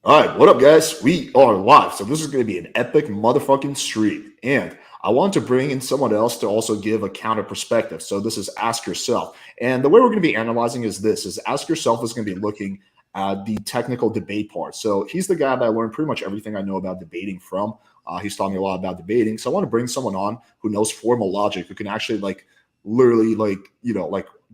All right, what up, guys? We are live, so this is going to be an epic motherfucking stream, and I want to bring in someone else to also give a counter perspective. So this is Ask Yourself, and the way we're going to be analyzing is this: is Ask Yourself is going to be looking at the technical debate part. So he's the guy that I learned pretty much everything I know about debating from. He's taught me a lot about debating, so I want to bring someone on who knows formal logic, who can actually literally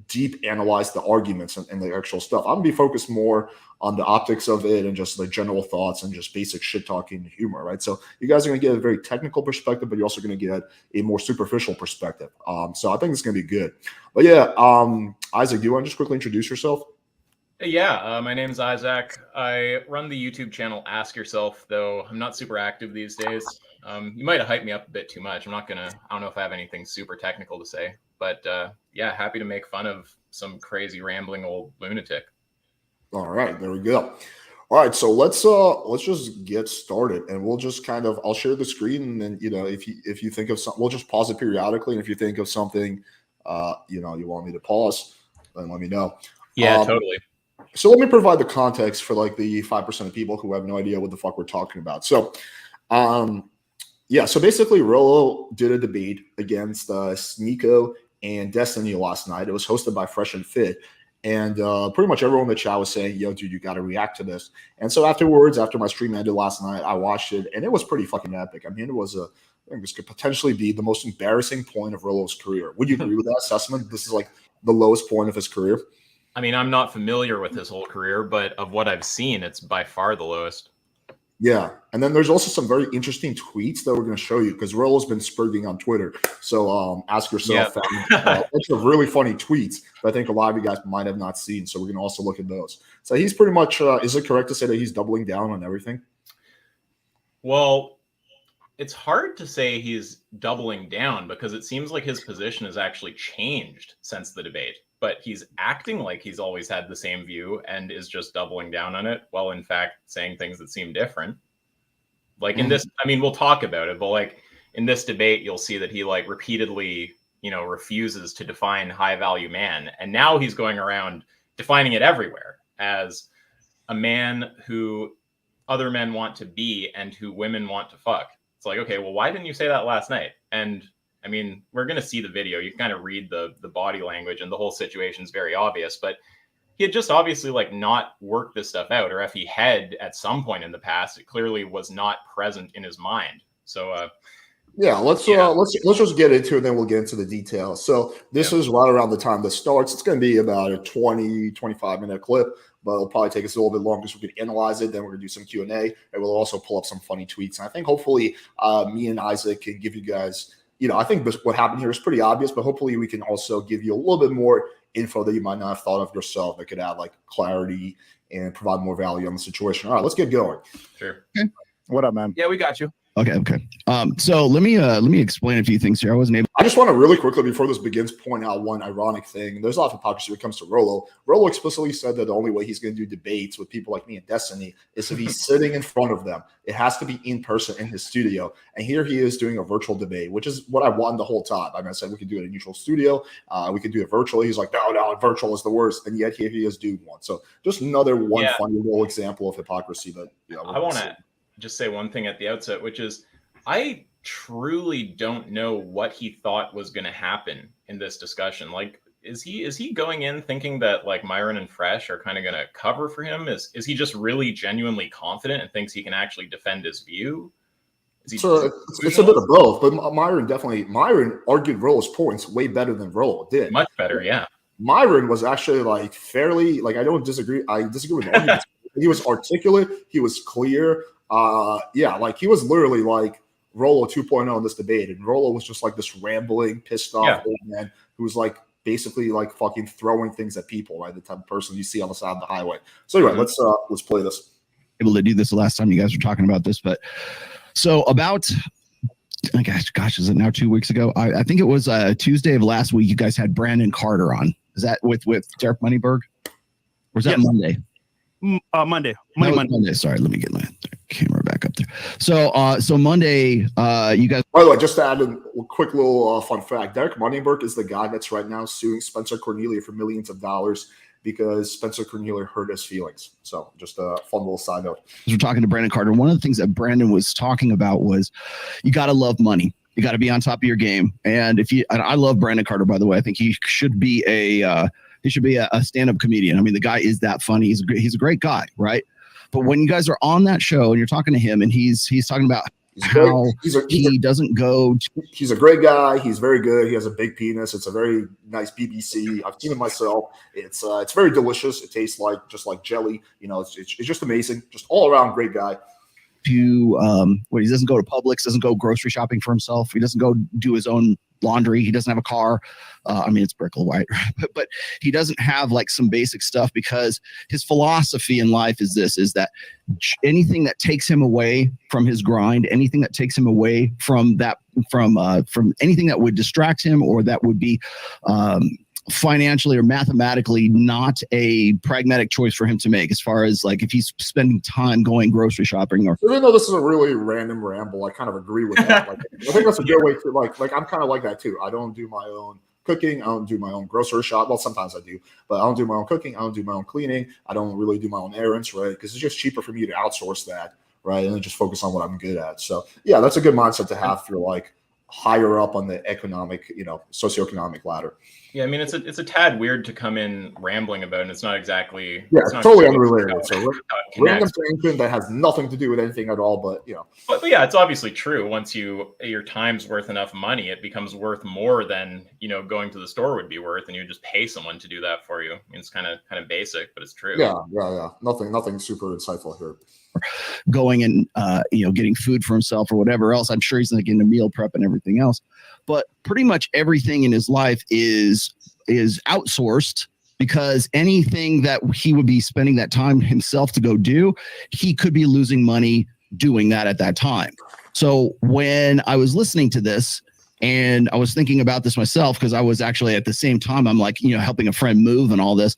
deep analyze the arguments and the actual stuff. I'm gonna be focused more on the optics of it and just like general thoughts and just basic shit talking and humor, right? So you guys are going to get a very technical perspective, but you're also going to get a more superficial perspective. So I think it's going to be good. But yeah, Isaac, do you want to just quickly introduce yourself? Yeah, my name's Isaac. I run the YouTube channel Ask Yourself, though I'm not super active these days. You might have hyped me up a bit too much. I don't know if I have anything super technical to say, but yeah, happy to make fun of some crazy rambling old lunatic. All right, there we go. All right, so let's just get started, and we'll just I'll share the screen, and then if you think of something, we'll just pause it periodically, and if you think of something, you want me to pause, then let me know. Yeah, totally. So let me provide the context for like the 5% of people who have no idea what the fuck we're talking about. So, so basically, Rollo did a debate against Sneeko and Destiny last night. It was hosted by Fresh and Fit. And pretty much everyone in the chat was saying, yo, dude, you got to react to this. And so afterwards, after my stream ended last night, I watched it, and it was pretty fucking epic. I mean, I think this could potentially be the most embarrassing point of Rollo's career. Would you agree with that assessment? This is like the lowest point of his career? I mean, I'm not familiar with his whole career, but of what I've seen, it's by far the lowest. Yeah, and then there's also some very interesting tweets that we're going to show you because Rollo's been spurting on Twitter. So Ask Yourself found a bunch of really funny tweets that I think a lot of you guys might have not seen. So we're going to also look at those. So he's pretty much, is it correct to say that he's doubling down on everything? Well, it's hard to say he's doubling down because it seems like his position has actually changed since the debate. But he's acting like he's always had the same view and is just doubling down on it, while in fact saying things that seem different. Like in this, I mean, we'll talk about it, but like in this debate, you'll see that he like repeatedly, refuses to define high value man. And now he's going around defining it everywhere as a man who other men want to be and who women want to fuck. It's like, okay, well, why didn't you say that last night? And I mean, we're going to see the video. You can kind of read the body language, and the whole situation is very obvious. But he had just obviously like not worked this stuff out, or if he had at some point in the past, it clearly was not present in his mind. So let's just get into it, and then we'll get into the details. So this is right around the time this starts. It's going to be about a 25-minute clip, but it'll probably take us a little bit longer so we can analyze it. Then we're going to do some Q&A, and we'll also pull up some funny tweets. And I think hopefully me and Isaac can give you guys. I think what happened here is pretty obvious, but hopefully we can also give you a little bit more info that you might not have thought of yourself that could add like clarity and provide more value on the situation. All right, let's get going. Sure. Okay. What up, man? Yeah, we got you. Okay. So let me explain a few things here. I just want to really quickly, before this begins, point out one ironic thing. There's a lot of hypocrisy when it comes to Rollo. Rollo explicitly said that the only way he's going to do debates with people like me and Destiny is if he's sitting in front of them. It has to be in person in his studio. And here he is doing a virtual debate, which is what I wanted the whole time. I said we could do it in a neutral studio. We could do it virtually. He's like, no, virtual is the worst. And yet here he is doing one. So just another funny little example of hypocrisy that I want to just say one thing at the outset, which is I truly don't know what he thought was going to happen in this discussion. Like, is he going in thinking that like Myron and Fresh are kind of going to cover for him? Is he just really genuinely confident and thinks he can actually defend his view? It's a bit of both, but Myron argued Rollo's points way better than Rollo did. Much better, yeah. Myron was actually like fairly, like I disagree with the arguments. He was articulate, he was clear. Like he was literally like Rollo 2.0 in this debate, and Rollo was just like this rambling, pissed off old man who was like basically like fucking throwing things at people, right? The type of person you see on the side of the highway. So anyway, let's play this. Able to do this the last time you guys were talking about this, but so about gosh, is it now 2 weeks ago? I think it was Tuesday of last week. You guys had Brandon Carter on. Is that with Derek Moneyberg? Or was that Monday? Monday. Monday. Sorry, let me get my camera back up there. So Monday, you guys. By the way, just to add a quick little fun fact, Derek Moneyberg is the guy that's right now suing Spencer Cornelia for millions of dollars because Spencer Cornelia hurt his feelings. So just a fun little side note. We're talking to Brandon Carter. One of the things that Brandon was talking about was you got to love money. You got to be on top of your game. And I love Brandon Carter, by the way. I think he should be a stand-up comedian. I mean, the guy is that funny. He's a great guy, right? But when you guys are on that show and you're talking to him and he's talking about he doesn't go. He's a great guy. He's very good. He has a big penis. It's a very nice BBC. I've seen it myself. It's very delicious. It tastes just like jelly. It's just amazing. Just all around great guy. He doesn't go to Publix, doesn't go grocery shopping for himself. He doesn't go do his own laundry. He doesn't have a car. It's Brickle White, but he doesn't have like some basic stuff because his philosophy in life is that anything that takes him away from his grind, anything that takes him away from anything that would distract him or that would be, financially or mathematically not a pragmatic choice for him to make as far as like if he's spending time going grocery shopping or even though this is a really random ramble, I kind of agree with that. Like I think that's a good way to like I'm kind of like that too. I don't do my own cooking. I don't do my own grocery shop. Well, sometimes I do, but I don't do my own cooking. I don't do my own cleaning. I don't really do my own errands, right? Because it's just cheaper for me to outsource that, right? And then just focus on what I'm good at. So yeah, that's a good mindset to have if you're like higher up on the economic, socioeconomic ladder. Yeah, I mean, it's a tad weird to come in rambling about, and it's not exactly. Yeah, it's not totally unrelated. So random tangent that has nothing to do with anything at all, but But yeah, it's obviously true. Once your time's worth enough money, it becomes worth more than going to the store would be worth, and you just pay someone to do that for you. I mean, it's kind of basic, but it's true. Yeah. Nothing super insightful here. Going and getting food for himself or whatever else. I'm sure he's like into meal prep and everything else, but pretty much everything in his life is outsourced because anything that he would be spending that time himself to go do, he could be losing money doing that at that time. So when I was listening to this and I was thinking about this myself, because I was actually at the same time, I'm like, helping a friend move and all this.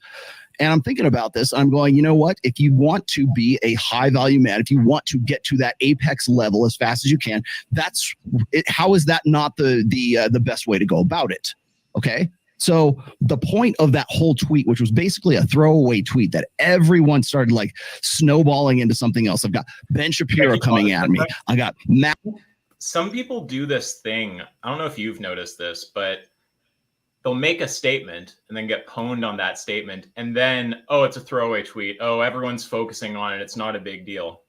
And I'm thinking about this. I'm going, you know what? If you want to be a high value man, if you want to get to that apex level as fast as you can, that's it. How is that not the best way to go about it? Okay. So the point of that whole tweet, which was basically a throwaway tweet that everyone started like snowballing into something else. I've got Ben Shapiro coming at me. I got Matt. Some people do this thing. I don't know if you've noticed this, but they'll make a statement and then get pwned on that statement. And then, it's a throwaway tweet. Oh, everyone's focusing on it. It's not a big deal.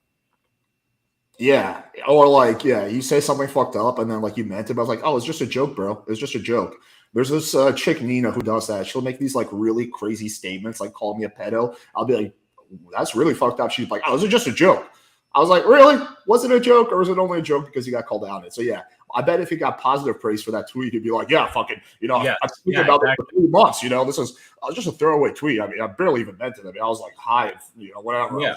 Yeah. Or like, you say something fucked up and then like you meant it, but I was like, oh, it's just a joke, bro. It's just a joke. There's this chick, Nina, who does that. She'll make these like really crazy statements, like call me a pedo. I'll be like, that's really fucked up. She's like, oh, is it just a joke? I was like, really? Was it a joke or was it only a joke because you got called out on it? So yeah, I bet if he got positive praise for that tweet, he'd be like, yeah, fucking, I've been about this for 3 months. This is just a throwaway tweet. I mean, I barely even meant it. I mean, I was like, hi, whatever. Yeah.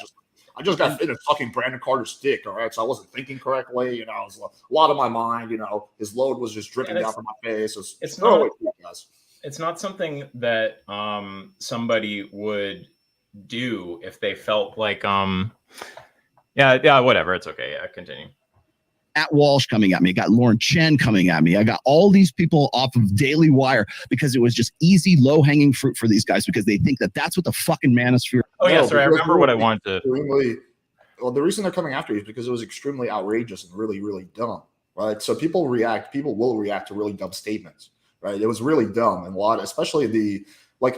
I just got finished sucking Brandon Carter's dick, all right? So I wasn't thinking correctly. I was a lot of my mind, his load was just dripping down from my face. It's throwaway tweet, guys. It's not something that somebody would do if they felt like whatever. It's okay. Yeah, continue. Matt Walsh coming at me. I got Lauren Chen coming at me. I got all these people off of Daily Wire because it was just easy, low-hanging fruit for these guys because they think that that's what the fucking manosphere. Oh, yeah, sorry. I remember what I wanted to. Well, the reason they're coming after you is because it was extremely outrageous and really, really dumb, right? So people will react to really dumb statements, right? It was really dumb and a lot, especially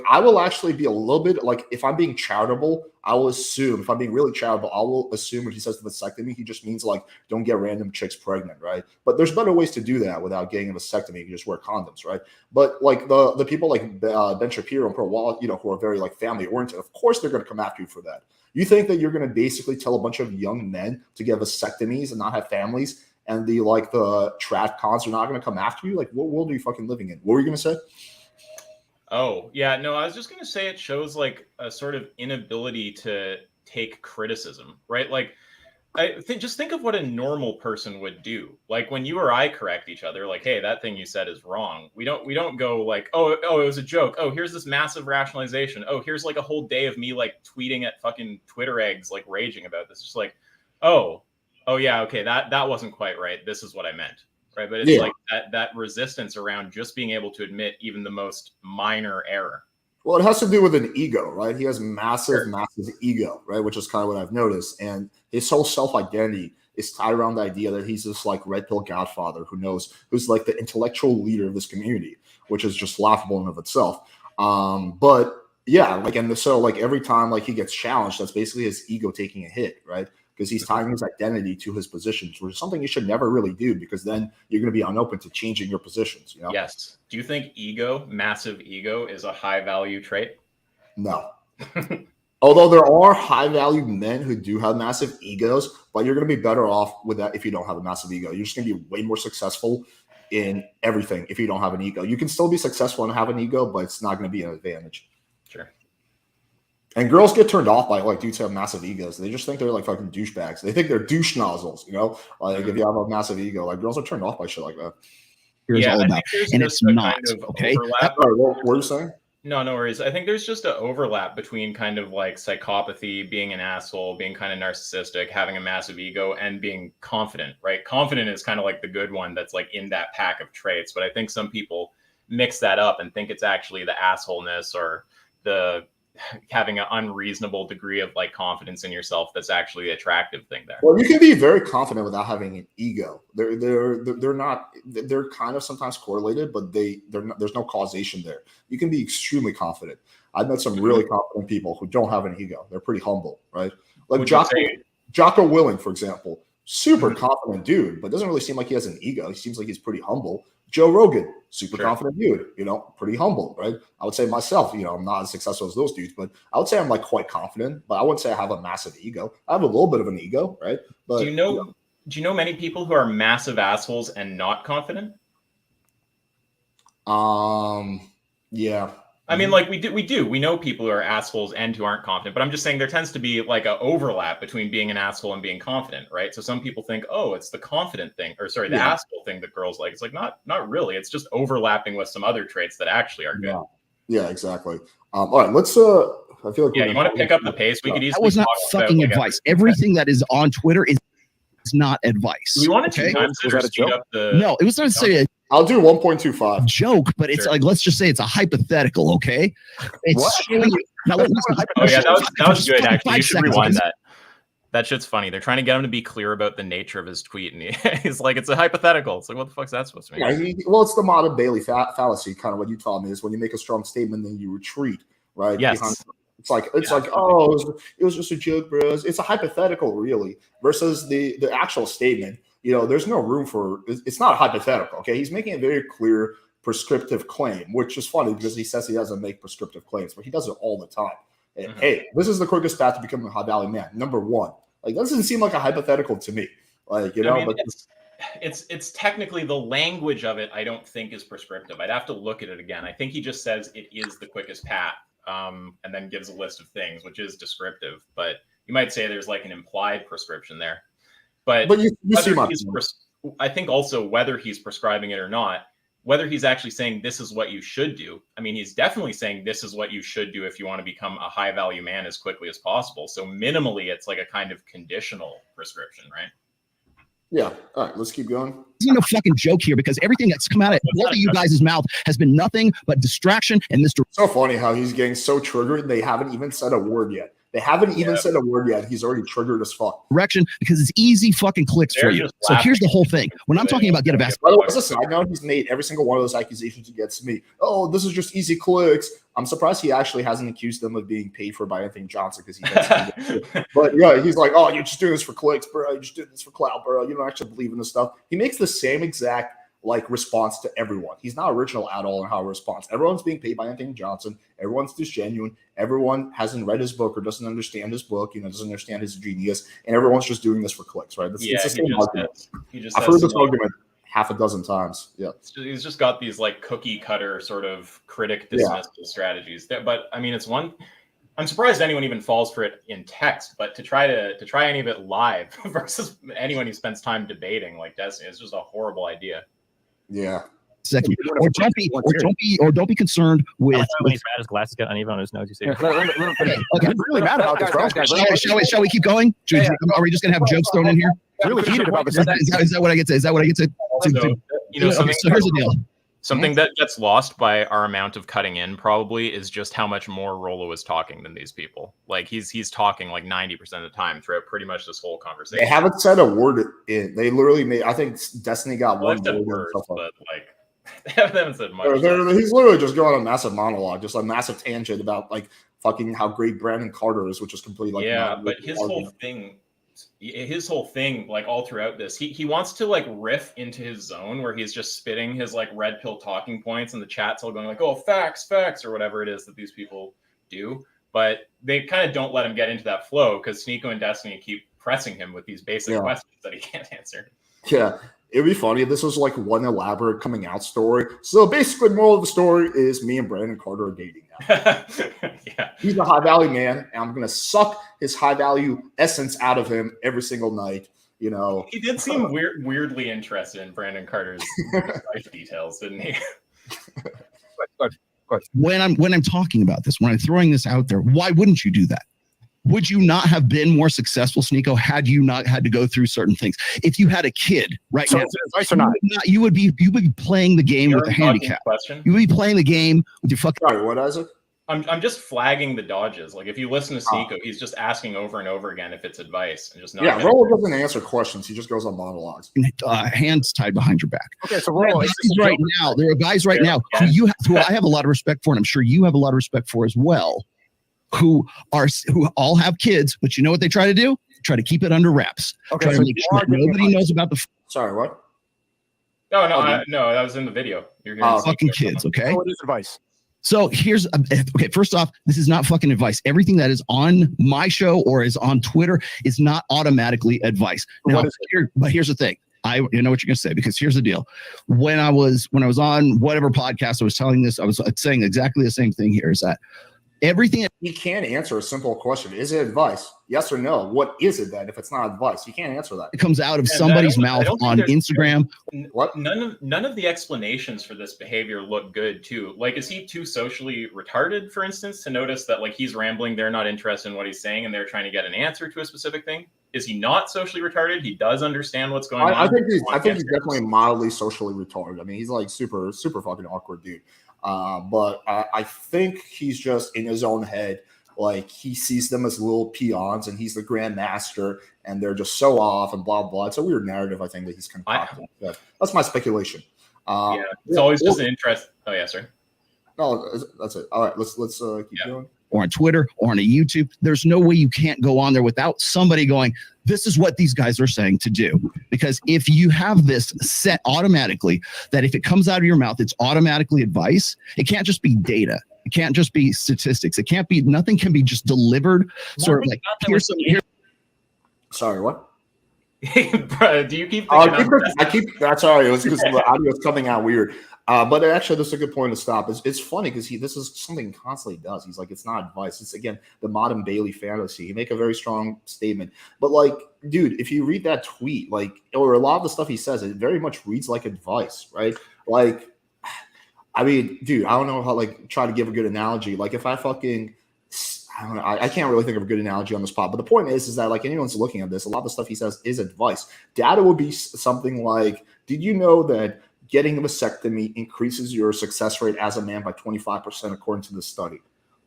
I will actually be a little bit like if I'm being charitable, I will assume if I'm being really charitable, I will assume when he says vasectomy, he just means like don't get random chicks pregnant, right? But there's better ways to do that without getting a vasectomy. You can just wear condoms, right? But like the people like Ben Shapiro and Pro Wall, who are very like family oriented, of course they're going to come after you for that. You think that you're going to basically tell a bunch of young men to get vasectomies and not have families, and the trash cons are not going to come after you? Like, what world are you fucking living in? What were you going to say? Oh, yeah, no, I was just going to say it shows like a sort of inability to take criticism, right? Like, just think of what a normal person would do. Like when you or I correct each other, like, hey, that thing you said is wrong. We don't go like, oh, it was a joke. Oh, here's this massive rationalization. Oh, here's like a whole day of me like tweeting at fucking Twitter eggs, like raging about this. Just like, oh yeah, okay, that wasn't quite right. This is what I meant. Right. But it's like that resistance around just being able to admit even the most minor error. Well, it has to do with an ego, right? He has massive ego, right? Which is kind of what I've noticed. And his whole self-identity is tied around the idea that he's this like red pill godfather who's like the intellectual leader of this community, which is just laughable in of itself. But yeah, like, and so like every time like he gets challenged, that's basically his ego taking a hit, right? Because he's tying his identity to his positions, which is something you should never really do, because then you're going to be unopen to changing your positions. You know? Yes. Do you think massive ego, is a high value trait? No. Although there are high value men who do have massive egos, but you're going to be better off with that if you don't have a massive ego. You're just going to be way more successful in everything if you don't have an ego. You can still be successful and have an ego, but it's not going to be an advantage. Sure. And girls get turned off by like dudes who have massive egos. They just think they're like fucking douchebags. They think they're douche nozzles, you know? Like if you have a massive ego, like girls are turned off by shit like that. Here's all about. And it's not, kind of okay? What were you saying? No worries. I think there's just an overlap between kind of like psychopathy, being an asshole, being kind of narcissistic, having a massive ego, and being confident, right? Confident is kind of like the good one that's like in that pack of traits. But I think some people mix that up and think it's actually the assholeness or the having an unreasonable degree of like confidence in yourself that's actually the attractive thing there. Well, you can be very confident without having an ego. They're kind of sometimes correlated, but there's no causation there. You can be extremely confident. I've met some really confident people who don't have an ego. They're pretty humble, right? Like Jocko Willing, for example, super confident dude, but doesn't really seem like he has an ego. He seems like he's pretty humble. Joe Rogan, super confident dude, you know, pretty humble, right? I would say myself, you know, I'm not as successful as those dudes, but I would say I'm like quite confident, but I wouldn't say I have a massive ego. I have a little bit of an ego, right? But do you know many people who are massive assholes and not confident? Yeah. I mean, like we know people who are assholes and who aren't confident, but I'm just saying there tends to be like an overlap between being an asshole and being confident, right? So some people think, oh, it's the confident thing, or sorry, the asshole thing that girls like. It's like not really. It's just overlapping with some other traits that actually are good. Yeah, exactly. All right, let's. I feel like you want to pick up the pace. We could easily. That was not fucking advice. Everything that is on Twitter is not advice. Do we want to consider speed up the? No, it was not to say. I'll do 1.25 joke, but it's like, let's just say it's a hypothetical, okay? It's now, that was good. Actually, you should rewind that. That shit's funny. They're trying to get him to be clear about the nature of his tweet, and he's like, "It's a hypothetical." It's like, what the fuck's that supposed to mean? Yeah, well, it's the modern Bailey fallacy. Kind of what you taught me is when you make a strong statement, then you retreat, right? Yes. It's like, oh, it was just a joke, bros. It's a hypothetical, really, versus the actual statement. You know, there's no room for it's not a hypothetical. Okay, he's making a very clear prescriptive claim, which is funny because he says he doesn't make prescriptive claims, but he does it all the time. And, hey, this is the quickest path to becoming a high value man. Number one, like that doesn't seem like a hypothetical to me. Like, you know, I mean, it's technically the language of it. I don't think is prescriptive. I'd have to look at it again. I think he just says it is the quickest path, and then gives a list of things, which is descriptive. But you might say there's like an implied prescription there. But you see my I think also whether he's prescribing it or not, whether he's actually saying this is what you should do. I mean, he's definitely saying this is what you should do if you want to become a high value man as quickly as possible. So minimally, it's like a kind of conditional prescription, right? Yeah. All right, let's keep going. There's no fucking joke here because everything that's come out of both of you guys' mouth has been nothing but distraction and misdirection. So funny how he's getting so triggered. They haven't even said a word yet. They haven't even said a word yet. He's already triggered as fuck. Direction because it's easy fucking clicks for you. So here's the whole thing. When I'm talking about get a basketball. By the way, as a side note, he's made every single one of those accusations against me. Oh, this is just easy clicks. I'm surprised he actually hasn't accused them of being paid for by Anthony Johnson because he does. But yeah, he's like, oh, you're just doing this for clicks, bro. You're just doing this for clout, bro. You don't actually believe in this stuff. He makes the same exact like response to everyone. He's not original at all in how he responds. Everyone's being paid by Anthony Johnson. Everyone's disgenuine. Everyone hasn't read his book or doesn't understand his book, doesn't understand his genius. And everyone's just doing this for clicks, right? It's the same argument. I've heard this argument half a dozen times. Yeah. He's just got these like cookie cutter sort of critic dismissal strategies. But I mean, it's one. I'm surprised anyone even falls for it in text, but to try any of it live versus anyone who spends time debating like Destiny is just a horrible idea. Yeah. Second, or don't be concerned with. When he's mad, his glasses got uneven on his nose. You see? Okay. I'm really mad about this, bro. Shall we keep going? Are we just gonna have jokes thrown in here? Really heated about this. Is that what I get to? Is that what I get to? So, So here's the deal. Something that gets lost by our amount of cutting in probably is just how much more Rollo is talking than these people. Like he's talking like 90% of the time throughout pretty much this whole conversation. They haven't said a word in. They literally made. I think Destiny got one word. Words, but like they haven't said much. He's literally just going on a massive monologue, just a massive tangent about like fucking how great Brandon Carter is, which is completely like but his whole thing, like all throughout this, he wants to like riff into his zone where he's just spitting his like red pill talking points, and the chat's all going like, "Oh, facts," or whatever it is that these people do. But they kind of don't let him get into that flow because Sneeko and Destiny keep pressing him with these basic questions that he can't answer. Yeah. It'd be funny if this was like one elaborate coming out story. So basically, the moral of the story is me and Brandon Carter are dating now. Yeah. He's a high value man, and I'm gonna suck his high value essence out of him every single night. You know, he did seem weirdly interested in Brandon Carter's life details, didn't he? When I'm talking about this, when I'm throwing this out there, why wouldn't you do that? Would you not have been more successful, Sneeko, had you not had to go through certain things? If you had a kid right now, advice or not? You would be playing the game with a handicap. You would be playing the game with your fucking. Sorry, what, Isaac? I'm just flagging the dodges. Like if you listen to Sneeko, he's just asking over and over again if it's advice and just not. Yeah, Rollo doesn't answer questions. He just goes on monologues. Hands tied behind your back. Okay, so Rollo, there are guys right now who I have a lot of respect for, and I'm sure you have a lot of respect for as well, who all have kids, but you know what they try to do? Try to keep it under wraps. Okay, so make sure nobody knows about the. Sorry, what? No, that was in the video. You're fucking kids, okay? What is advice? So here's okay. First off, this is not fucking advice. Everything that is on my show or is on Twitter is not automatically advice. Now, but here's the thing. You know what you're gonna say, because here's the deal. When I was on whatever podcast I was telling this, I was saying exactly the same thing here. Is that everything? You can't answer a simple question. Is it advice? Yes or no? What is it then if it's not advice? You can't answer that. It comes out of somebody's mouth on Instagram. What? None of the explanations for this behavior look good too. Like, is he too socially retarded, for instance, to notice that like he's rambling, they're not interested in what he's saying, and they're trying to get an answer to a specific thing? Is he not socially retarded? He does understand what's going on. I think he's definitely mildly socially retarded. I mean, he's like super fucking awkward dude. But I think he's just in his own head. Like he sees them as little peons, and he's the grand master, and they're just so off and blah blah. It's a weird narrative, I think, that he's concocted. That's my speculation. It's always just an interest. Oh yeah, sorry. No, that's it. All right, let's keep going. Or on Twitter or on a YouTube, there's no way you can't go on there without somebody going, this is what these guys are saying to do. Because if you have this set automatically, that if it comes out of your mouth, it's automatically advice. It can't just be data. It can't just be statistics. It can't be, nothing can be just delivered. Sort of like, here's some. Sorry, what? Bro, do you keep? I keep. That's all right. It was because the audio was coming out weird. But actually, this is a good point to stop. It's funny because this is something he constantly does. He's like, it's not advice. It's again the modern Bailey fantasy. He make a very strong statement. But like, dude, if you read that tweet, like, or a lot of the stuff he says, it very much reads like advice, right? Like, I mean, dude, I don't know how like try to give a good analogy. Like, if I fucking I don't know. I can't really think of a good analogy on the spot. But the point is that like anyone's looking at this, a lot of the stuff he says is advice. Data would be something like, did you know that getting a vasectomy increases your success rate as a man by 25% according to this study?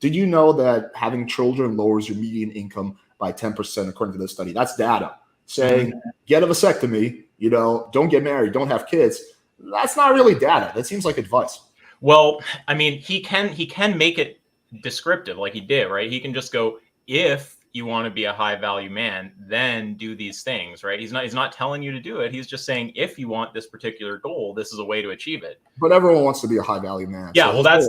Did you know that having children lowers your median income by 10% according to this study? That's data saying get a vasectomy, you know, don't get married, don't have kids. That's not really data. That seems like advice. Well, I mean, he can make it descriptive like he did, right? He can just go, if you want to be a high value man, then do these things, right? He's not telling you to do it. He's just saying, if you want this particular goal, this is a way to achieve it. But everyone wants to be a high value man. Yeah, so well,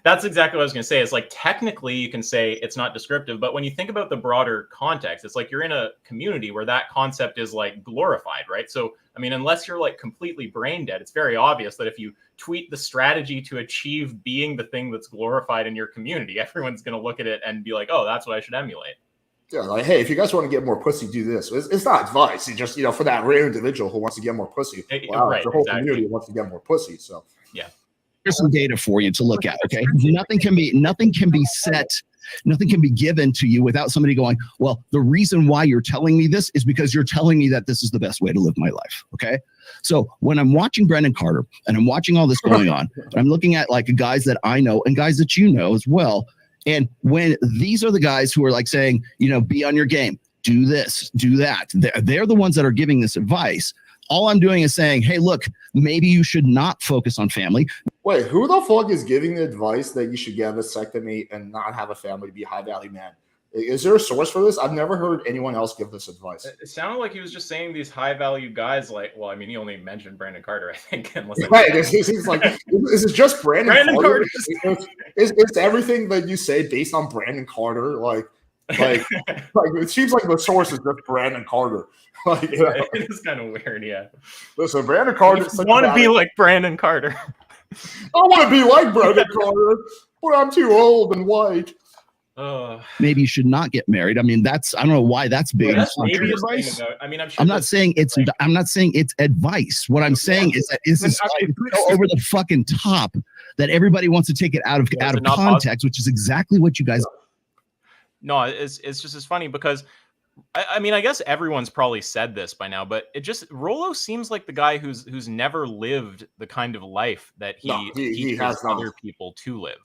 that's exactly what I was going to say. It's like, technically you can say it's not descriptive, but when you think about the broader context, it's like you're in a community where that concept is like glorified, right? So, I mean, unless you're like completely brain dead, it's very obvious that if you tweet the strategy to achieve being the thing that's glorified in your community, everyone's going to look at it and be like, oh, that's what I should emulate. Yeah, like, hey, if you guys want to get more pussy, do this. It's not advice. It's just, you know, for that rare individual who wants to get more pussy. Wow, right, the whole community wants to get more pussy. So yeah, here's some data for you to look at. Okay, nothing can be set Nothing can be given to you without somebody going, well, the reason why you're telling me this is because you're telling me that this is the best way to live my life. Okay. So when I'm watching Brendan Carter and I'm watching all this going on, I'm looking at like guys that I know and guys that you know as well. And when these are the guys who are like saying, you know, be on your game, do this, do that. They're the ones that are giving this advice. All I'm doing is saying, hey, look, maybe you should not focus on family. Wait, who the fuck is giving the advice that you should get a vasectomy and not have a family to be a high value man? Is there a source for this? I've never heard anyone else give this advice. It sounded like he was just saying these high value guys, like, well, I mean, he only mentioned Brandon Carter, I think. Right. It's like, is it just Brandon Carter? Is everything that you say based on Brandon Carter? Like it seems like the source is just Brandon Carter. Like, you know? It is kind of weird, yeah. Listen, Brandon Carter. I want to be like Brandon Carter. I want to be like Brandon Carter, but I'm too old and white. Maybe you should not get married. I mean, I don't know why that's big. That's maybe advice. I mean, I'm not saying it's advice. What I'm saying is that is this over the fucking top that everybody wants to take it out of context, which is exactly what you guys. No, it's just as funny because I mean, I guess everyone's probably said this by now, but Rollo seems like the guy who's never lived the kind of life that he has other people to live.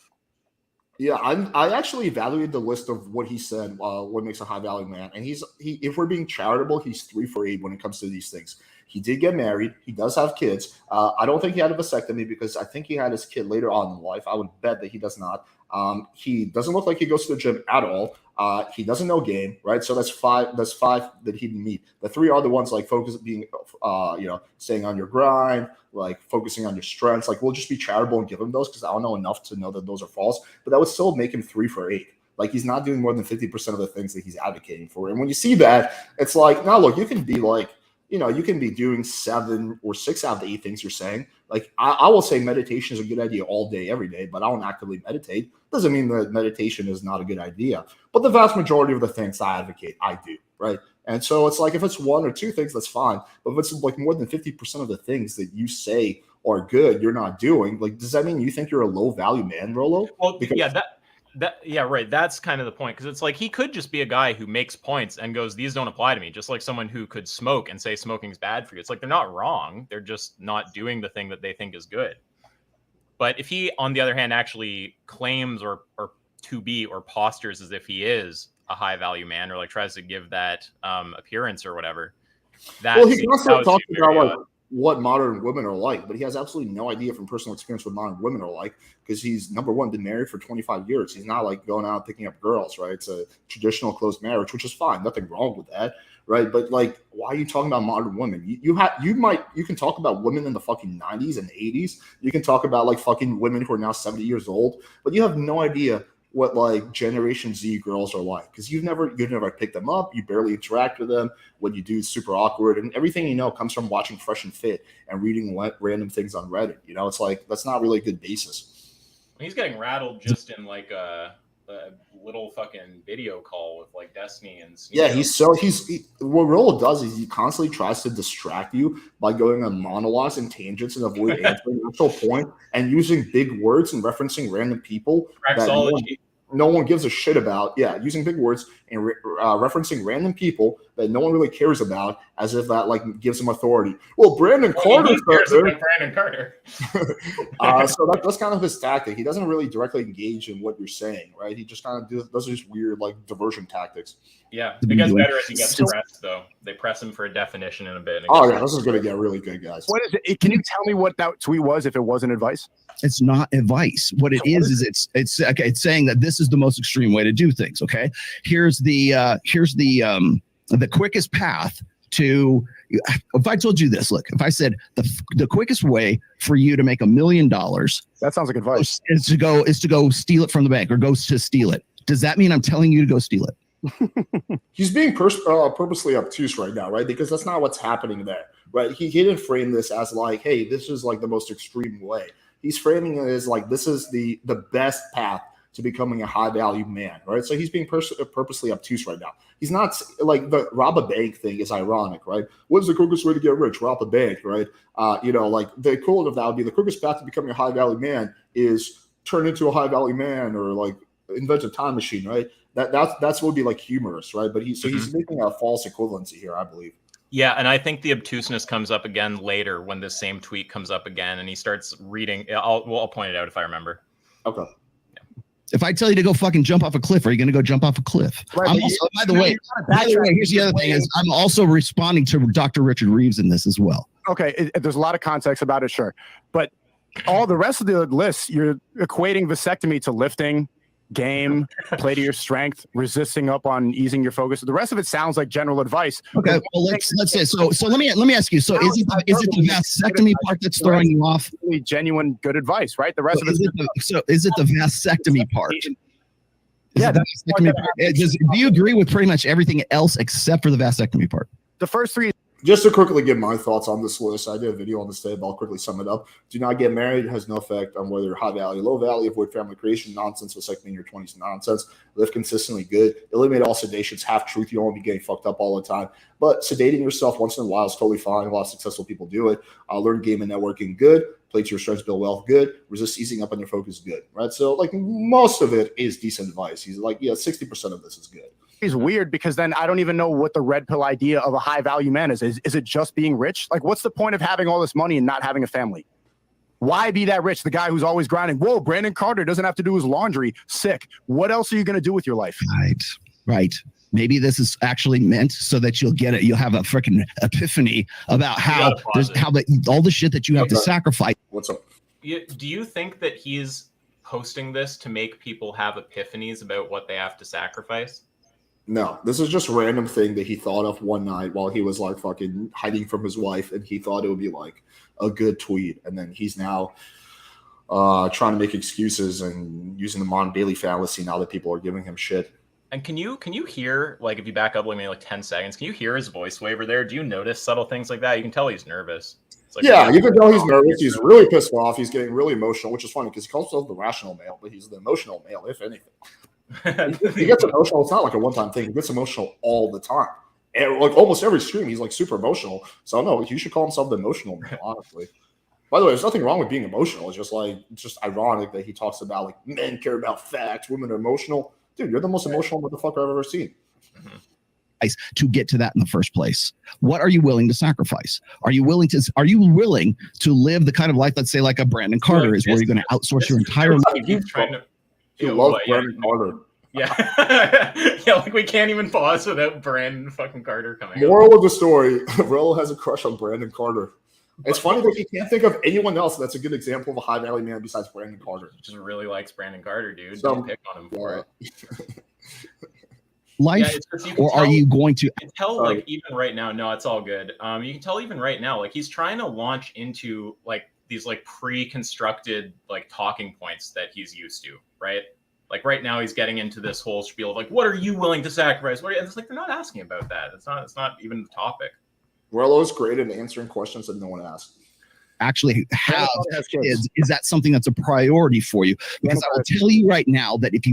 Yeah, I actually evaluated the list of what he said, what makes a high value man. And if we're being charitable, he's 3 for 8 when it comes to these things. He did get married. He does have kids. I don't think he had a vasectomy because I think he had his kid later on in life. I would bet that he does not. He doesn't look like he goes to the gym at all. He doesn't know game, right? So that's 5 that he didn't meet. The 3 are the ones like staying on your grind, like focusing on your strengths. Like we'll just be charitable and give him those because I don't know enough to know that those are false. But that would still make him 3 for 8. Like he's not doing more than 50% of the things that he's advocating for. And when you see that, it's like, now look, you can be like, you can be doing 7 or 6 out of the 8 things you're saying. Like I will say meditation is a good idea all day, every day, but I don't actively meditate. Doesn't mean that meditation is not a good idea. But the vast majority of the things I advocate, I do, right? And so it's like if it's 1 or 2 things, that's fine. But if it's like more than 50% of the things that you say are good, you're not doing, like, does that mean you think you're a low value man, Rollo? Well, yeah, right. That's kind of the point because it's like he could just be a guy who makes points and goes, "These don't apply to me." Just like someone who could smoke and say smoking's bad for you. It's like they're not wrong; they're just not doing the thing that they think is good. But if he, on the other hand, actually claims or to be or postures as if he is a high value man or like tries to give that appearance or whatever, he can also talk about like what modern women are like, but he has absolutely no idea from personal experience what modern women are like because he's, number one, been married for 25 years. He's not like going out picking up girls, right? It's a traditional closed marriage, which is fine. Nothing wrong with that, right? But like, why are you talking about modern women? You can talk about women in the fucking 90s and 80s. You can talk about like fucking women who are now 70 years old, but you have no idea what like Generation Z girls are like because you've never picked them up, you barely interact with them. What you do is super awkward, and everything you know comes from watching Fresh and Fit and reading random things on Reddit. It's like that's not really a good basis. He's getting rattled just in like a little fucking video call with like Destiny and Sneak. Yeah, what Rollo does is he constantly tries to distract you by going on monologues and tangents and avoid answering the actual point and using big words and referencing random people that no one gives a shit about. Yeah, using big words and referencing random people that no one really cares about as if that like gives him authority. Well, Brandon Carter. Brandon Carter. So that's kind of his tactic. He doesn't really directly engage in what you're saying, right? He just kind of does these weird like diversion tactics. Yeah, it gets better as he gets pressed, though. They press him for a definition in a bit. This is going to get really good, guys. What is it? Can you tell me what that tweet was if it wasn't advice? It's not advice. What it is it's saying that this is the most extreme way to do things. Okay, here's the quickest path to. If I told you this, look, if I said the quickest way for you to make $1 million, that sounds like advice. Is to go steal it from the bank or go to steal it. Does that mean I'm telling you to go steal it? He's being purposely obtuse right now, right? Because that's not what's happening there, right? He didn't frame this as like, hey, this is like the most extreme way. He's framing it as like this is the best path to becoming a high value man, right? So he's being purposely obtuse right now. He's not like the rob a bank thing is ironic, right? What is the quickest way to get rich? Rob a bank, right? Like the equivalent of that would be the quickest path to becoming a high value man is turn into a high value man or like invent a time machine, right? That's what would be like humorous, right? But he's making a false equivalency here, I believe. Yeah, and I think the obtuseness comes up again later when this same tweet comes up again, and he starts reading. I'll point it out if I remember. Okay. If I tell you to go fucking jump off a cliff, are you going to go jump off a cliff? Right, I'm also, by the way, here's the other thing is I'm also responding to Dr. Richard Reeves in this as well. Okay, there's a lot of context about it, sure. But all the rest of the list, you're equating vasectomy to lifting, game, play to your strength, resisting up on easing your focus. The rest of it sounds like general advice. Okay, well let's say so let me ask you. So is it the vasectomy part that's throwing you off? Really genuine good advice, right? The rest of it. Is it the vasectomy part? Yeah. Do you agree with pretty much everything else except for the vasectomy part? The first three. Just to quickly give my thoughts on this list, I did a video on this today, but I'll quickly sum it up. Do not get married. It has no effect on whether you're high value, low value. Avoid family creation, nonsense. Vasectomy in your 20s, nonsense. Live consistently, good. Eliminate all sedations. Half truth. You don't want to be getting fucked up all the time. But sedating yourself once in a while is totally fine. A lot of successful people do it. Learn game and networking, good. Play to your strengths, build wealth, good. Resist easing up on your focus, good. Right? So, like, most of it is decent advice. He's like, 60% of this is good. Is weird because then I don't even know what the red pill idea of a high value man is. Is it just being rich? Like, what's the point of having all this money and not having a family? Why be that rich? The guy who's always grinding. Whoa, Brandon Carter doesn't have to do his laundry. Sick. What else are you going to do with your life? Right. Maybe this is actually meant so that you'll get it. You'll have a freaking epiphany about all the shit that you have to sacrifice. What's up? Do you think that he's posting this to make people have epiphanies about what they have to sacrifice? No, this is just a random thing that he thought of one night while he was like fucking hiding from his wife, and he thought it would be like a good tweet. And then he's now trying to make excuses and using the modern daily fallacy now that people are giving him shit. And can you hear, like, if you back up maybe like 10 seconds, can you hear his voice waver there? Do you notice subtle things like that? You can tell he's nervous. It's like, yeah, you can tell he's nervous. He's really pissed off. He's getting really emotional, which is funny because he calls himself the rational male, but he's the emotional male, if anything. He gets emotional. It's not like a one-time thing. He gets emotional all the time. And like almost every stream, he's like super emotional. So no, he should call himself the emotional male, honestly. By the way, there's nothing wrong with being emotional. It's just ironic that he talks about like men care about facts, women are emotional. Dude, you're the most emotional motherfucker I've ever seen. To get to that in the first place. What are you willing to sacrifice? Are you willing to live the kind of life, let's say, like a Brandon Carter is, where you're going to outsource your entire life? He loves Brandon Carter. Yeah. Yeah, like we can't even pause without Brandon fucking Carter coming Moral of the story, Rollo has a crush on Brandon Carter. It's funny that he can't think of anyone else that's a good example of a high value man besides Brandon Carter. He just really likes Brandon Carter, dude. Don't pick on him for it. Life, or are you going to tell like even right now? No, it's all good. You can tell even right now, like he's trying to launch into like these like pre-constructed like talking points that he's used to, right? Like right now he's getting into this whole spiel of like, what are you willing to sacrifice? And it's like they're not asking about that. It's not even the topic. Rollo's great at answering questions that no one asks. Actually have kids, is that something that's a priority for you? Because I will tell you right now that if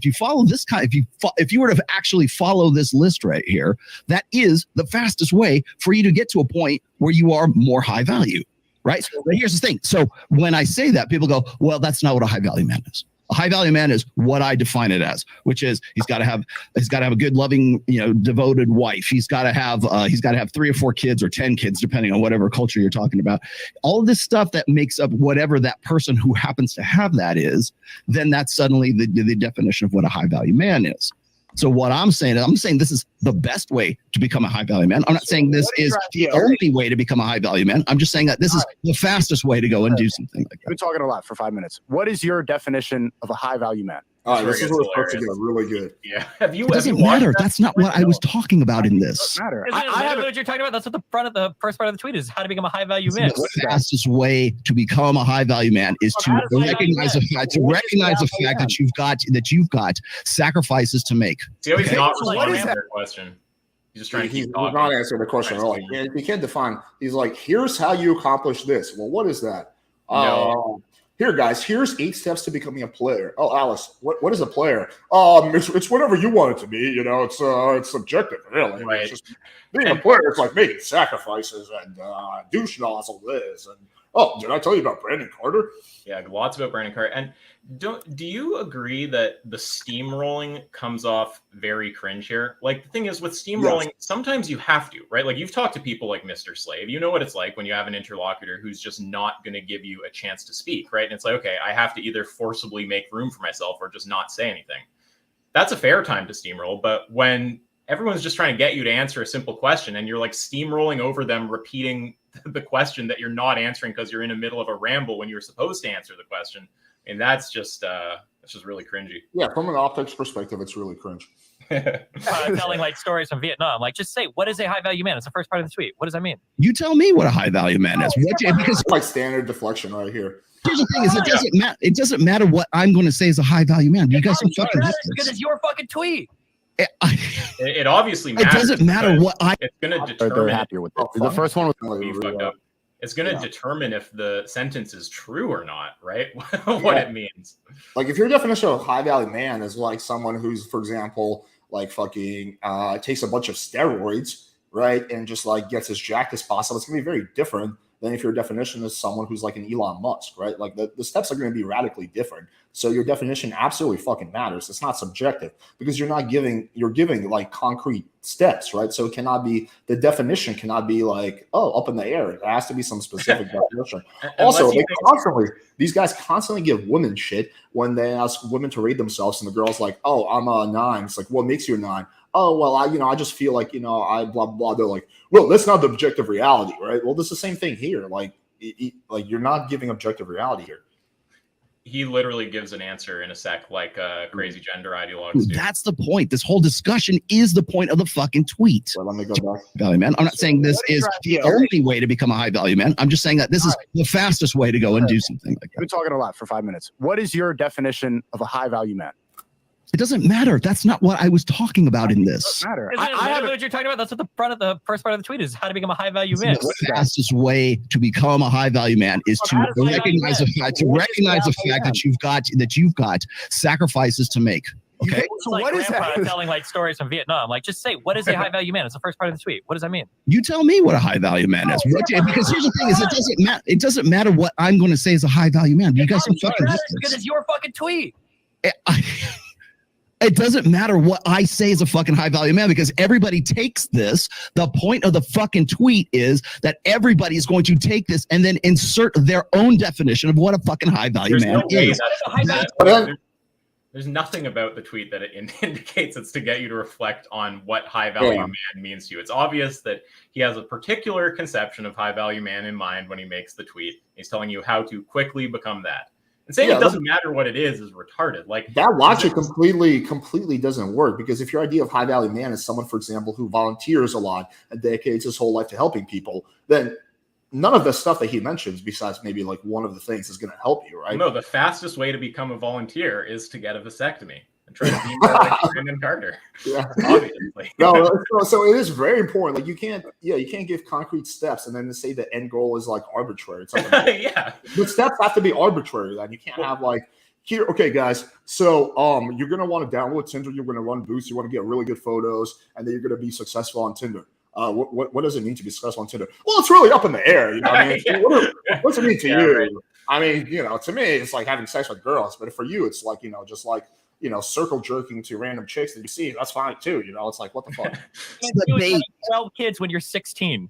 you follow this kind, if you were to actually follow this list right here, that is the fastest way for you to get to a point where you are more high value, right? So here's the thing. So when I say that, people go, well, that's not what a high value man is. A high value man is what I define it as, which is he's got to have a good, loving, devoted wife. He's got to have 3 or 4 kids or 10 kids, depending on whatever culture you're talking about. All of this stuff that makes up whatever that person who happens to have that is, then that's suddenly the definition of what a high value man is. So what I'm saying this is the best way to become a high value man. I'm not saying this is the only way to become a high value man. I'm just saying that this is the fastest way to go and do something like that. We've been talking a lot for 5 minutes. What is your definition of a high value man? All right, this is where it's supposed to get really good. Yeah. It doesn't matter. That's not what I was talking about in this. It doesn't matter. I what you're talking about. That's what the first part of the tweet is: how to become a high value man. The fastest way to become a high value man is to recognize the fact that you've got sacrifices to make. See how he's not responding to their question. He's just trying to keep talking. He's not answering the question. Like, he can't define. He's like, here's how you accomplish this. Well, what is that? Here, guys, here's 8 steps to becoming a player. Oh, Alice, what is a player? It's whatever you want it to be. It's subjective, really. Right. It's just being a player. It's like making sacrifices and douche nozzle this and Oh, did I tell you about Brandon Carter? Yeah, lots about Brandon Carter. And do you agree that the steamrolling comes off very cringe here? Like, the thing is, with steamrolling, sometimes you have to, right? Like, you've talked to people like Mr. Slave. You know what it's like when you have an interlocutor who's just not going to give you a chance to speak, right? And it's like, okay, I have to either forcibly make room for myself or just not say anything. That's a fair time to steamroll. But when everyone's just trying to get you to answer a simple question and you're like steamrolling over them, repeating the question that you're not answering because you're in the middle of a ramble when you're supposed to answer the question, and that's just really cringy. Yeah, from an optics perspective, it's really cringe. Telling like stories from Vietnam. Like, just say, what is a high value man? It's the first part of the tweet. What does that mean? You tell me what a high value man is. Because Like standard deflection right here. here's the thing: is it doesn't matter. It doesn't matter what I'm going to say is a high value man. You guys are fucking because it's your fucking tweet. It obviously It matters. doesn't matter what I. It's going to They're determine. happier with it. The first one was You fucked up. It's going to determine if the sentence is true or not, right? What it means. Like, if your definition of high value man is like someone who's, for example, like fucking takes a bunch of steroids, right, and just like gets as jacked as possible, it's gonna be very different than if your definition is someone who's like an Elon Musk, right? Like the steps are going to be radically different. So your definition absolutely fucking matters. It's not subjective because you're giving like concrete steps, right? So it cannot be, the definition cannot be like, oh, up in the air. It has to be some specific definition. Also, these guys constantly give women shit when they ask women to rate themselves, and the girl's like, oh, I'm a 9. It's like, what makes you a 9? Oh, well, I just feel like, I blah, blah. They're like, well, that's not the objective reality, right? Well, this is the same thing here. Like you're not giving objective reality here. He literally gives an answer in a sec, like crazy gender ideologues do. That's the point. This whole discussion is the point of the fucking tweet. So let me go back. Value man. I'm not saying this is the only way to become a high value man. I'm just saying that this is the fastest way to go and do something like that. We've been talking a lot for 5 minutes. What is your definition of a high value man? It doesn't matter. That's not what I was talking about in this. It doesn't matter. Isn't it literally what you're talking about? That's what the first part of the tweet is: how to become a high value man. The fastest way to become a high value man is to recognize the fact that you've got sacrifices to make. Okay. So what is that? Telling like stories from Vietnam. Like, just say, what is a high value man? It's the first part of the tweet. What does that mean? You tell me what a high value man is. Because here's the thing: is it doesn't matter what I'm going to say is a high value man. You guys are fucking because it's your fucking tweet. It doesn't matter what I say is a fucking high value man because everybody takes this. The point of the fucking tweet is that everybody is going to take this and then insert their own definition of what a fucking high value man is. There's nothing about the tweet that it indicates it's to get you to reflect on what high value man means to you. It's obvious that he has a particular conception of high value man in mind when he makes the tweet. He's telling you how to quickly become that. And saying it doesn't matter what it is retarded. Like that logic completely doesn't work, because if your idea of high value man is someone, for example, who volunteers a lot and dedicates his whole life to helping people, then none of the stuff that he mentions, besides maybe like one of the things, is going to help you, right? No, the fastest way to become a volunteer is to get a vasectomy and try to be more like Brandon Carter. Yeah, obviously. So it is very important. Like you can't give concrete steps and then say the end goal is like arbitrary. It's like, yeah, the steps have to be arbitrary. Then you can't have like here. Okay, guys. So you're gonna want to download Tinder. You're gonna run boosts. You want to get really good photos, and then you're gonna be successful on Tinder. What does it mean to be successful on Tinder? Well, it's really up in the air. You know what I mean? What's it mean to you? Right. I mean, to me, it's like having sex with girls. But for you, it's like, just like, circle jerking to random chicks that you see. That's fine too. It's like, what the fuck? You 12 kids when you're 16.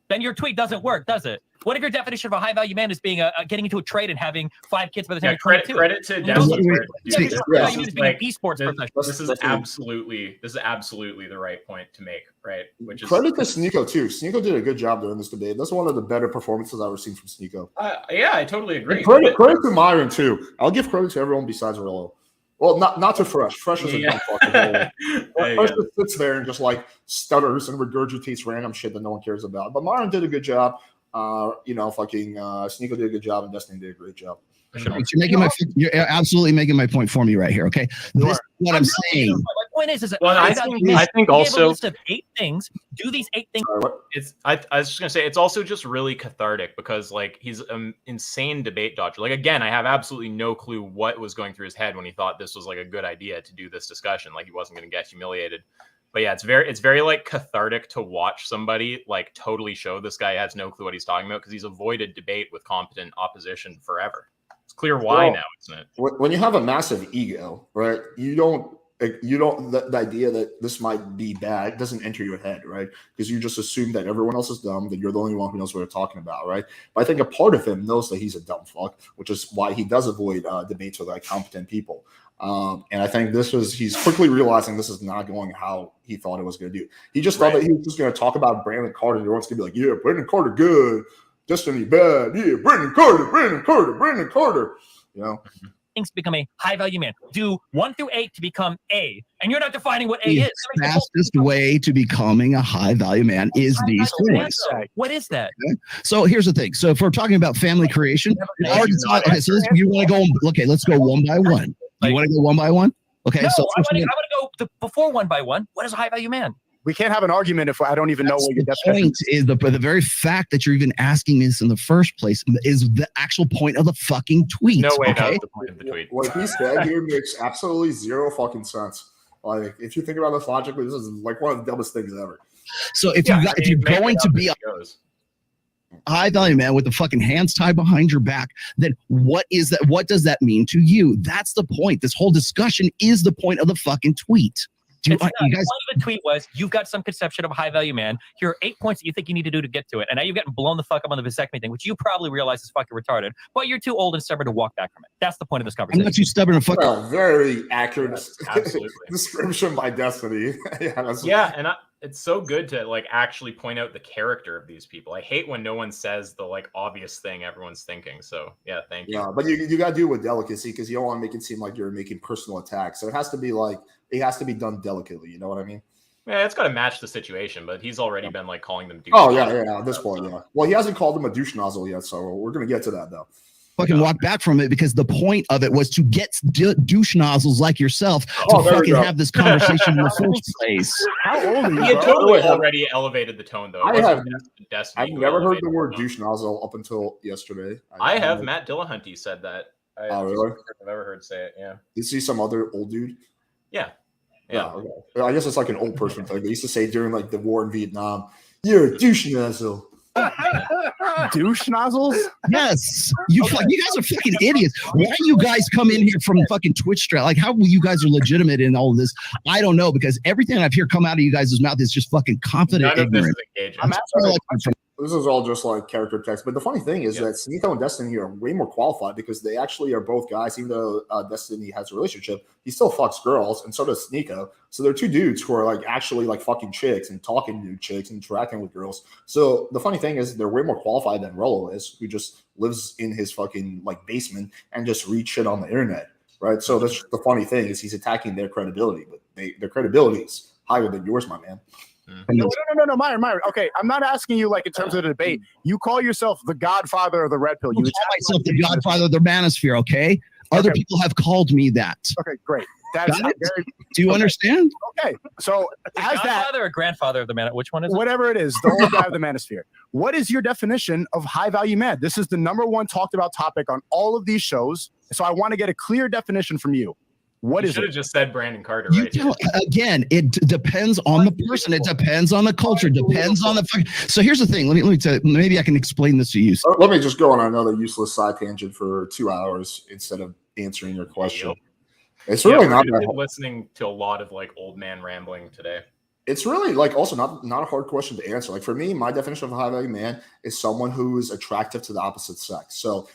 Then your tweet doesn't work, does it? What if your definition of a high value man is being getting into a trade and having 5 kids by the time you're 22? Credit to esports professional. This is absolutely the right point to make, right? Which is credit to Sneeko too. Sneeko did a good job during this debate. That's one of the better performances I've ever seen from Sneeko. Yeah, I totally agree. Credit to Myron too. I'll give credit to everyone besides Rollo. Well, not to Fresh. Fresh is a dumb fucking hole. Fresh just sits there and just like stutters and regurgitates random shit that no one cares about. But Myron did a good job. Sneeko did a good job, and Destiny did a great job. You're absolutely making my point for me right here. Okay, this is what I'm saying. My point is that I think also list of 8 things. Do these 8 things. I was just gonna say it's also just really cathartic because like he's an insane debate dodger. Like again, I have absolutely no clue what was going through his head when he thought this was like a good idea to do this discussion. Like he wasn't gonna get humiliated. But yeah, it's very like cathartic to watch somebody like totally show this guy has no clue what he's talking about because he's avoided debate with competent opposition forever. It's clear why now, isn't it? When you have a massive ego, right? You don't the idea that this might be bad doesn't enter your head, right? Because you just assume that everyone else is dumb, that you're the only one who knows what they're talking about, right? But I think a part of him knows that he's a dumb fuck, which is why he does avoid debates with like competent people. And I think he's quickly realizing this is not going how he thought it was going to do. He just thought that he was just going to talk about Brandon Carter. Everyone's going to be like, yeah, Brandon Carter good, Destiny bad. Yeah, Brandon Carter. You know? Things to become a high value man. Do 1 through 8 to become A, and you're not defining what A is. The fastest way to becoming a high value man is these things. What is that? Okay. So here's the thing. So if we're talking about family creation, okay, so you want to go? Okay, let's go one by one. You want to go one by one? Okay, no, so I want to go before one by one. What is a high value man? We can't have an argument if I don't even know what your definition is. The very fact that you're even asking this in the first place is the actual point of the fucking tweet. No way, okay? that's the point of the tweet. What he said here makes absolutely zero fucking sense. Like, if you think about this logically, this is like one of the dumbest things ever. So if you're going to be a high value man with the fucking hands tied behind your back, then what is that? What does that mean to you? That's the point. This whole discussion is the point of the fucking tweet. You guys, one of the tweet was, you've got some conception of a high value man. Here are 8 points that you think you need to do to get to it. And now you're getting blown the fuck up on the vasectomy thing, which you probably realize is fucking retarded. But you're too old and stubborn to walk back from it. That's the point of this conversation. I'm not too stubborn to fuck up. Very accurate Absolutely. description by Destiny. And it's so good to like actually point out the character of these people. I hate when no one says the like obvious thing everyone's thinking. So yeah, thank you. Yeah, but you got to do it with delicacy because you don't want to make it seem like you're making personal attacks. So it has to be done delicately. You know what I mean? Yeah, it's got to match the situation. But he's already been like calling them douche. Oh yeah. At this point, yeah. Well, he hasn't called them a douche nozzle yet, so we're gonna get to that though. Fucking walk back from it because the point of it was to get douche nozzles like yourself to fucking have this conversation in the first place. How old are you? He had totally already elevated the tone, though. I've never heard the word douche nozzle up until yesterday. I have. Matt Dillahunty said that. Really? I've ever heard say it. Yeah. You see some other old dude? Yeah. Okay. I guess it's like an old person thing. They used to say during like the war in Vietnam, "You're a douche nozzle." Douche nozzles? Yes. You guys are fucking idiots. Why do you guys come in here from fucking Twitch strat? Like, how you guys are legitimate in all of this? I don't know, because everything I've heard come out of you guys' mouth is just fucking confident ignorant. This is all just like character text. But the funny thing is that Sneeko and Destiny are way more qualified because they actually are both guys. Even though Destiny has a relationship, he still fucks girls, and so does Sneeko. So they're two dudes who are like actually like fucking chicks and talking to chicks and interacting with girls. So the funny thing is they're way more qualified than Rollo is, who just lives in his fucking like basement and just reads shit on the internet, right? So that's the funny thing is he's attacking their credibility, but their credibility is higher than yours, my man. No, Myron. Okay, I'm not asking you like in terms of the debate. You call yourself the godfather of the red pill. You call myself the godfather of the manosphere, okay? Other people have called me that. Okay, great. That's very, do you understand? Okay, so as godfather or grandfather of the man, which one is it? Whatever it is, the old guy of the manosphere. What is your definition of high value man? This is the #1 talked about topic on all of these shows. So I want to get a clear definition from you. What is it? You should have just said Brandon Carter. Again, it depends on the person. It depends on the culture. Depends on the. So here's the thing. Let me tell you. Maybe I can explain this to you. Let me just go on another useless side tangent for 2 hours instead of answering your question. It's really not that hard. Listening to a lot of like old man rambling today. It's really like also not a hard question to answer. Like for me, my definition of a high value man is someone who is attractive to the opposite sex. So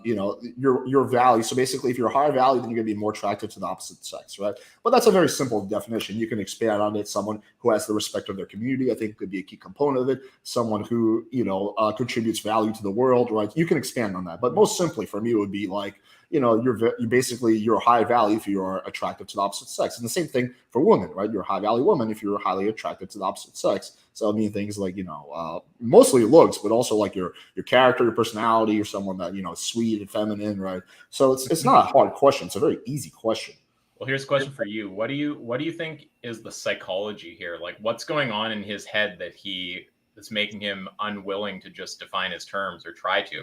your value. So basically, if you're higher value, then you're gonna be more attractive to the opposite sex, right? But that's a very simple definition. You can expand on it. Someone who has the respect of their community, I think, could be a key component of it. Someone who contributes value to the world, right? You can expand on that. But most simply, for me, it would be like, you're high value if you are attractive to the opposite sex. And the same thing for women, right? You're a high value woman if you're highly attracted to the opposite sex. So I mean things like, mostly looks, but also like your character, your personality, you're someone that, is sweet and feminine, right? So it's not a hard question. It's a very easy question. Well, here's a question for you. What do you think is the psychology here? Like what's going on in his head that's making him unwilling to just define his terms or try to?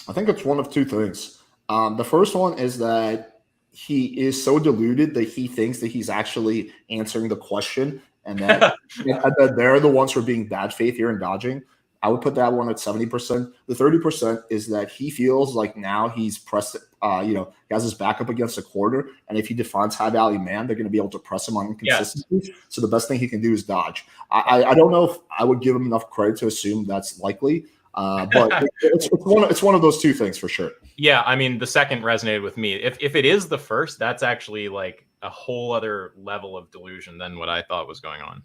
I think it's one of two things. The first one is that he is so deluded that he thinks that he's actually answering the question, and that, that they're the ones who are being bad faith here and dodging. I would put that one at 70%. The 30% is that he feels like now he's pressed, he has his back up against a corner, and if he defines high value man, they're going to be able to press him on inconsistency. Yes. So the best thing he can do is dodge. I don't know if I would give him enough credit to assume that's likely, but it's one of those two things for sure. Yeah, I mean, the second resonated with me. If it is the first, that's actually like a whole other level of delusion than what I thought was going on.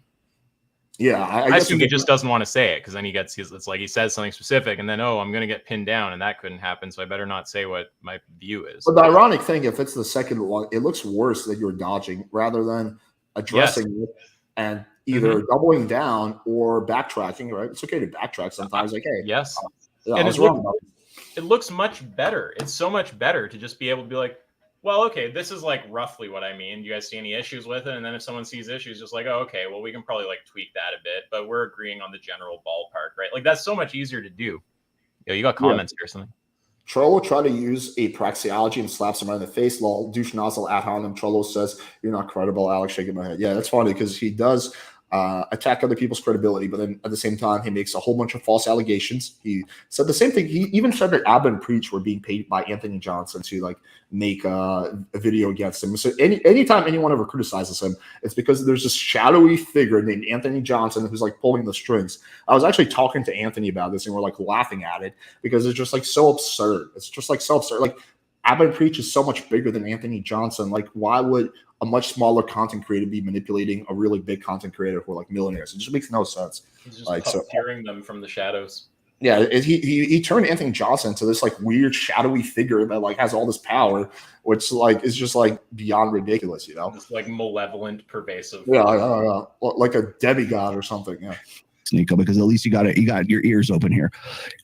Yeah, I assume he just doesn't want to say it because then it's like he says something specific and then, oh, I'm going to get pinned down and that couldn't happen. So I better not say what my view is. But the ironic thing, if it's the second one, it looks worse that you're dodging rather than addressing it and either doubling down or backtracking, right? It's okay to backtrack sometimes. Like, hey, yes. Yeah, and it looks much better. It's so much better to just be able to be like, well, okay, this is like roughly what I mean. Do you guys see any issues with it? And then if someone sees issues, just like, oh, okay, well, we can probably like tweak that a bit, but we're agreeing on the general ballpark, right? Like that's so much easier to do. You got comments here or something? Trollo tried to use a praxeology and slaps him right in the face. Lol, douche nozzle at him. Trollo says, "You're not credible." Alex shaking my head. Yeah, that's funny because he does attack other people's credibility, but then at the same time, he makes a whole bunch of false allegations. He said the same thing. He even said that Abba and Preach were being paid by Anthony Johnson to like make a video against him. So anytime anyone ever criticizes him, it's because there's this shadowy figure named Anthony Johnson who's like pulling the strings. I was actually talking to Anthony about this, and we're like laughing at it because it's just like so absurd. It's just like so absurd. Like Abba and Preach is so much bigger than Anthony Johnson. Like, why would a much smaller content creator be manipulating a really big content creator who are like millionaires? It just makes no sense. He's just like hearing them from the shadows. Yeah, he turned Anthony Johnson into this like weird shadowy figure that like has all this power, which like is just like beyond ridiculous, you know? This like malevolent, pervasive. Yeah, like a demigod or something. Yeah. Nico, because at least you got your ears open here.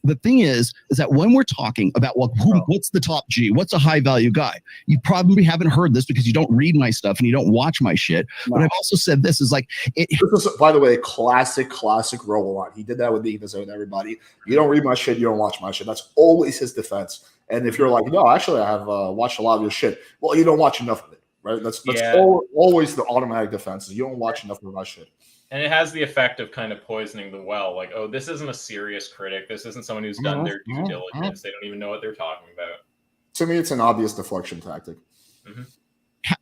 The thing is that when we're talking about what's the top G, what's a high value guy, you probably haven't heard this because you don't read my stuff and you don't watch my shit. No. But I've also said this is like this is, by the way, classic Rollo line. He did that with me, with everybody. You don't read my shit, you don't watch my shit. That's always his defense. And if you're like, no, actually, I have watched a lot of your shit. Well, you don't watch enough of it, right? That's always the automatic defense. You don't watch enough of my shit. And it has the effect of kind of poisoning the well. Like, oh, this isn't a serious critic. This isn't someone who's done their due diligence. They don't even know what they're talking about. To me, it's an obvious deflection tactic. Mm-hmm.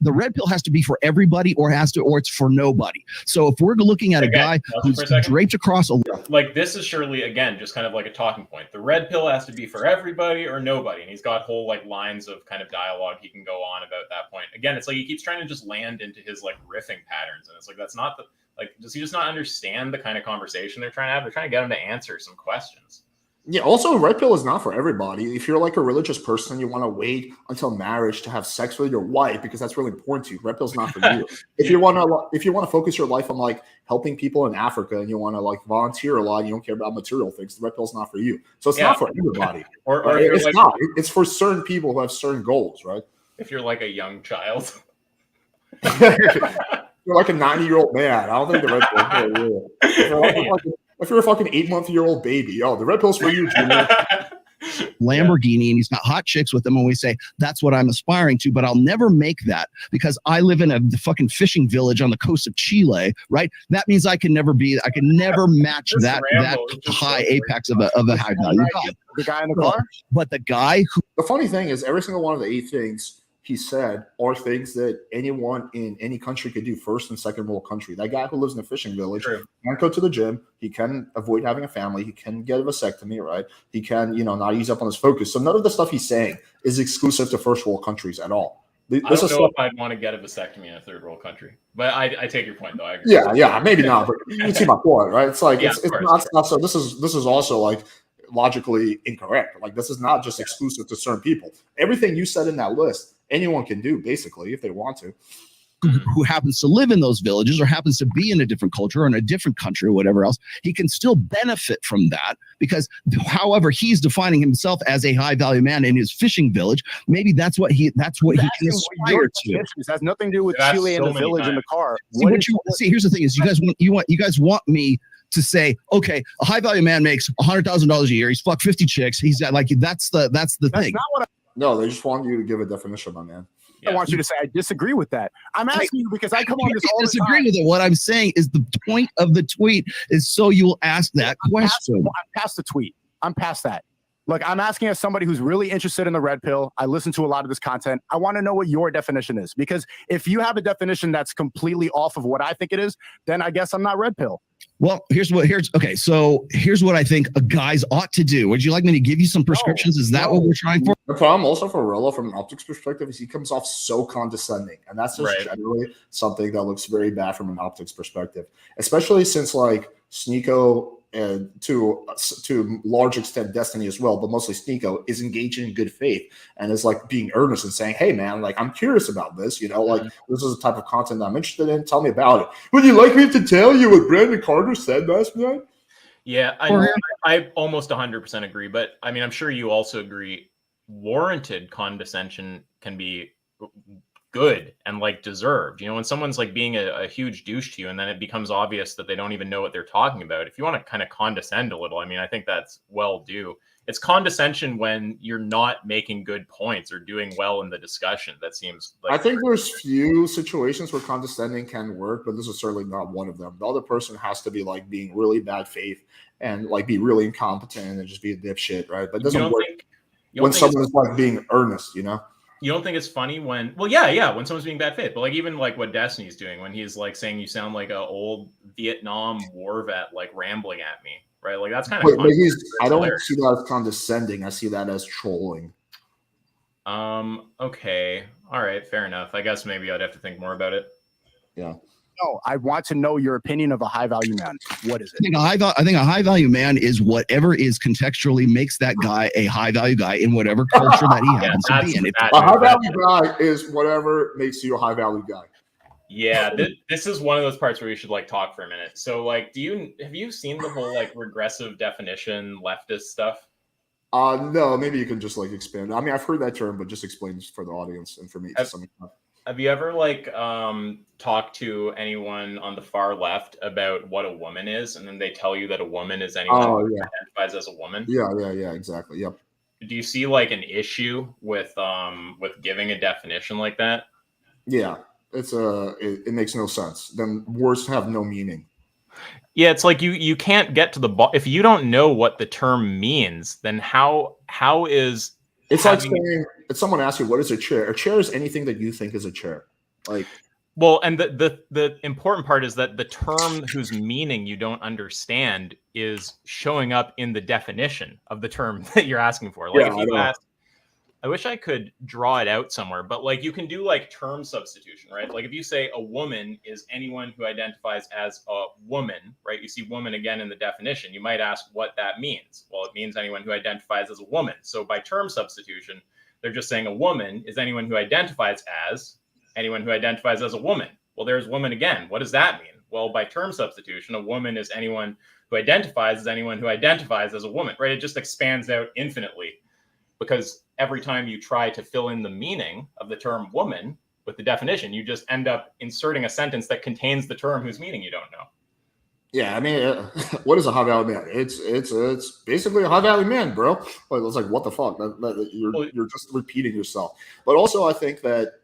The red pill has to be for everybody or it's for nobody. So if we're looking at a guy who's draped across like this is surely, again, just kind of like a talking point. The red pill has to be for everybody or nobody. And he's got whole like lines of kind of dialogue he can go on about that point. Again, it's like he keeps trying to just land into his like riffing patterns. And it's like, that's not the... Like, does he just not understand the kind of conversation they're trying to have? They're trying to get him to answer some questions. Yeah, also, red pill is not for everybody. If you're like a religious person, you want to wait until marriage to have sex with your wife because that's really important to you. Red pill's not for you. If you want to focus your life on like helping people in Africa and you want to like volunteer a lot, you don't care about material things, the red pill's not for you. So it's not for everybody. or it's like, not. It's for certain people who have certain goals, right? If you're like a young child. You're like a 90-year-old man. I don't think the red pill is for you. If you're a fucking 8-month-old baby, the red pill's for you, Junior. Lamborghini, and he's got hot chicks with him, and we say that's what I'm aspiring to, but I'll never make that because I live in a fucking fishing village on the coast of Chile, right? That means I can never match that high apex of a high value guy. The guy in the car, but the guy who. The funny thing is, every single one of the 8 things he said are things that anyone in any country could do, first and second world country. That guy who lives in a fishing village can go to the gym. He can avoid having a family. He can get a vasectomy, right? He can, not ease up on his focus. So none of the stuff he's saying is exclusive to first world countries at all. I don't know if I'd want to get a vasectomy in a third world country, but I take your point though. I agree. Yeah, maybe not, but you see my point, right? It's like it's not so. This is also like logically incorrect. Like this is not just exclusive to certain people. Everything you said in that list, anyone can do basically if they want to. Who happens to live in those villages or happens to be in a different culture or in a different country or whatever else, he can still benefit from that because however he's defining himself as a high value man in his fishing village, maybe that's what he can aspire to. It has nothing to do with Chile and the village in the car. Here's the thing is you guys want me to say, okay, a high value man makes $100,000 a year. He's fucked 50 chicks. He's got like, that's the thing. No, they just want you to give a definition, my man. I want you to say I disagree with that. I'm asking you because I come on this all the time. Disagree with it. What I'm saying is the point of the tweet is so you will ask that question. I'm past the tweet. I'm past that. Look, I'm asking as somebody who's really interested in the red pill. I listen to a lot of this content. I want to know what your definition is, because if you have a definition that's completely off of what I think it is, then I guess I'm not red pill. Well, here's what I think guys ought to do. Would you like me to give you some prescriptions? Is that what we're trying for? The problem also for Rollo from an optics perspective is he comes off so condescending, and that's just generally something that looks very bad from an optics perspective, especially since like Sneeko and to large extent Destiny as well, but mostly Sneeko is engaging in good faith and is like being earnest and saying, hey man, like I'm curious about this, like this is the type of content that I'm interested in. Tell me about it. Would you like me to tell you what Brandon Carter said last night? Yeah, I almost 100% agree, but I mean, I'm sure you also agree warranted condescension can be good and like deserved. When someone's like being a huge douche to you and then it becomes obvious that they don't even know what they're talking about, if you want to kind of condescend a little, I mean, I think that's well due. It's condescension when you're not making good points or doing well in the discussion. That seems like, I think there's few situations where condescending can work, but this is certainly not one of them. The other person has to be like being really bad faith and like be really incompetent and just be a dipshit, right? But it doesn't work when someone's like being earnest, You don't think it's funny when, when someone's being bad faith, but like even like what Destiny's doing when he's like saying you sound like an old Vietnam war vet, like rambling at me, right? Like that's kind of. But I don't see that as condescending. I see that as trolling. Okay. All right. Fair enough. I guess maybe I'd have to think more about it. Yeah. No, I want to know your opinion of a high value man. What is it? I think a high value man is whatever is contextually makes that guy a high value guy in whatever culture that he happens to be in. A high value guy is whatever makes you a high value guy. Yeah, this is one of those parts where we should like talk for a minute. So like, have you seen the whole like regressive definition leftist stuff? No, maybe you can just like expand. I mean, I've heard that term, but just explain this for the audience and for me. Have you ever like talked to anyone on the far left about what a woman is, and then they tell you that a woman is anyone who identifies as a woman? Yeah, exactly. Yep. Do you see like an issue with giving a definition like that? Yeah, it makes no sense. Then words have no meaning. Yeah, it's like you can't get to the if you don't know what the term means, then how is it's like saying if someone asks you what is a chair? A chair is anything that you think is a chair. Like, well, and the important part is that the term whose meaning you don't understand is showing up in the definition of the term that you're asking for. Like, if you ask, I wish I could draw it out somewhere, but like you can do like term substitution, right? Like if you say a woman is anyone who identifies as a woman, right? You see woman again in the definition. You might ask what that means. Well, it means anyone who identifies as a woman. So by term substitution, they're just saying a woman is anyone who identifies as a woman. Well, there's woman again. What does that mean? Well, by term substitution, a woman is anyone who identifies as a woman, right? It just expands out infinitely. Because every time you try to fill in the meaning of the term woman with the definition, you just end up inserting a sentence that contains the term whose meaning you don't know. Yeah, I mean, what is a high value man? It's basically a high value man, bro. Like, it's like, what the fuck? You're just repeating yourself. But also, I think that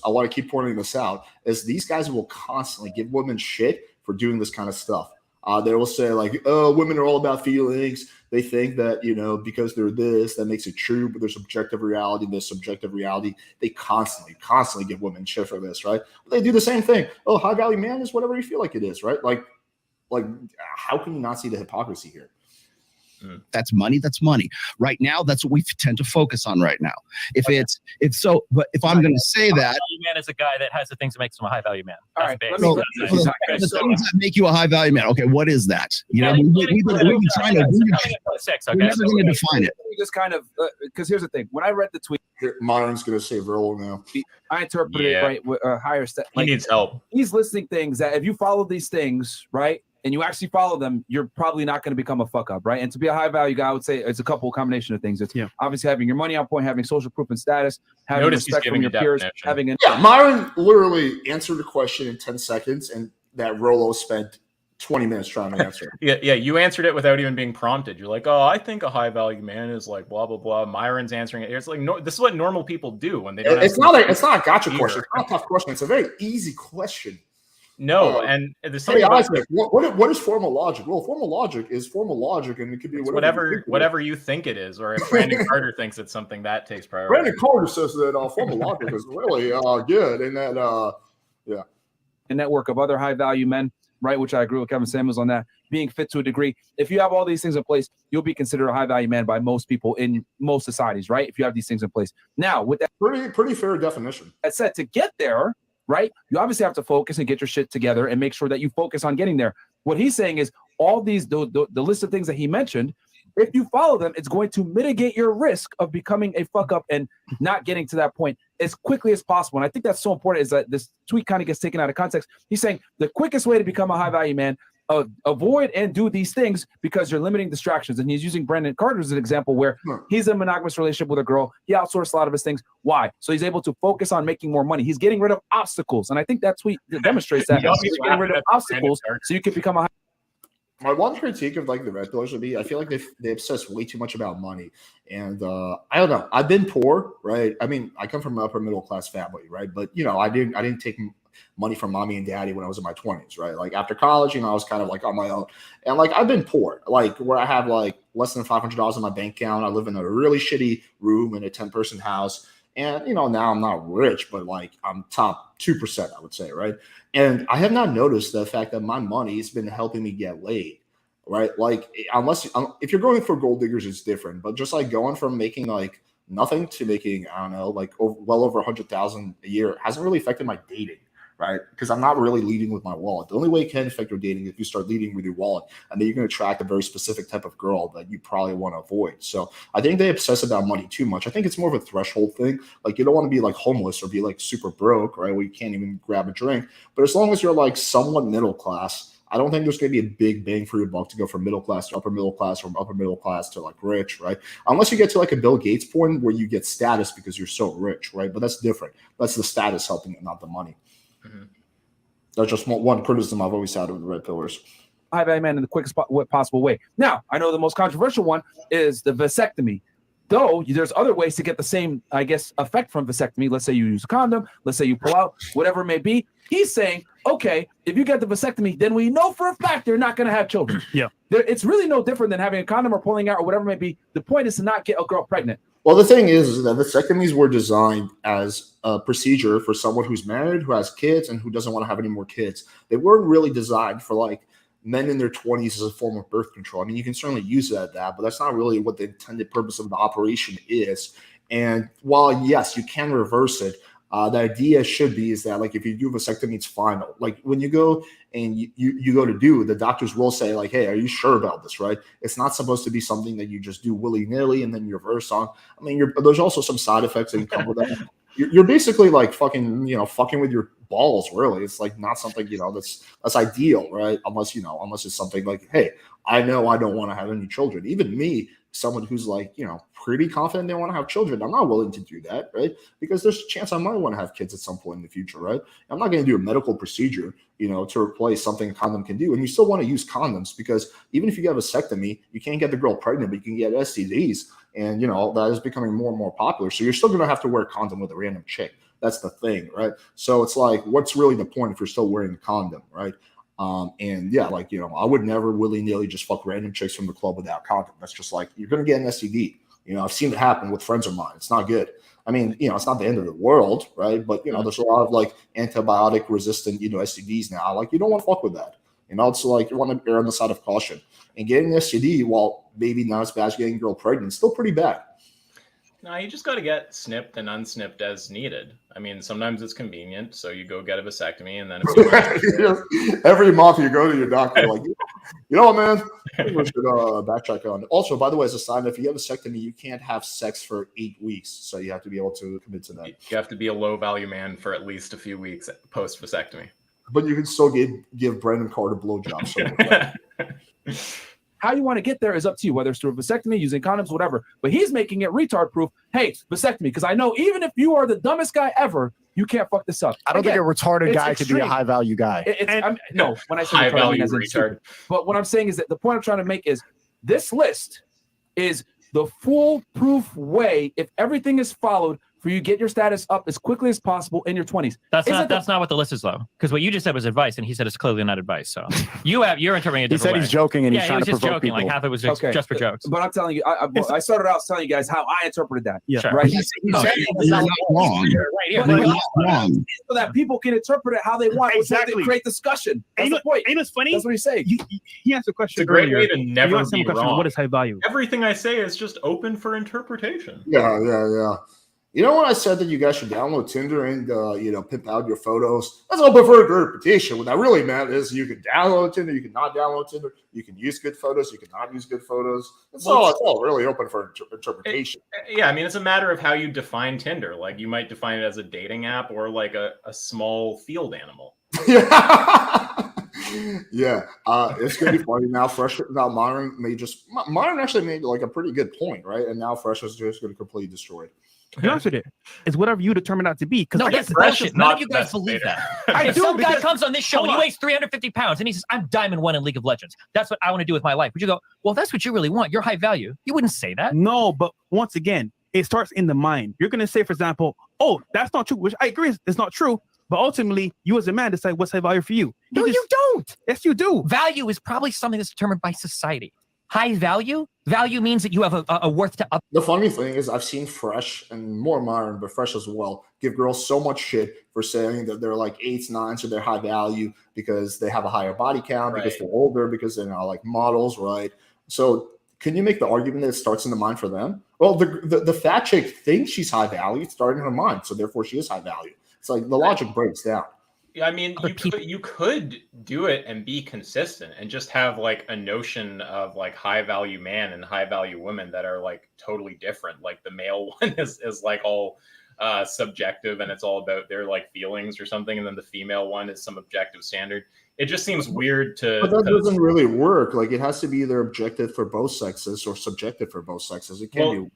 I want to keep pointing this out, is these guys will constantly give women shit for doing this kind of stuff. They will say like, oh, women are all about feelings. They think that, because they're this, that makes it true, but there's objective reality, there's subjective reality. They constantly give women shit for this, right? But they do the same thing. Oh, high value man is whatever you feel like it is, right? Like how can you not see the hypocrisy here? That's money. Right now, that's what we tend to focus on right now. But if I'm going to say that, value man is a guy that has the things that makes him a high value man. All right, the things that make you a high value man. Okay, what is that? We've been trying to. We're never going to define it. Just kind of because here's the thing. When I read the tweet, Myron's going to say Rollo now. I interpreted it right with a higher step. He needs help. He's listing things that if you follow these things, right, and you actually follow them, you're probably not going to become a fuck up, right? And to be a high value guy, I would say it's a combination of things. It's obviously having your money on point, having social proof and status, having respect from your peers, having Myron literally answered the question in 10 seconds, and that Rollo spent 20 minutes trying to answer. Yeah, you answered it without even being prompted. You're like, oh, I think a high value man is like blah blah blah. Myron's answering it. It's like, no, this is what normal people do when they don't. It's not a gotcha question. It's not a tough question. It's a very easy question. No, and there's something Hey, about Isaac, what is formal logic? Well, formal logic is formal logic, and it could be whatever you think it is, or if Brandon Carter thinks it's something that takes priority. Brandon Carter says that formal logic is really good, and that a network of other high value men, right? Which I agree with Kevin Samuels on that, being fit to a degree. If you have all these things in place, you'll be considered a high value man by most people in most societies, right? If you have these things in place. Now, with that pretty fair definition. That said, to get there, right, you obviously have to focus and get your shit together and make sure that you focus on getting there. What he's saying is all these, the list of things that he mentioned, if you follow them, it's going to mitigate your risk of becoming a fuck up and not getting to that point as quickly as possible. And I think that's so important, is that this tweet kind of gets taken out of context. He's saying the quickest way to become a high value man, avoid and do these things because you're limiting distractions. And he's using Brandon Carter as an example where he's in a monogamous relationship with a girl. He outsourced a lot of his things. Why? So he's able to focus on making more money. He's getting rid of obstacles. And I think that tweet demonstrates that. He's getting rid of obstacles so you can become a high. My one critique of like the red pillars would be, I feel like they obsess way too much about money, and I don't know. I've been poor, right? I mean, I come from an upper middle class family, right? But I didn't take money from mommy and daddy when I was in my 20s, right? Like after college, I was kind of like on my own, and like I've been poor, like where I have like less than $500 in my bank account. I live in a really shitty room in a 10-person house. And, now I'm not rich, but like I'm top 2%, I would say, right? And I have not noticed the fact that my money has been helping me get laid, right? Like if you're going for gold diggers, it's different. But just like going from making like nothing to making, I don't know, like well over 100,000 a year hasn't really affected my dating, right? Because I'm not really leading with my wallet. The only way it can affect your dating is if you start leading with your wallet, and then you're going to attract a very specific type of girl that you probably want to avoid. So I think they obsess about money too much. I think it's more of a threshold thing. Like you don't want to be like homeless or be like super broke, right? Where you can't even grab a drink. But as long as you're like somewhat middle class, I don't think there's going to be a big bang for your buck to go from middle class to upper middle class, from upper middle class to like rich, right? Unless you get to like a Bill Gates point where you get status because you're so rich, right? But that's different. That's the status helping it, not the money. Mm-hmm. That's just one criticism I've always had of the red pillars. High value man in the quickest possible way. Now, I know the most controversial one is the vasectomy. Though there's other ways to get the same, I guess, effect from vasectomy. Let's say you use a condom. Let's say you pull out, whatever it may be. He's saying, okay, if you get the vasectomy, then we know for a fact you're not going to have children. Yeah. It's really no different than having a condom or pulling out or whatever it may be. The point is to not get a girl pregnant. Well, the thing is that vasectomies were designed as a procedure for someone who's married, who has kids, and who doesn't want to have any more kids. They weren't really designed for like men in their 20s as a form of birth control. I mean, you can certainly use that, but that's not really what the intended purpose of the operation is. And while, yes, you can reverse it, the idea should be is that like if you do vasectomy, it's final. Like when you go and you go to do, the doctors will say like, hey, are you sure about this, right? It's not supposed to be something that you just do willy-nilly and then you reverse on. I mean, there's also some side effects that come with that. You're basically like fucking with your balls, really. It's like not something, that's ideal, right? Unless it's something like, hey, I know I don't want to have any children. Even me, someone who's like, pretty confident they want to have children, I'm not willing to do that, right? Because there's a chance I might want to have kids at some point in the future, right? I'm not going to do a medical procedure, to replace something a condom can do. And you still want to use condoms because even if you get a vasectomy, you can't get the girl pregnant, but you can get STDs. And, that is becoming more and more popular. So you're still going to have to wear a condom with a random chick. That's the thing, right? So it's like, what's really the point if you're still wearing a condom, right? And yeah, like, I would never willy-nilly just fuck random chicks from the club without condom. That's just like, you're going to get an STD. I've seen it happen with friends of mine. It's not good. I mean, it's not the end of the world, right? But, there's a lot of like antibiotic resistant, STDs now. Like, you don't want to fuck with that. It's like you want to err on the side of caution. And getting an STD, while maybe not as bad as getting a girl pregnant, still pretty bad. No, you just got to get snipped and unsnipped as needed. I mean, sometimes it's convenient, so you go get a vasectomy, and then every month you go to your doctor, like, man, we should backtrack on. Also, by the way, as a side note, if you have a vasectomy, you can't have sex for 8 weeks, so you have to be able to commit to that. You have to be a low-value man for at least a few weeks post vasectomy. But you can still give Brandon Carter blowjobs. So how you want to get there is up to you, whether it's through a vasectomy, using condoms, whatever. But he's making it retard proof. Hey, vasectomy, because I know even if you are the dumbest guy ever, You can't fuck this up. I don't think a retarded it's guy could be a extreme. high value guy. No, when I say High retarded, I mean value as in retard. stupid. But what I'm saying is that the point I'm trying to make is this list is the foolproof way, if everything is followed, for you to get your status up as quickly as possible in your 20s. That's not what the list is though, because what you just said was advice, and he said it's clearly not advice. So you're interpreting it. He said he's joking, and he's trying to provoke people. Like half it was just for jokes. But I'm telling you, I started out telling you guys how I interpreted that. Yeah, sure. Right. He's not wrong. Right, But he's not wrong. So that people can interpret it how they want. Exactly. To create discussion. That's And the point. it's funny. That's what he's saying. He asked a question. It's a great earlier. way to You never asked him be a question, wrong. what is high value? Everything I say is just open for interpretation. Yeah. You know when I said that you guys should download Tinder and pimp out your photos? That's open for interpretation. What I really meant is you can download Tinder, you can not download Tinder, you can use good photos, you can not use good photos. It's all really open for interpretation. Yeah, I mean, it's a matter of how you define Tinder. Like, you might define it as a dating app or like a small field animal. Yeah, it's gonna be funny now. Myron actually made like a pretty good point, right? And now Fresh is just gonna completely destroy it. To be honest with you, it's whatever you determine that to be. Because No, that's Fresh bullshit. is None not of you the guys best believe dater. that. I If do, some guy because- comes on this show and he hold on. weighs 350 pounds and he says, I'm Diamond 1 in League of Legends. That's what I want to do with my life. Would you go, well, if that's what you really want, you're high value. You wouldn't say that. No, but once again, it starts in the mind. You're going to say, for example, oh, that's not true, which I agree it's not true. But ultimately, you as a man decide what's high value for you. No, you don't. Yes, you do. Value is probably something that's determined by society. High value means that you have a worth to up. The funny thing is, I've seen Fresh and more Myron, but Fresh as well, give girls so much shit for saying that they're like 8s, 9s, or they're high value because they have a higher body count, because Right. they're older, because they're not like models, right? So can you make the argument that it starts in the mind for them? Well, the fat chick thinks she's high value. It's starting in her mind, so therefore she is high value. It's like the logic breaks down. Yeah, I mean, Other people- you could do it and be consistent and just have like a notion of like high value man and high value women that are like totally different. Like the male one is like all subjective and it's all about their like feelings or something, and then the female one is some objective standard. It just seems weird to. But that doesn't really work. Like it has to be either objective for both sexes or subjective for both sexes. It can't be.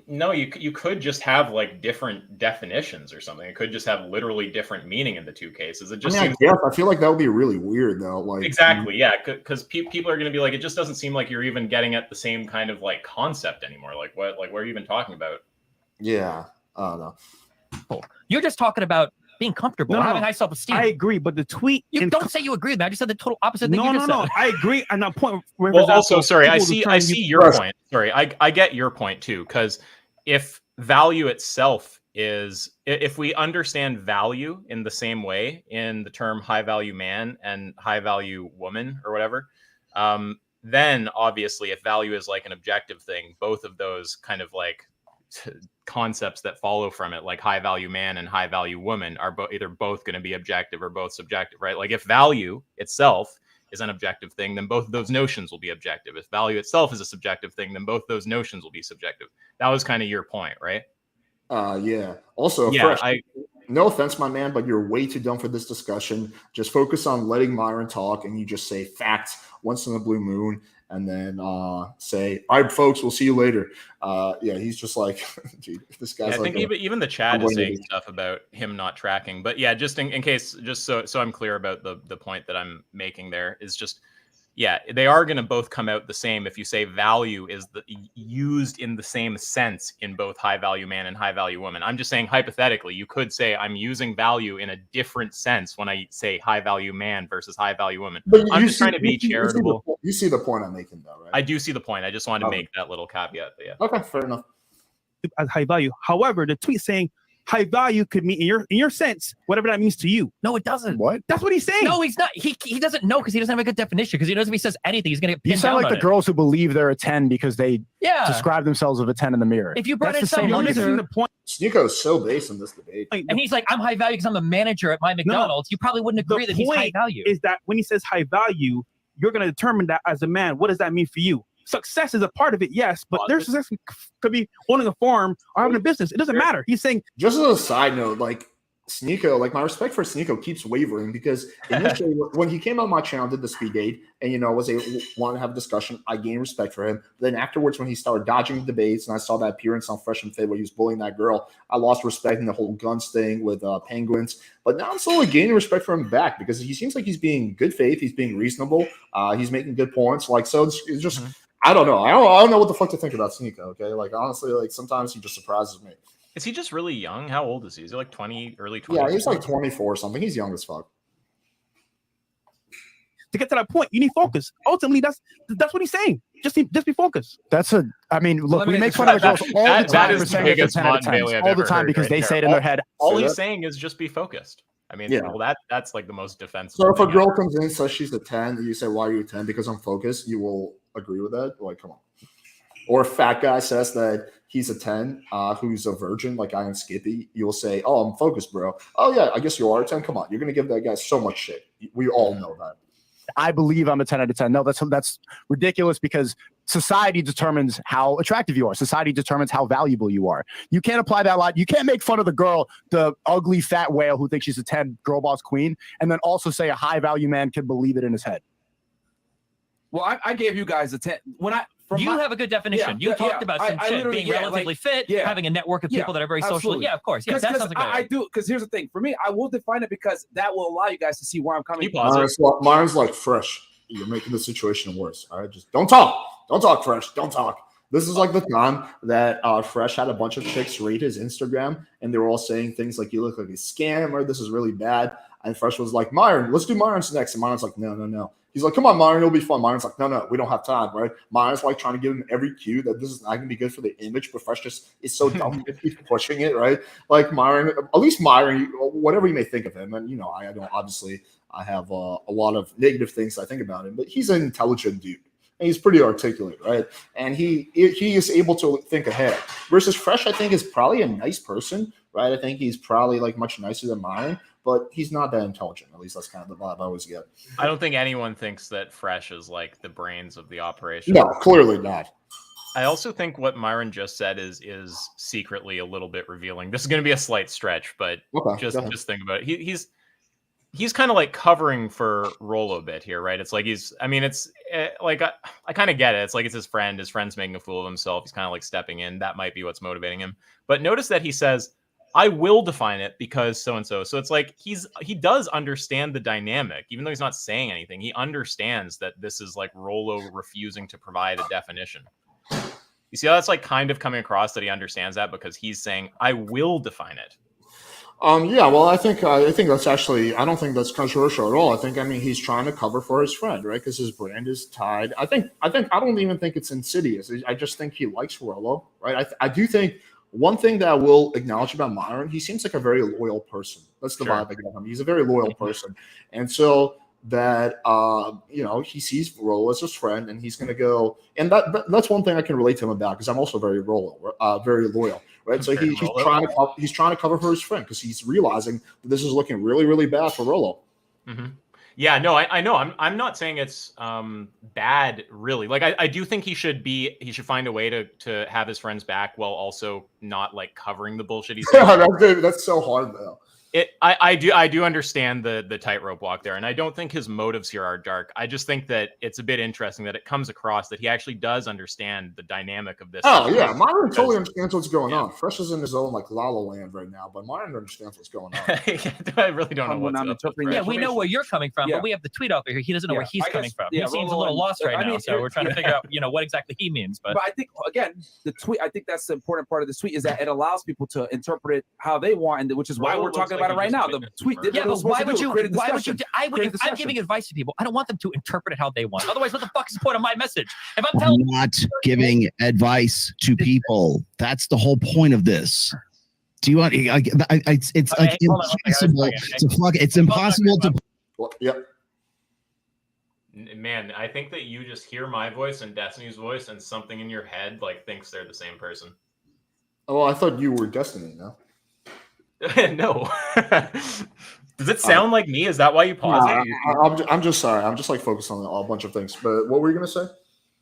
No, you could just have like different definitions or something. It could just have literally different meaning in the two cases. It just seems I feel like that would be really weird though. Like exactly, yeah, because people are going to be like, it just doesn't seem like you're even getting at the same kind of like concept anymore. Like what are you even talking about? Yeah, I don't know. You're just talking about being comfortable, No, having high self-esteem. I agree, but the tweet. You don't say you agree with me. I just said the total opposite thing No, you just no. said. I agree. And that point. Where, for Well, example, also, sorry, I people will try see and your Yes. point. Sorry, I get your point too, because if value itself is, if we understand value in the same way in the term high value man and high value woman or whatever, then obviously if value is like an objective thing, both of those kind of like concepts that follow from it, like high value man and high value woman, are either both going to be objective or both subjective, right? Like if value itself is an objective thing, then both of those notions will be objective. If value itself is a subjective thing, then both those notions will be subjective. That was kind of your point, right? Yeah. Also, Yeah, Fresh, no offense, my man, but you're way too dumb for this discussion. Just focus on letting Myron talk, and you just say facts once in a blue moon, and then say, "All right, folks, we'll see you later." Yeah, he's just like, dude, this guy's I like. think even the chat I'm is going saying to- stuff about him not tracking. But yeah, just in case, just so I'm clear about the point that I'm making there is just, yeah, they are going to both come out the same if you say value is used in the same sense in both high value man and high value woman. I'm just saying hypothetically, you could say I'm using value in a different sense when I say high value man versus high value woman. But I'm you just trying to be charitable. You see the point I'm making, though, right? I do see the point. I just wanted to Okay. make that little caveat. But yeah. Okay, fair enough. as high value. However, the tweet saying high value could mean in your sense whatever that means to you. No, it doesn't. What? That's what he's saying. No, he's not. He doesn't know because he doesn't have a good definition. Because he knows if he says anything, he's gonna get You pinned sound down like on the it. girls who believe they're a 10 because they Yeah. describe themselves as a 10 in the mirror. If you brought That's in the some same You're loser, missing the point. Sneeko is so based in this debate. Like, and he's like, I'm high value because I'm the manager at my McDonald's, you probably wouldn't agree the that he's high point value. is that when he says high value, you're going to determine that as a man. What does that mean for you? Success is a part of it, yes, but their success could be owning a farm or having a business. It doesn't matter. He's saying Just as a side note, like Sneeko, like my respect for Sneeko keeps wavering because initially when he came on my channel, did the speed date, and was wanted to have a discussion, I gained respect for him. But then afterwards, when he started dodging debates, and I saw that appearance on Fresh and Fit where he was bullying that girl, I lost respect in the whole guns thing with penguins. But now I'm slowly gaining respect for him back because he seems like he's being good faith, he's being reasonable, he's making good points. Like so, it's just I don't know, I don't know what the fuck to think about Sneeko. Okay, like honestly, like sometimes he just surprises me. Is he just really young? How old is he? Is he like 20, early 20s? Yeah, he's like 24 or something. He's young as fuck. To get to that point, you need focus. Ultimately, that's what he's saying. Just be focused. I mean, look, we make fun of the girls all the time for saying it's 10 out of 10 all the time because they say it in their head. All he's saying is just be focused. I mean, well, that's like the most defensive. So if a girl comes in and says she's a 10, and you say, why are you a 10? Because I'm focused, you will agree with that? Like, come on. Or a fat guy says that he's a 10, who's a virgin, like I am Skippy, you'll say, oh, I'm focused, bro. Oh, yeah, I guess you are a 10. Come on. You're going to give that guy so much shit. We all know that. I believe I'm a 10 out of 10. No, that's ridiculous because society determines how attractive you are. Society determines how valuable you are. You can't apply that lot. You can't make fun of the girl, the ugly fat whale who thinks she's a 10 girl boss queen, and then also say a high value man can believe it in his head. Well, I gave you guys a 10. You have a good definition. You talked about some shit, being relatively fit, having a network of people that are very social. Yeah, of course. Yeah, that sounds like I do, because here's the thing. For me, I will define it because that will allow you guys to see where I'm coming from. Mine's like Fresh. You're making the situation worse. All right, just don't talk. Don't talk, Fresh. Don't talk. This is like the time that Fresh had a bunch of chicks read his Instagram, and they were all saying things like, you look like a scammer. This is really bad. And Fresh was like, Myron, let's do Myron's next. And Myron's like, no. He's like, come on, Myron, it'll be fun. Myron's like, no, we don't have time, right? Myron's like trying to give him every cue that this is not going to be good for the image, but Fresh just is so dumb to keep pushing it, right? Like Myron, at least Myron, whatever you may think of him, and I don't obviously I have a lot of negative things I think about him, but he's an intelligent dude. And he's pretty articulate, right? And he is able to think ahead. Versus Fresh, I think, is probably a nice person, right? I think he's probably like much nicer than Myron, but he's not that intelligent. At least that's kind of the vibe I always get. I don't think anyone thinks that Fresh is like the brains of the operation. No, clearly not. I also think what Myron just said is secretly a little bit revealing. This is going to be a slight stretch, but just think about it. He's kind of like covering for Rollo a bit here, right? It's like I kind of get it. It's like it's his friend. His friend's making a fool of himself. He's kind of like stepping in. That might be what's motivating him. But notice that he says, I will define it because so-and-so. So it's like he does understand the dynamic, even though he's not saying anything. He understands that this is like Rollo refusing to provide a definition. You see how that's like kind of coming across that he understands that because he's saying, I will define it. Yeah, well, I think that's actually, I don't think that's controversial at all. I think, he's trying to cover for his friend, right? Because his brand is tied. I don't even think it's insidious. I just think he likes Rollo, right? I do think one thing that I will acknowledge about Myron, he seems like a very loyal person. That's the vibe I get from him. He's a very loyal person. And so that, he sees Rollo as his friend and he's going to go, and that's one thing I can relate to him about because I'm also very very loyal. Right, so he's trying to cover for his friend because he's realizing that this is looking really, really bad for Rollo. Mm-hmm. Yeah, no, I know. I'm not saying it's bad, really. Like I do think he should find a way to have his friends back while also not like covering the bullshit he's saying. That's so hard though. I do understand the tightrope walk there, and I don't think his motives here are dark. I just think that it's a bit interesting that it comes across that he actually does understand the dynamic of this. Oh yeah, Myron totally understands what's going on. Fresh is in his own like La La Land right now, but Myron understands what's going on. I really don't know what's up. Yeah, we know where you're coming from, but we have the tweet over here. He doesn't know where he's coming from. He seems a little lost right now, so we're trying to figure out what exactly he means. But I think again, the tweet. I think that's the important part of the tweet is that it allows people to interpret it how they want, and which is why we're talking about it right now. The tweet. Yeah, but why would you? If I'm giving advice to people, I don't want them to interpret it how they want. Otherwise, what the fuck is the point of my message? If I'm not giving advice to people, that's the whole point of this. Do you want? It's like impossible. It's impossible to. Yep. Man, I think that you just hear my voice and Destiny's voice, and something in your head like thinks they're the same person. Oh, I thought you were Destiny. No. No. Does it sound like me? Is that why you paused it? I'm just sorry. I'm just like focused on a bunch of things. But what were you gonna say?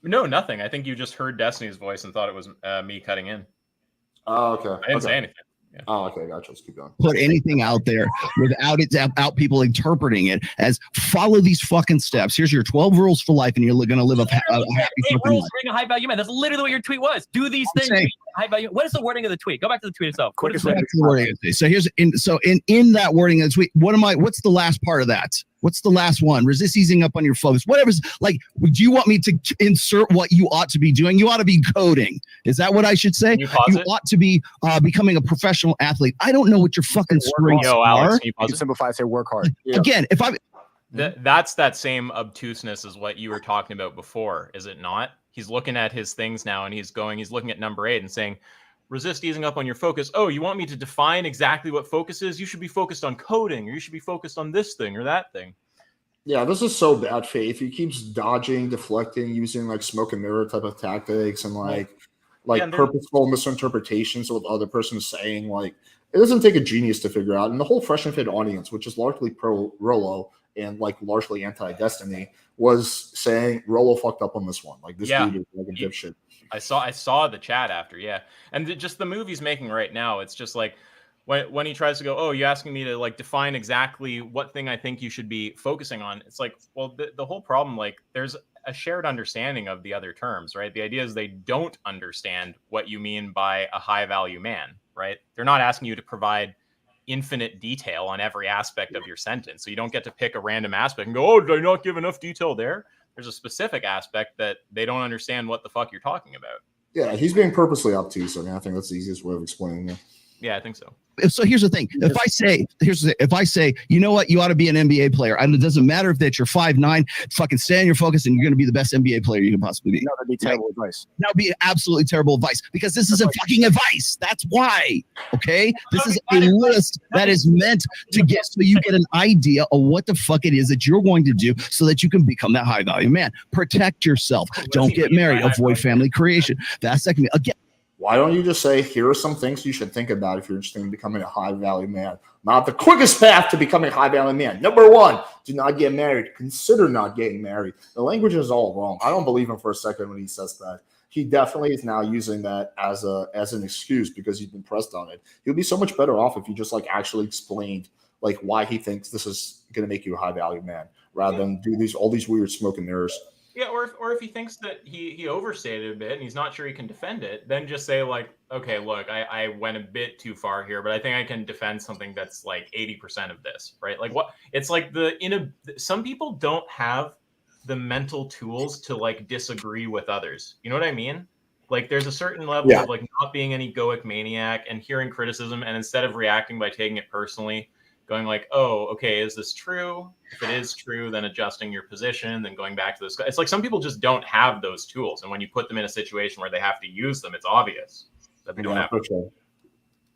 No, nothing. I think you just heard Destiny's voice and thought it was me cutting in. Oh, okay. I didn't say anything. Oh, okay, gotcha. Let's keep going. Put anything out there without people interpreting it as follow these fucking steps. Here's your 12 rules for life, and you're going to live a happy fucking rules life. for being a high value man. That's literally what your tweet was. Do these things. High value. What is the wording of the tweet? Go back to the tweet itself. So here's in that wording of the tweet. What's the last part of that? What's the last one? Resist easing up on your focus. Whatever's like, do you want me to insert what you ought to be doing? You ought to be coding. Is that what I should say? You ought to be becoming a professional athlete. I don't know what your fucking strengths are. Alex, you can simplify, say work hard. Again, if I that's that same obtuseness as what you were talking about before, is it not? He's looking at his things now, and he's looking at number 8 and saying, resist easing up on your focus. Oh, you want me to define exactly what focus is? You should be focused on coding, or you should be focused on this thing or that thing. Yeah, this is so bad faith. He keeps dodging, deflecting, using like smoke and mirror type of tactics and purposeful misinterpretations of what the other person is saying. Like, it doesn't take a genius to figure out. And the whole Fresh and Fit audience, which is largely pro Rollo and like largely anti-Destiny, was saying Rollo fucked up on this one. Like, this dude is like a dipshit. I saw the chat after, and just the move he's making right now. It's just like when he tries to go, oh, you asking me to like define exactly what thing I think you should be focusing on. It's like, well, the whole problem, like, there's a shared understanding of the other terms, right? The idea is they don't understand what you mean by a high value man, right? They're not asking you to provide infinite detail on every aspect of your sentence. So you don't get to pick a random aspect and go, oh, did I not give enough detail there? There's a specific aspect that they don't understand what the fuck you're talking about. Yeah, he's being purposely obtuse. I mean, I think that's the easiest way of explaining it. Yeah, I think so. So here's the thing. If I say, you know what, you ought to be an NBA player. And it doesn't matter if that you're 5'9", fucking stay on your focus, and you're going to be the best NBA player you can possibly be. No, that'd be terrible advice. That would be absolutely terrible advice, because this isn't fucking advice. That's why. Okay, this is a list that is meant to get so you get an idea of what the fuck it is that you're going to do, so that you can become that high value man. Protect yourself. Don't get married. Avoid family creation. That's second. Again. Why don't you just say, here are some things you should think about if you're interested in becoming a high-value man? Not the quickest path to becoming a high-value man. Number 1, do not get married. Consider not getting married. The language is all wrong. I don't believe him for a second when he says that. He definitely is now using that as an excuse because he's been pressed on it. He would be so much better off if he just like actually explained like why he thinks this is going to make you a high-value man, rather than do all these weird smoke and mirrors. Yeah, or if he thinks that he overstated a bit and he's not sure he can defend it, then just say like, okay, look, I went a bit too far here, but I think I can defend something that's like 80% of this, right? Like what it's like some people don't have the mental tools to like disagree with others. You know what I mean? Like there's a certain level of like not being an egoic maniac and hearing criticism, and instead of reacting by taking it personally, going like, oh, okay, is this true? If it is true, then adjusting your position, then going back to this. It's like some people just don't have those tools. And when you put them in a situation where they have to use them, it's obvious that they don't have them.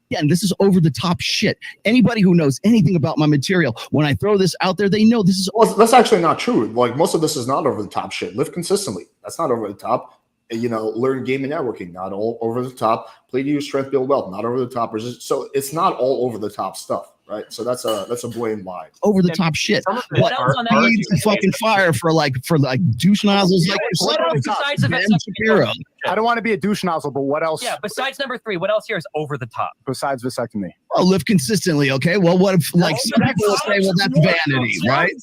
Yeah, and this is over the top shit. Anybody who knows anything about my material, when I throw this out there, they know this is. Well, that's actually not true. Like most of this is not over the top shit. Live consistently. That's not over the top. Learn game and networking, not all over the top. Play to your strength, build wealth, not over the top. So it's not all over the top stuff, right? So that's a blatant lie. Over the top shit. What else on that needs to fucking fire for douche nozzles? What else besides Ben Shapiro? I don't want to be a douche nozzle, but what else? Yeah, besides number 3, what else here is over the top? Besides vasectomy. Well, live consistently, okay? Well, what if some people will say, well, that's vanity, right?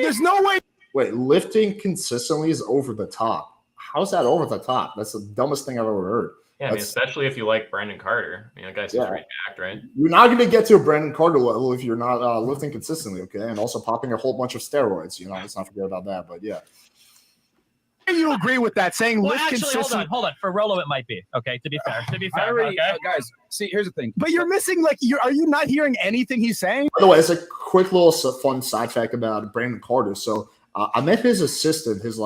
There's no way. Wait, lifting consistently is over the top. How's that over the top? That's the dumbest thing I've ever heard. Yeah, I mean, especially if you like Brandon Carter. That guy's pretty jacked, right? You're not going to get to a Brandon Carter level if you're not lifting consistently, okay? And also popping a whole bunch of steroids. Let's not forget about that. But yeah. You agree with that? Saying lift consistently. Hold on. For Rollo, it might be. Okay, to be fair. Guys, see, here's the thing. But you're missing, are you not hearing anything he's saying? By the way, it's a quick little fun side fact about Brandon Carter. So I met his assistant, his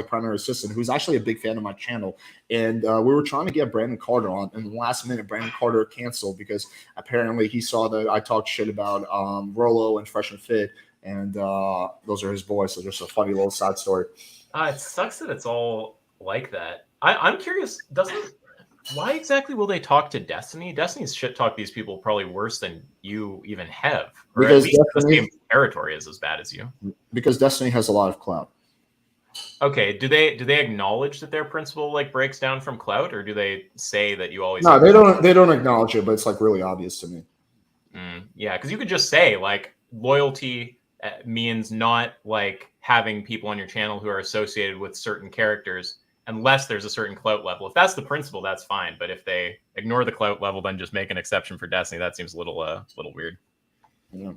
primary assistant, who's actually a big fan of my channel. And we were trying to get Brandon Carter on. And the last minute, Brandon Carter canceled because apparently he saw that I talked shit about Rollo and Fresh and Fit. And those are his boys. So just a funny little side story. It sucks that it's all like that. I'm curious, why exactly will they talk to Destiny? Destiny's shit talk these people probably worse than you even have. Or because at least the same territory is as bad as you. Because Destiny has a lot of clout. Okay, do they acknowledge that their principle like breaks down from clout, or do they say that you always? No, they don't. They don't acknowledge it, but it's like really obvious to me. Yeah, because you could just say like loyalty means not like having people on your channel who are associated with certain characters unless there's a certain clout level. If that's the principle, that's fine. But if they ignore the clout level, then just make an exception for Destiny. That seems a little weird. Yeah.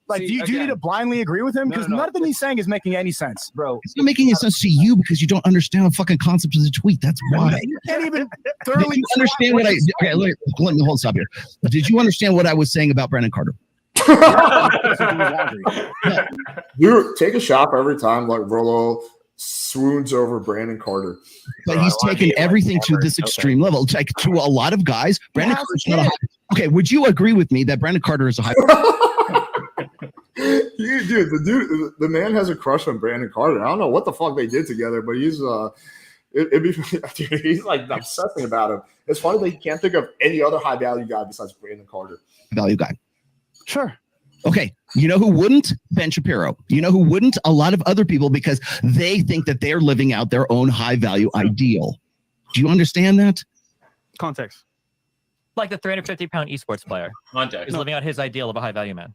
Like, do you need to blindly agree with him? Because nothing he's saying is making any sense, bro. It's not making any sense to you because you don't understand the fucking concept of the tweet. That's why. You can't even thoroughly understand what I. Okay, let me stop here. Did you understand what I was saying about Brandon Carter? You take a shot for every time like Rollo swoons over Brandon Carter. But he's taken everything to this extreme level. Like to a lot of guys, Brandon Carter's not a high. Okay, would you agree with me that Brandon Carter is a high? The man has a crush on Brandon Carter. I don't know what the fuck they did together, but he's he's like obsessing about him. It's funny that he can't think of any other high value guy besides Brandon Carter. Value guy. Sure. Okay. You know who wouldn't? Ben Shapiro. You know who wouldn't? A lot of other people because they think that they're living out their own high value ideal. Do you understand that? Context. Like the 350-pound esports player is living out his ideal of a high value man.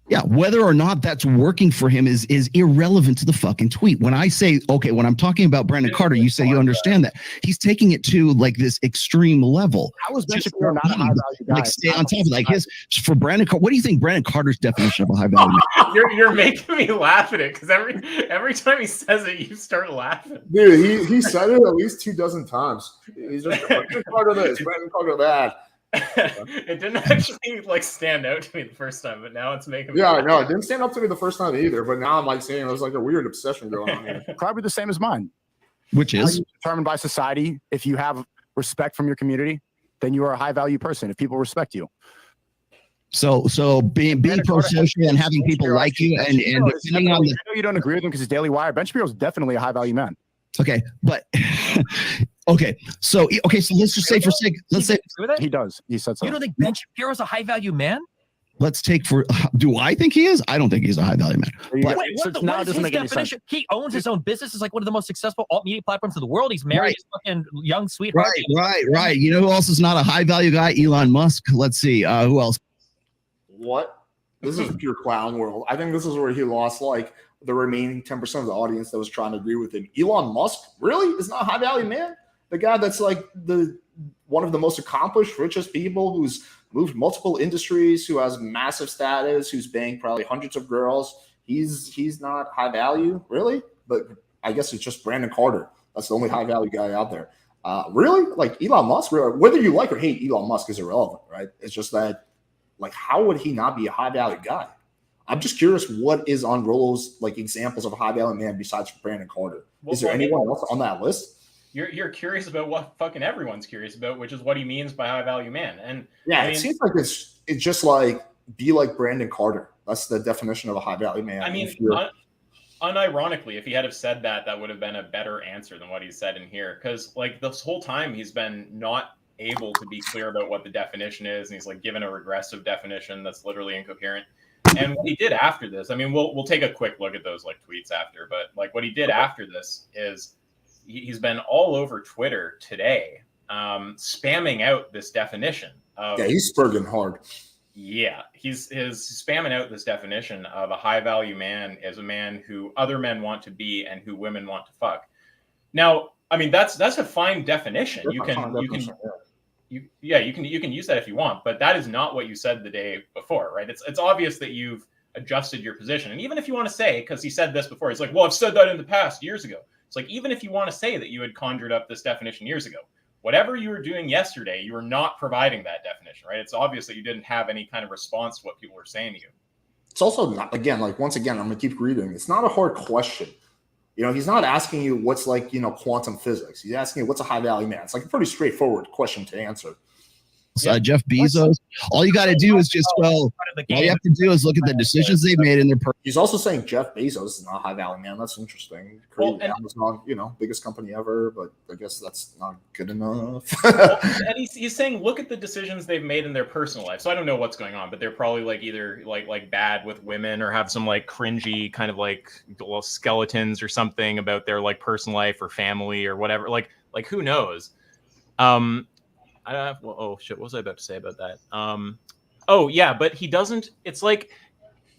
Yeah, whether or not that's working for him is irrelevant to the fucking tweet. When I say, okay, when I'm talking about Brandon Carter, you say you understand that. He's taking it to like this extreme level. How is Ben Shapiro not a high value guy? Like stay on top of it. Like for Brandon Carter, what do you think Brandon Carter's definition of a high value man? You're making me laugh at it because every time he says it, you start laughing. Dude, he said it at least 24 times. He's just Brandon Carter this, Brandon Carter that. It didn't actually like stand out to me the first time, but now it's making me laugh. No, it didn't stand up to me the first time either, but now I'm like saying there's like a weird obsession going on here. Probably the same as mine. Which is determined by society. If you have respect from your community, then you are a high value person. If people respect you. So being pro-social and having people like you and depending on the, I know you don't agree with him because he's Daily Wire. Ben Shapiro is definitely a high value man. Okay, but okay, so let's just say let's say he does. He said so. You don't think Ben Shapiro is a high value man? Let's take do I think he is? I don't think he's a high value man. What is his definition? He owns his own business. It's like one of the most successful alt media platforms in the world. He's married his fucking young sweetheart. Right. You know who else is not a high value guy? Elon Musk. Let's see. Who else? What? This is pure clown world. I think this is where he lost like the remaining 10% of the audience that was trying to agree with him. Elon Musk really is not a high value man. The guy that's like one of the most accomplished, richest people who's moved multiple industries, who has massive status, who's banged probably hundreds of girls. He's not high value, really. But I guess it's just Brandon Carter. That's the only high value guy out there. Really, like Elon Musk. Really, whether you like or hate Elon Musk is irrelevant, right? It's just that, like, how would he not be a high value guy? I'm just curious what is on Rollo's like examples of a high value man besides Brandon Carter. Is there anyone else on that list? You're curious about what fucking everyone's curious about, which is what he means by high value man. And yeah, it seems like it's just like be like Brandon Carter. That's the definition of a high value man. I mean, unironically, if he had have said that, that would have been a better answer than what he said in here. Because like this whole time he's been not able to be clear about what the definition is, and he's like given a regressive definition that's literally incoherent. And what he did after this, I mean, we'll take a quick look at those like tweets after, but like what he did after this is he's been all over Twitter today, spamming out this definition. He's spurging hard. Yeah, he's spamming out this definition of a high value man as a man who other men want to be and who women want to fuck. Now, I mean, that's a fine definition. You can use that if you want, but that is not what you said the day before, right? It's obvious that you've adjusted your position. And even if you want to say, because he said this before, he's like, well, I've said that in the past years ago. It's like, even if you want to say that you had conjured up this definition years ago, whatever you were doing yesterday, you were not providing that definition, right? It's obvious that you didn't have any kind of response to what people were saying to you. It's also not, once again, I'm going to keep reading. It's not a hard question. You know, he's not asking you what's like, quantum physics. He's asking you what's a high value man. It's like a pretty straightforward question to answer. Jeff Bezos. All you got to do is just all you have to do is look at the decisions they've made in their. He's also saying Jeff Bezos is not a high value man. That's interesting. Well, Created Amazon, biggest company ever, but I guess that's not good enough. And he's saying, look at the decisions they've made in their personal life. So I don't know what's going on, but they're probably like either like bad with women or have some like cringy kind of like little skeletons or something about their like personal life or family or whatever. Like who knows? Oh shit, what was I about to say about that? Oh yeah, but he doesn't. It's like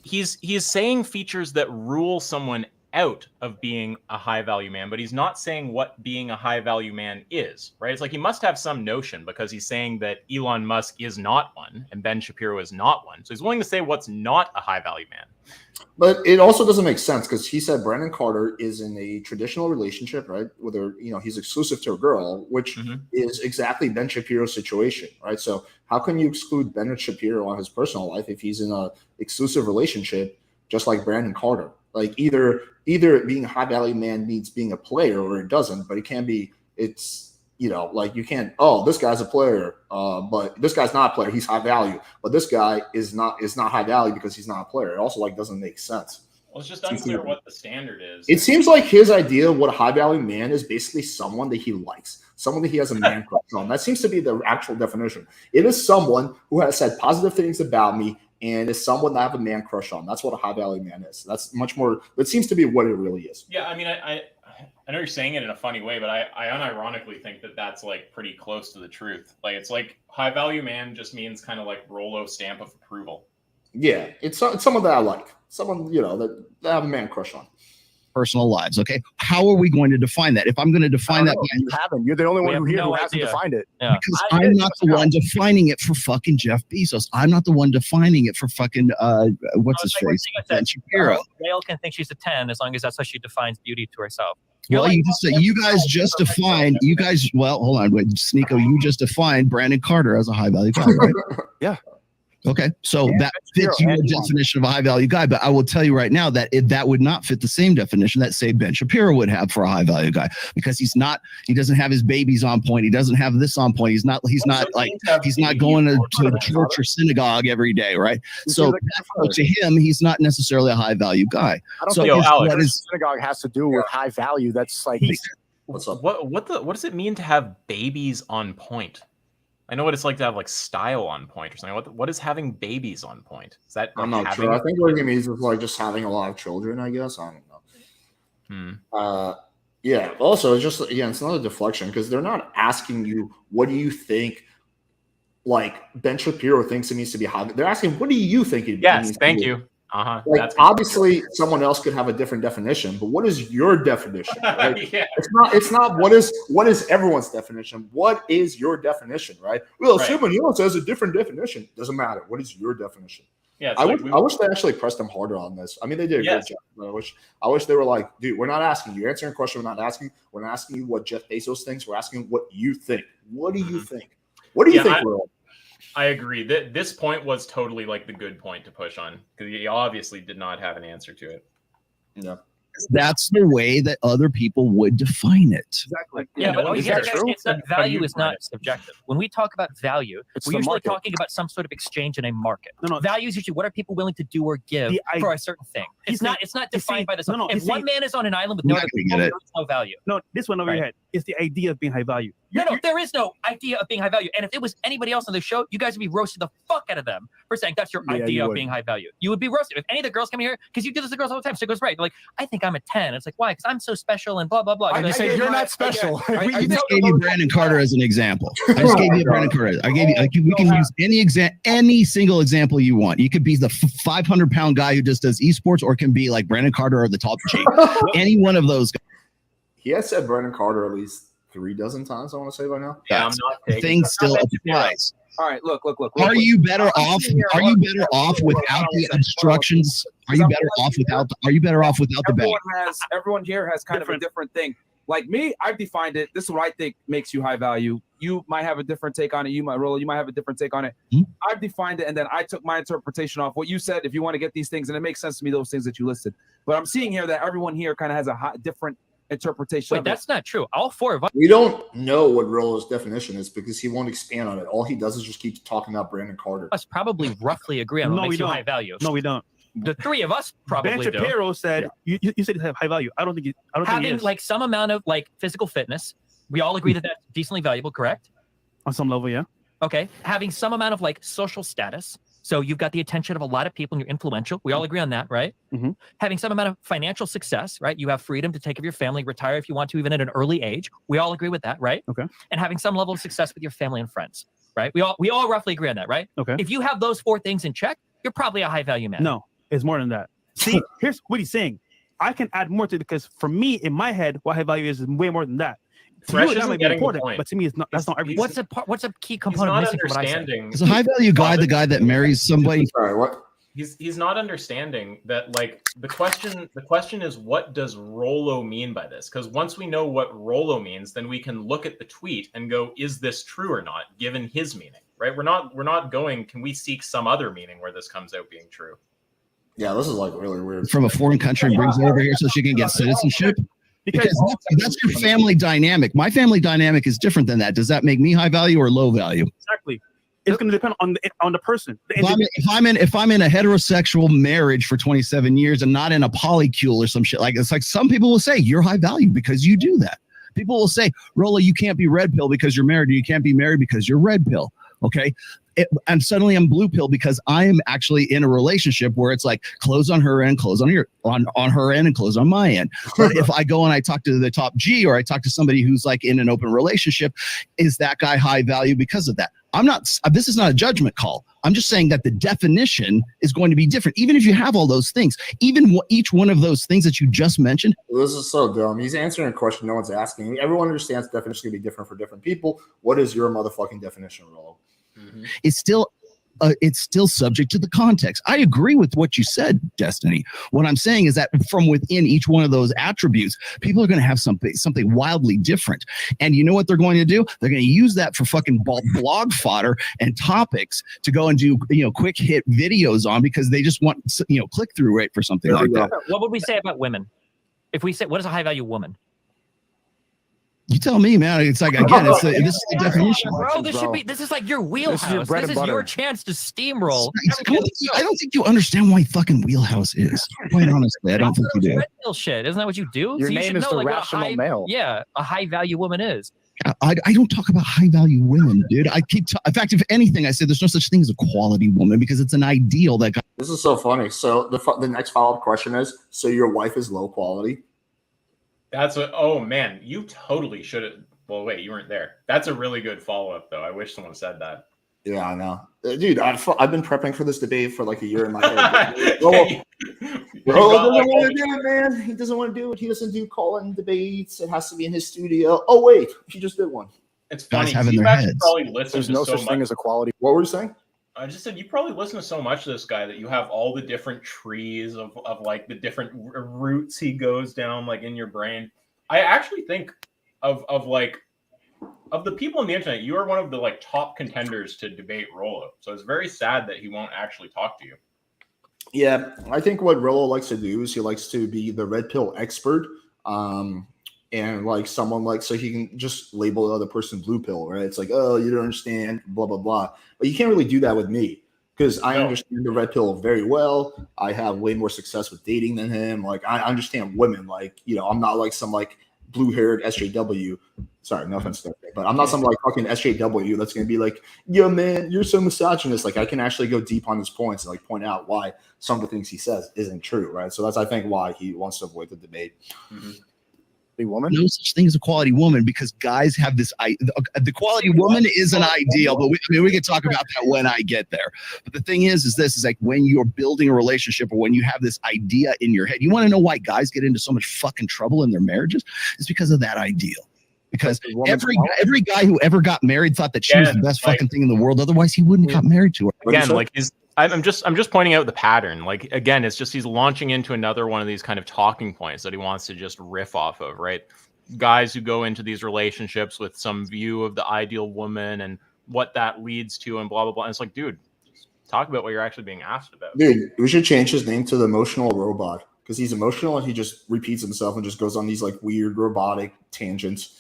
he's saying features that rule someone out of being a high value man, but he's not saying what being a high value man is, right? It's like he must have some notion because he's saying that Elon Musk is not one and Ben Shapiro is not one. So he's willing to say what's not a high value man. But it also doesn't make sense because he said Brandon Carter is in a traditional relationship, right? Whether he's exclusive to a girl, which is exactly Ben Shapiro's situation, right? So how can you exclude Ben Shapiro on his personal life if he's in a exclusive relationship, just like Brandon Carter? Like either being a high value man means being a player, or it doesn't. But it can be. It's like you can't. Oh, this guy's a player, but this guy's not a player. He's high value, but this guy is not high value because he's not a player. It also doesn't make sense. Well, it's just unclear what the standard is. It seems like his idea of what a high value man is basically someone that he likes, someone that he has a man crush on. That seems to be the actual definition. It is someone who has said positive things about me and is someone that I have a man crush on. That's what a high value man is. That's much more. That seems to be what it really is. Yeah, I mean, I know you're saying it in a funny way, but I unironically think that that's like pretty close to the truth. Like it's like high value man just means kind of like Rollo stamp of approval. Yeah, it's someone that I like, someone that I have a man crush on. Personal lives. Okay, how are we going to define that? If I'm going to define that, you haven't. You're the only one who hasn't defined it. Yeah. Because I'm not the one defining it for fucking Jeff Bezos. I'm not the one defining it for fucking what's his face, Ben Shapiro. Gail can think she's a 10 as long as that's how she defines beauty to herself. Well, you guys just defined. Well, hold on, wait, Sneeko. You just defined Brandon Carter as a high value guy, right? Yeah. Okay, so that fits your definition of a high value guy, but I will tell you right now that that would not fit the same definition that say Ben Shapiro would have for a high value guy, because he doesn't have his babies on point. He doesn't have this on point. He's not going to church or synagogue every day, right? So to him, he's not necessarily a high value guy. I don't think Alex, synagogue has to do with high value. That's like what's up? What does it mean to have babies on point? I know what it's like to have like style on point or something. What is having babies on point? Is that I'm not sure. I think what it means is like just having a lot of children, I guess. I don't know. Yeah. Also, it's just it's not a deflection because they're not asking you what do you think. Like Ben Shapiro thinks it needs to be high. They're asking what do you think it yes, needs thank to be? you. Like obviously someone else could have a different definition, but what is your definition? Right? Yeah. It's not what is everyone's definition. What is your definition, right? Well, someone else has a different definition. Doesn't matter. What is your definition? Yeah, I wish they actually pressed them harder on this. I mean, they did a great job. But I wish they were like, dude, we're not asking you. You're answering a question. We're not asking you what Jeff Bezos thinks. We're asking what you think. What do you think? What do you think, Rollo? I agree. This point was totally like the good point to push on because he obviously did not have an answer to it. Yeah. That's the way that other people would define it. Exactly. Yeah, but it's value is not subjective. When we talk about value, we're usually market. talking about some sort of exchange in a market. No. Value is usually what are people willing to do or give for a certain thing. It's not defined by this. If one man is on an island with no other people, there is no value. No, this one over your head is the idea of being high value. No, there is no idea of being high value. And if it was anybody else on the show, you guys would be roasted the fuck out of them for saying that's your idea of being high value. You would be roasted. If any of the girls come here, because you do this to girls all the time, so it goes right. They're like, I think I'm a 10. It's like, why? Because I'm so special and blah, blah, blah. I say you're not special. I just gave you Brandon Carter as an example. I just gave you Brandon Carter. I gave you, we can use any single example you want. You could be the 500-pound guy who just does esports, or it can be like Brandon Carter or the top G. Any one of those guys. He has said Brandon Carter at least 3 dozen times, I want to say by now. Yeah, I'm not taking thing still applies. All right, look. Are you better off without the obstructions? Are you better off without the bag? Everyone here has kind of a different thing. Like me, I've defined it. This is what I think makes you high value. You might have a different take on it. You might, Rollo, you might have a different take on it. I've defined it, and then I took my interpretation off what you said. If you want to get these things, and it makes sense to me, those things that you listed. But I'm seeing here that everyone here kind of has a different interpretation. Wait, of it. that's not true. All four of us. We don't know what Rollo's definition is because he won't expand on it. All he does is just keep talking about Brandon Carter. Us probably roughly agree on what No, we makes you don't. high value. No, we don't. The three of us probably Ben do. Shapiro said you said you have high value. I don't think I don't think Having he is. like some amount of like physical fitness. We all agree that that's decently valuable, correct? On some level, yeah. Okay. Having some amount of like social status. So you've got the attention of a lot of people and you're influential. We all agree on that, right? Mhm. Having some amount of financial success, right? You have freedom to take care of your family, retire if you want to, even at an early age. We all agree with that, right? Okay. And having some level of success with your family and friends, right? We all roughly agree on that, right? Okay. If you have those four things in check, you're probably a high value man. No, it's more than that. See, here's what he's saying. I can add more to it because for me, in my head, what high value is way more than that. To Fresh you, that isn't might be getting the important, point. but to me, it's not. That's not everything. What's a key He's component not missing from what I said? understanding. Is a high value guy the guy that marries somebody? Sorry, what? He's not understanding that, like, the question is, what does Rollo mean by this? Because once we know what Rollo means, then we can look at the tweet and go, is this true or not, given his meaning, right? We're not going, can we seek some other meaning where this comes out being true? Yeah, this is like really weird. From a foreign country and brings it over here so she can get citizenship? Because that's your family dynamic. My family dynamic is different than that. Does that make me high value or low value? Exactly. It's going to depend on the person. If I'm in a heterosexual marriage for 27 years and not in a polycule or some shit, like it's like some people will say you're high value because you do that. People will say, Rollo, you can't be red pill because you're married, or you can't be married because you're red pill. Okay. And suddenly I'm blue pill because I am actually in a relationship where it's like close on her end, close on on her end, and close on my end. But if I go and I talk to the top G, or I talk to somebody who's like in an open relationship, is that guy high value because of that? I'm not. This is not a judgment call. I'm just saying that the definition is going to be different, even if you have all those things. Even each one of those things that you just mentioned. This is so dumb. He's answering a question no one's asking. Everyone understands the definition is going to be different for different people. What is your motherfucking definition, Rollo? Mm-hmm. It's still subject to the context. I agree with what you said, Destiny. What I'm saying is that from within each one of those attributes, people are going to have something wildly different. And you know what they're going to do? They're going to use that for fucking blog fodder and topics to go and do, quick hit videos on because they just want, click through rate for something like that. What would we say about women? If we say, what is a high value woman? You tell me, man. It's like, again, this is the definition. Bro, this is like your wheelhouse. This is your chance to steamroll. I don't think you understand why fucking wheelhouse is. Quite honestly, I don't think you do. Real shit. Isn't that what you do? Your so you name should is know, the like, rational male. Yeah, a high value woman is. I don't talk about high value women, dude. In fact, if anything, I say there's no such thing as a quality woman because it's an ideal that. This is so funny. So the next follow-up question is: so your wife is low quality? That's what. Oh man, you totally should have. Well, wait, you weren't there. That's a really good follow-up, though. I wish someone said that. Yeah, I know, dude. I've been prepping for this debate for like a year in my head. Rollo doesn't want to do it, man. He doesn't want to do it. He doesn't do call-in debates. It has to be in his studio. Oh wait, he just did one. It's funny. Guys having You their actually heads. probably listen There's to no so such thing much. as a quality. What were you saying? I just said you probably listen to so much of this guy that you have all the different trees of like the different routes he goes down, like in your brain. I actually think of the people on the internet, you are one of the like top contenders to debate Rollo. So it's very sad that he won't actually talk to you. Yeah, I think what Rollo likes to do is he likes to be the red pill expert, and like someone like so he can just label the other person blue pill, right? It's like, oh, you don't understand, blah blah blah. But you can't really do that with me because I understand the red pill very well. I have way more success with dating than him. Like I understand women. Like I'm not like some like blue-haired SJW. Sorry, no offense to that, but I'm not some like fucking SJW that's gonna be like, yo man, you're so misogynist. Like I can actually go deep on his points and like point out why some of the things he says isn't true, right? So that's I think why he wants to avoid the debate. Mm-hmm. The woman? No such thing as a quality woman because guys have this. The quality woman is an ideal, but we can talk about that when I get there. But the thing is like when you're building a relationship or when you have this idea in your head, you want to know why guys get into so much fucking trouble in their marriages? It's because of that ideal. Because every guy who ever got married thought that she was the best fucking thing in the world. Otherwise, he wouldn't have got married to her. Again, like I'm just pointing out the pattern. Like again, it's just he's launching into another one of these kind of talking points that he wants to just riff off of, right? Guys who go into these relationships with some view of the ideal woman and what that leads to and blah blah blah. And it's like, dude, talk about what you're actually being asked about. Dude, we should change his name to the emotional robot because he's emotional and he just repeats himself and just goes on these like weird robotic tangents.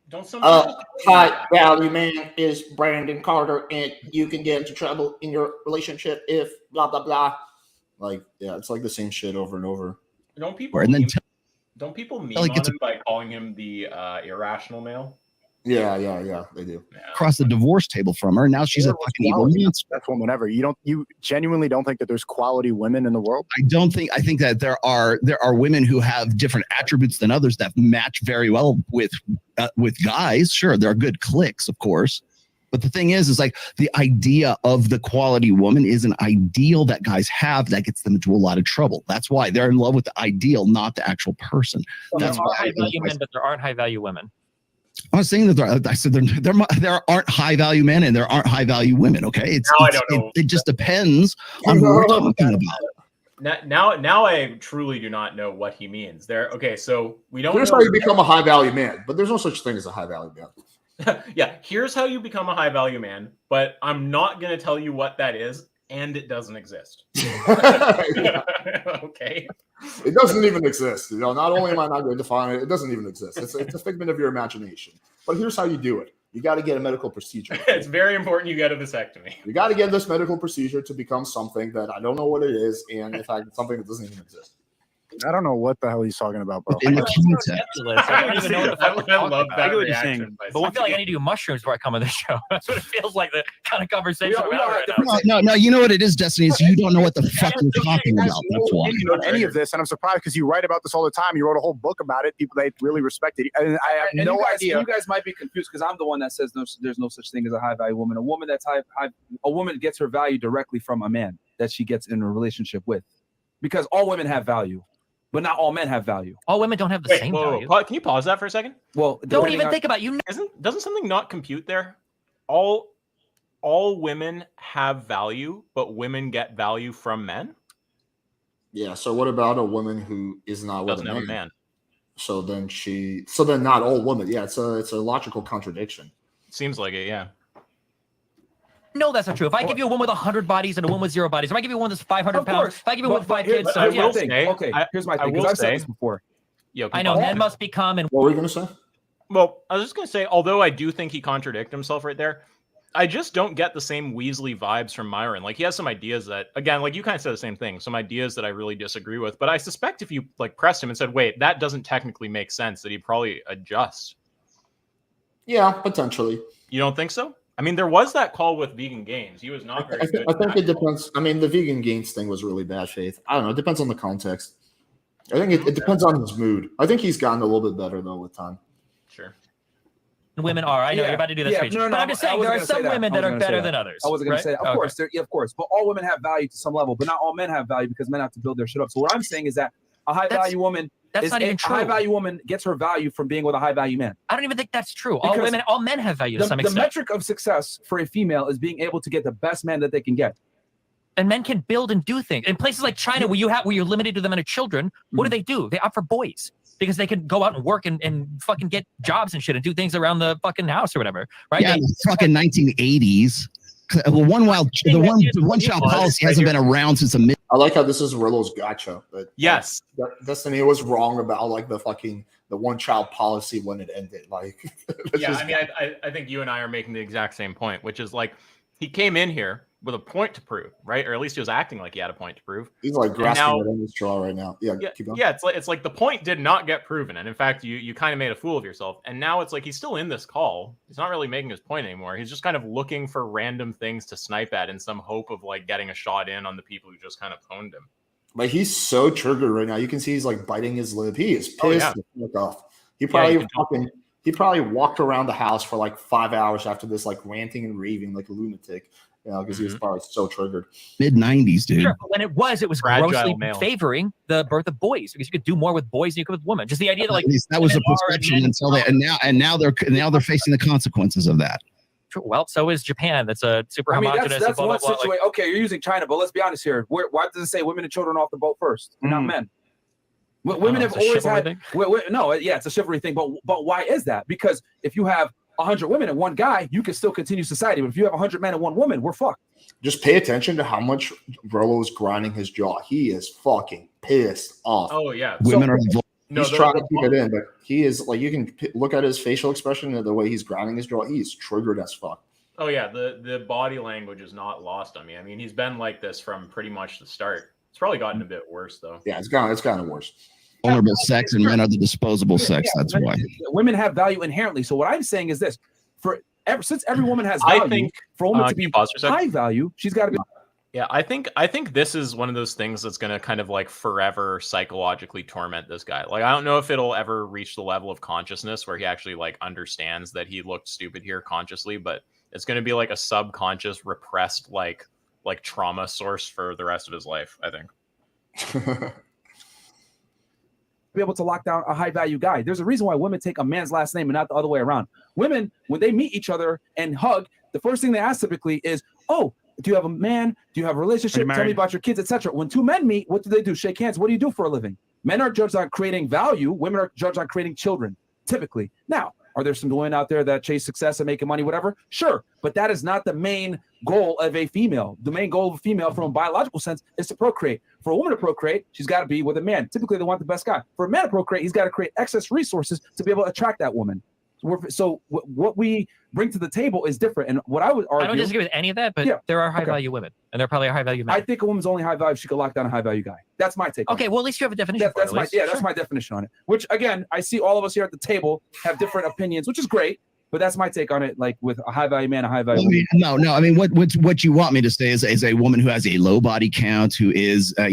Don't some High value man is Brandon Carter, and you can get into trouble in your relationship if blah blah blah. Like, yeah, it's like the same shit over and over. Don't people meme like on him by calling him the irrational male? Yeah, they do. Across the divorce table from her. Now she's a fucking evil man. That's woman ever. You genuinely don't think that there's quality women in the world? I think that there are women who have different attributes than others that match very well with guys. Sure, there are good clicks, of course. But the thing is like the idea of the quality woman is an ideal that guys have that gets them into a lot of trouble. That's why they're in love with the ideal, not the actual person. There are high value men, but there aren't high value women. I was saying that I said there aren't high value men and there aren't high value women. Okay, it just depends on what we're talking about. Now I truly do not know what he means there. Okay, so we don't. Here's how you become a high value man, but there's no such thing as a high value man. Yeah, here's how you become a high value man, but I'm not going to tell you what that is, and it doesn't exist. Okay. It doesn't even exist. Not only am I not going to define it, it doesn't even exist. It's a figment of your imagination. But here's how you do it. You got to get a medical procedure. It's very important you get a vasectomy. You got to get this medical procedure to become something that I don't know what it is, and in fact, it's something that doesn't even exist. I don't know what the hell he's talking about, bro. In the context. I don't even know what the fuck I love that I get what you're reaction. saying, by but I feel like I need to do mushrooms before I come on the show. That's what it feels like, the kind of conversation We we're don't having have right now. No, you know what it is, Destiny? Is you don't know what the fuck we're talking about. That's why. Any of this, and I'm surprised because you write about this all the time. You wrote a whole book about it. People, they really respect it, and I have no idea. You guys might be confused because I'm the one that says there's no such thing as a high value woman. A woman that's a woman gets her value directly from a man that she gets in a relationship with, because all women have value, but not all men have value. All women don't have the same value. Can you pause that for a second? Well, Don't even think about it. Doesn't something not compute there? All women have value, but women get value from men. Yeah. So what about a woman who is not with Doesn't a have man? a man. So then not all women. Yeah, it's a logical contradiction. Seems like it, yeah. No, that's not true. If I give you a woman with 100 bodies and a woman with 0 bodies, if I give you one that's 500 pounds, if I give you one with 5 kids, I will say, here's my thing. I will Because I've said say- this before. I know men must become and What were you going to say? Well, I was just going to say, although I do think he contradicted himself right there, I just don't get the same Weasley vibes from Myron. Like, he has some ideas that, again, like you kind of said the same thing, some ideas that I really disagree with. But I suspect if you like pressed him and said, wait, that doesn't technically make sense, that he'd probably adjust. Yeah, potentially. You don't think so? I mean, there was that call with Vegan Games. He was not very good. I think it depends. I mean, the vegan gains thing was really bad faith. I don't know. It depends on the context. I think it depends on his mood. I think he's gotten a little bit better, though, with time. Sure. women are. I know you're about to do that speech. No, but I'm just saying there are some women that are better than others. I wasn't going to say that. Of course, of course. But all women have value to some level, but not all men have value because men have to build their shit up. So what I'm saying is that a high value woman That's not even true. A high value woman gets her value from being with a high value man. I don't even think that's true. All men have value to some The extent. metric of success for a female is being able to get the best man that they can get. And men can build and do things. In places like China, where you're limited to the amount of children, what do? They opt for boys because they can go out and work and fucking get jobs and shit and do things around the fucking house or whatever, right? Yeah, the fucking 1980s. The one child policy hasn't been around since the mid. I like how this is Rollo's gotcha. But yes, Destiny was wrong about like the one child policy when it ended. Like, yeah, I mean, I think you and I are making the exact same point, which is like he came in here with a point to prove, right? Or at least he was acting like he had a point to prove. He's like grasping at any straw right now. Yeah, keep going. Yeah, it's like the point did not get proven, and in fact, you kind of made a fool of yourself. And now it's like he's still in this call. He's not really making his point anymore. He's just kind of looking for random things to snipe at in some hope of like getting a shot in on the people who just kind of pwned him. But he's so triggered right now. You can see he's like biting his lip. He is pissed the fuck off. He probably walked around the house for like 5 hours after this, like ranting and raving like a lunatic. You know, because he was probably so triggered. Mid-90s, dude. Sure, but when it was Fragile grossly male. favoring the birth of boys because you could do more with boys than you could with women. Just the idea that like that was a perception until they and now they're facing the consequences of that. Well, so is Japan. That's a super homogenous. That's one situation. Okay, you're using China, but let's be honest here. Why does it say women and children off the boat first, and not men? Women have always had. No, yeah, it's a chivalry thing, but why is that? Because if you have 100 women and one guy, you can still continue society. But if you have 100 men and one woman, we're fucked. Just pay attention to how much Rollo is grinding his jaw. He is fucking pissed off. Oh yeah. Women are He's trying to keep it in, but he is like, you can look at his facial expression and the way he's grinding his jaw. He's triggered as fuck. Oh yeah, the body language is not lost on me. I mean, he's been like this from pretty much the start. It's probably gotten a bit worse though. Yeah, it's gotten worse. vulnerable sex, and men are the disposable sex. That's why women have value inherently. So what I'm saying is this: since every woman has value, I think, for a woman to be high value, she's got to be. Yeah, I think this is one of those things that's going to kind of like forever psychologically torment this guy. Like, I don't know if it'll ever reach the level of consciousness where he actually like understands that he looked stupid here consciously, but it's going to be like a subconscious, repressed, like trauma source for the rest of his life, I think. Be able to lock down a high value guy. There's a reason why women take a man's last name and not the other way around. Women, when they meet each other and hug, the first thing they ask typically is, "Oh, do you have a man? Do you have a relationship? Tell me about your kids, etc." When two men meet, what do? Shake hands. What do you do for a living? Men are judged on creating value. Women are judged on creating children, typically. Now, are there some women out there that chase success and making money, whatever? Sure, but that is not the main goal of a female. The main goal of a female from a biological sense is to procreate. For a woman to procreate, she's got to be with a man. Typically, they want the best guy. For a man to procreate, he's got to create excess resources to be able to attract that woman. So what we bring to the table is different. And what I would argue— I don't disagree with any of that, but there are high-value women, and there probably are high-value men. I think a woman's only high value if she could lock down a high-value guy. That's my take. Okay, well, at least you have a definition for it. That's my definition on it. Which, again, I see all of us here at the table have different opinions, which is great. But that's my take on it. Like with a high value man, a high value woman. No. I mean, what you want me to say is a woman who has a low body count, who is a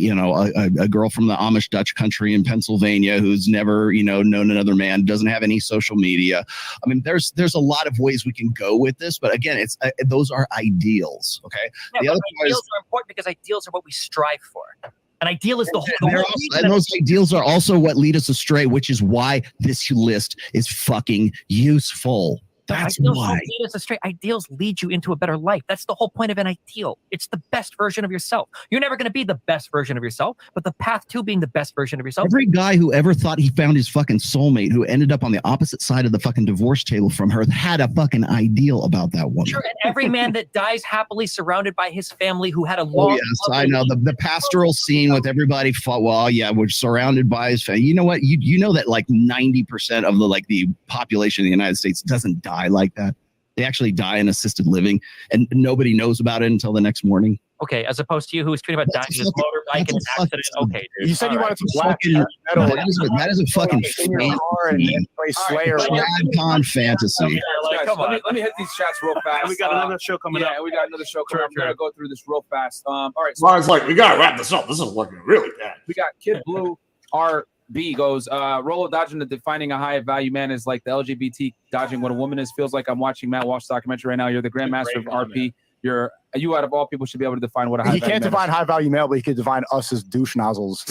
girl from the Amish Dutch country in Pennsylvania, who's never known another man, doesn't have any social media. I mean, there's a lot of ways we can go with this, but again, it's those are ideals. Okay, yeah, the other ideals are important because ideals are what we strive for. An ideal is the whole and those ideals are also what lead us astray, which is why this list is fucking useful. That's why. Lead us astray. Ideals lead you into a better life. That's the whole point of an ideal. It's the best version of yourself. You're never going to be the best version of yourself, but the path to being the best version of yourself. Every guy who ever thought he found his fucking soulmate, who ended up on the opposite side of the fucking divorce table from her, had a fucking ideal about that woman. Sure, and every man that dies happily surrounded by his family who had a long— Oh, yes, I know. The pastoral scene with everybody we're surrounded by his family. You know what? You know that like 90% of the population of the United States doesn't die like that. They actually die in assisted living, and nobody knows about it until the next morning. Okay, as opposed to you, who was tweeting about dying in his motorbike in an accident. Okay, dude. You said you wanted to black metal. That is a fucking fantasy. Let me hit these chats real fast. We got another show coming up. Yeah, we got another show coming up. I'm gonna go through this real fast. All right. So it's like we gotta wrap this up. This is looking really bad. We got Kid Blue RB goes, Rollo dodging the defining a high value man is like the LGBT dodging what a woman is. Feels like I'm watching Matt Walsh's documentary right now. You're the grandmaster of RP. You out of all people should be able to define what a high value man is. He can't define high value male, but he can define us as douche nozzles.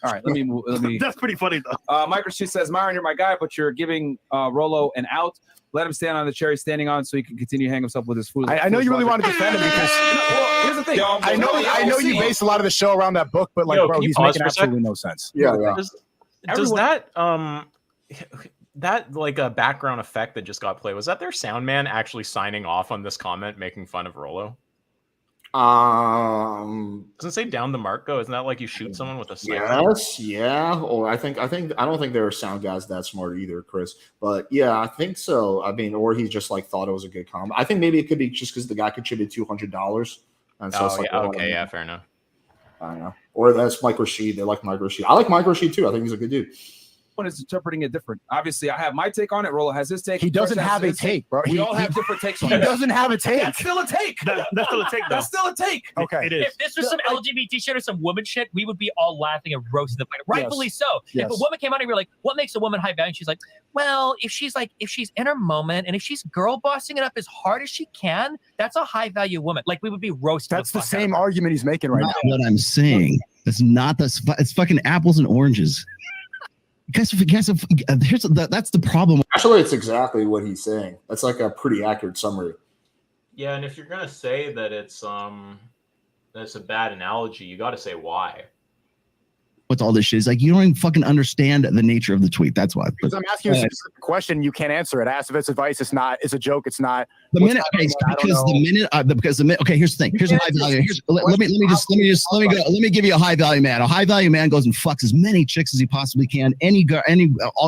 All right, let me. That's pretty funny though. Microsheet says, Myron, you're my guy, but you're giving Rollo an out. Let him stand on the chair he's standing on so he can continue to hang himself with his food. I know you really want to defend him because here's the thing. I know you base a lot of the show around that book, but bro, he's making absolutely no sense. Yeah. Does that that like a background effect that just got played, was that their sound man actually signing off on this comment making fun of Rollo? Doesn't it say down the mark go? Isn't that like you shoot someone with a sniper? Yes, yeah. Or I don't think there are sound guys that smart either, Chris. But yeah, I think so. I mean, or he just like thought it was a good comment. I think maybe it could be just because the guy contributed $200. And so it's like, okay, fair enough. I don't know. Or that's Mike Rashid. They like Mike Rashid. I like Mike Rashid too. I think he's a good dude. One is interpreting it different. Obviously, I have my take on it. Rollo has his take. He doesn't have a take, bro. We all have different takes on it. He doesn't have a take. That's still a take. That's still a take, though. That's still a take. Okay. It is. If this was some LGBT shit or some woman shit, we would be all laughing and roasting the fight. Rightfully so. Yes. If a woman came out and we were like, what makes a woman high value? And she's like, well, if she's in her moment and if she's girl bossing it up as hard as she can, that's a high value woman. Like we would be roasting. That's the same argument he's making right now. What I'm saying. It's not it's fucking apples and oranges. That's the problem. Actually, it's exactly what he's saying. That's like a pretty accurate summary. Yeah, and if you're gonna say that it's a bad analogy, you got to say why. with all this shit. It's like you don't even fucking understand the nature of the tweet. That's why. Because I'm asking you a specific question, you can't answer it. Ask if it's advice. It's not. It's a joke. It's not. The minute, okay, okay, here's the thing. Here's a high value. Let me give you a high value man. A high value man goes and fucks as many chicks as he possibly can,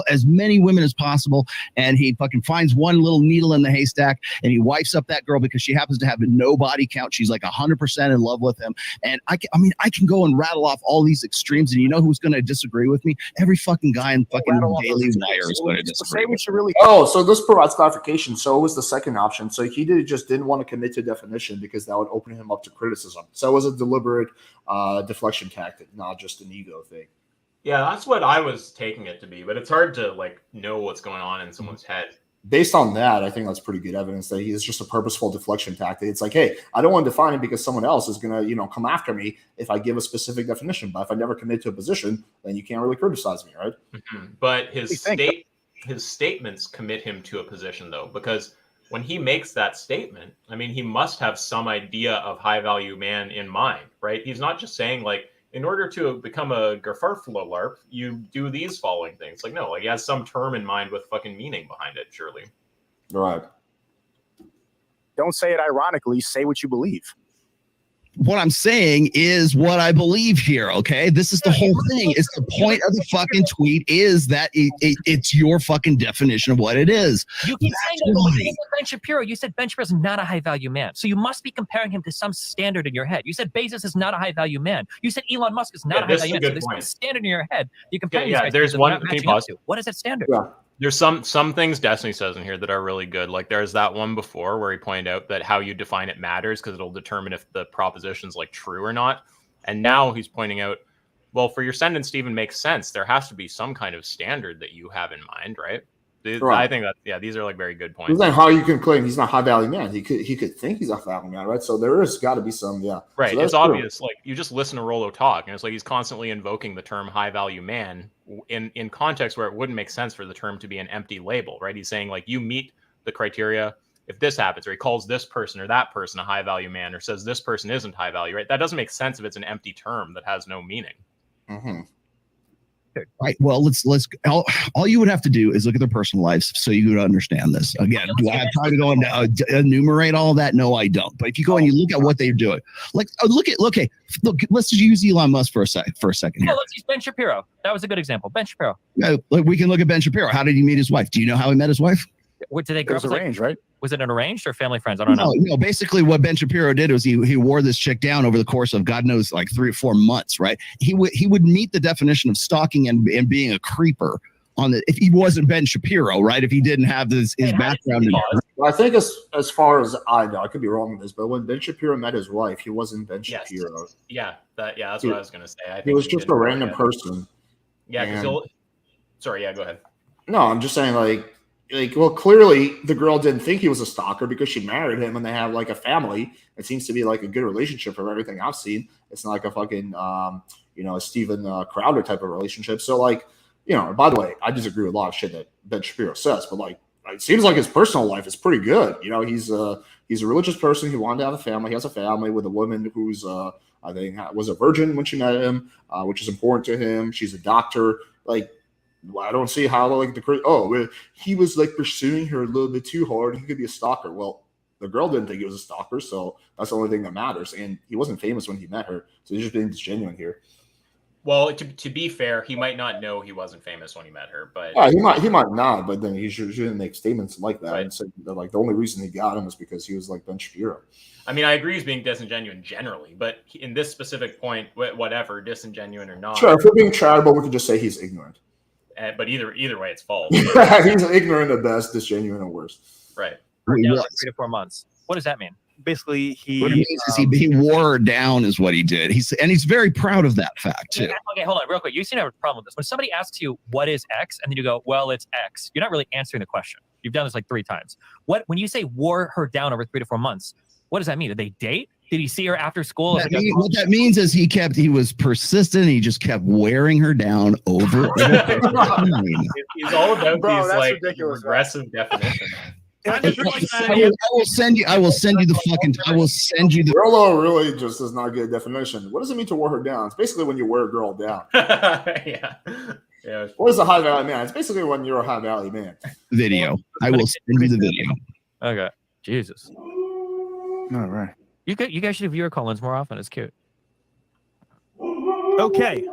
as many women as possible, and he fucking finds one little needle in the haystack, and he wipes up that girl because she happens to have no body count. She's like 100% in love with him, and I can go and rattle off all these extremes, and you know who's going to disagree with me? Every fucking guy in fucking Daily Wire is going to disagree. Oh, so this provides clarification. So it was the second option. So he just didn't want to commit to definition because that would open him up to criticism. So it was a deliberate deflection tactic, not just an ego thing. Yeah, that's what I was taking it to be, but it's hard to like know what's going on in someone's head. Based on that, I think that's pretty good evidence that he's just a purposeful deflection tactic. It's like, hey, I don't want to define it because someone else is going to, come after me if I give a specific definition. But if I never commit to a position, then you can't really criticize me, right? Mm-hmm. But his statements commit him to a position, though, because when he makes that statement, I mean, he must have some idea of high value man in mind, right? He's not just saying like, in order to become a Garfarflolarp, you do these following things. Like, no, like he has some term in mind with fucking meaning behind it, surely. Right. Don't say it ironically. Say what you believe. What I'm saying is what I believe here, okay? This is the whole thing. It's the point of the fucking tweet is that it's your fucking definition of what it is. You keep saying that when you said Ben Shapiro, you said Ben Shapiro's not a high-value man. So you must be comparing him to some standard in your head. You said Bezos is not a high-value man. You said Elon Musk is not a high-value man. So there's some standard in your head. You compare these guys there's one. Can you pause? What is that standard? Yeah. There's some things Destiny says in here that are really good. Like there's that one before where he pointed out that how you define it matters because it'll determine if the proposition's like true or not. And now he's pointing out, well, for your sentence to even make sense, there has to be some kind of standard that you have in mind, right? I think that these are like very good points. Then how you can claim he's not high value man? He could think he's a high value man, right? So there has got to be some, right. So it's obvious. Like you just listen to Rollo talk, and it's like he's constantly invoking the term high value man in context where it wouldn't make sense for the term to be an empty label, right? He's saying like you meet the criteria if this happens, or he calls this person or that person a high value man, or says this person isn't high value, right? That doesn't make sense if it's an empty term that has no meaning. Mm-hmm. Right. Well, let's all you would have to do is look at their personal lives so you would understand this. Again, do I have time to go and enumerate all of that? No, I don't. But if you go and you look at what they're doing, like look, let's just use Elon Musk for a second. Yeah, let's use Ben Shapiro. That was a good example. Ben Shapiro. Yeah, we can look at Ben Shapiro. How did he meet his wife? Do you know how he met his wife? What did they grow up? Arranged, right? Was it an arranged or family friends? I don't know. No, basically what Ben Shapiro did was he wore this chick down over the course of God knows like 3 or 4 months, right? He would meet the definition of stalking and being a creeper on the if he wasn't Ben Shapiro, right? If he didn't have his background in I think as far as I know, I could be wrong with this, but when Ben Shapiro met his wife, he wasn't Ben Shapiro. That's what I was gonna say. I think he was just a random person. Yeah, because sorry, go ahead. No, I'm just saying like well, clearly the girl didn't think he was a stalker because she married him and they have like a family. It seems to be like a good relationship from everything I've seen. It's not like a fucking a Steven Crowder type of relationship. So like, by the way, I disagree with a lot of shit that Ben Shapiro says, but like it seems like his personal life is pretty good. He's a religious person. He wanted to have a family. He has a family with a woman who's I think was a virgin when she met him, which is important to him. She's a doctor. Like, I don't see how like he was like pursuing her a little bit too hard. He could be a stalker. Well, the girl didn't think he was a stalker, so that's the only thing that matters. And he wasn't famous when he met her, so he's just being disingenuous here. Well, to be fair, he might not know he wasn't famous when he met her, but he might not. But then he shouldn't make statements like that and say that like the only reason he got him is because he was like Ben Shapiro. I mean, I agree he's being disingenuous generally, but in this specific point, whatever, disingenuous or not. Sure, if we're being charitable, we could just say he's ignorant. But either way, it's false. He's ignorant at best, disingenuous at worst. Right. Yeah, like 3 to 4 months. What does that mean? Basically, he wore her down is what he did. He's very proud of that fact too. Okay, hold on real quick. You seem to have a problem with this. When somebody asks you what is X, and then you go, well, it's X, you're not really answering the question. You've done this like 3 times. When you say wore her down over 3 to 4 months, what does that mean? Did they date? Did he see her after school? What that means is he was persistent. He just kept wearing her down over. He's all about these like ridiculous, regressive definitions. I will send you. I will send you the fucking. I will send you the. Rollo really just does not get a definition. What does it mean to wear her down? It's basically when you wear a girl down. Yeah. Yeah. What is a high value man? It's basically when you're a high value man. Video. I will send you the video. Okay. Jesus. All right. You guys should viewer call-ins more often. It's cute. Okay.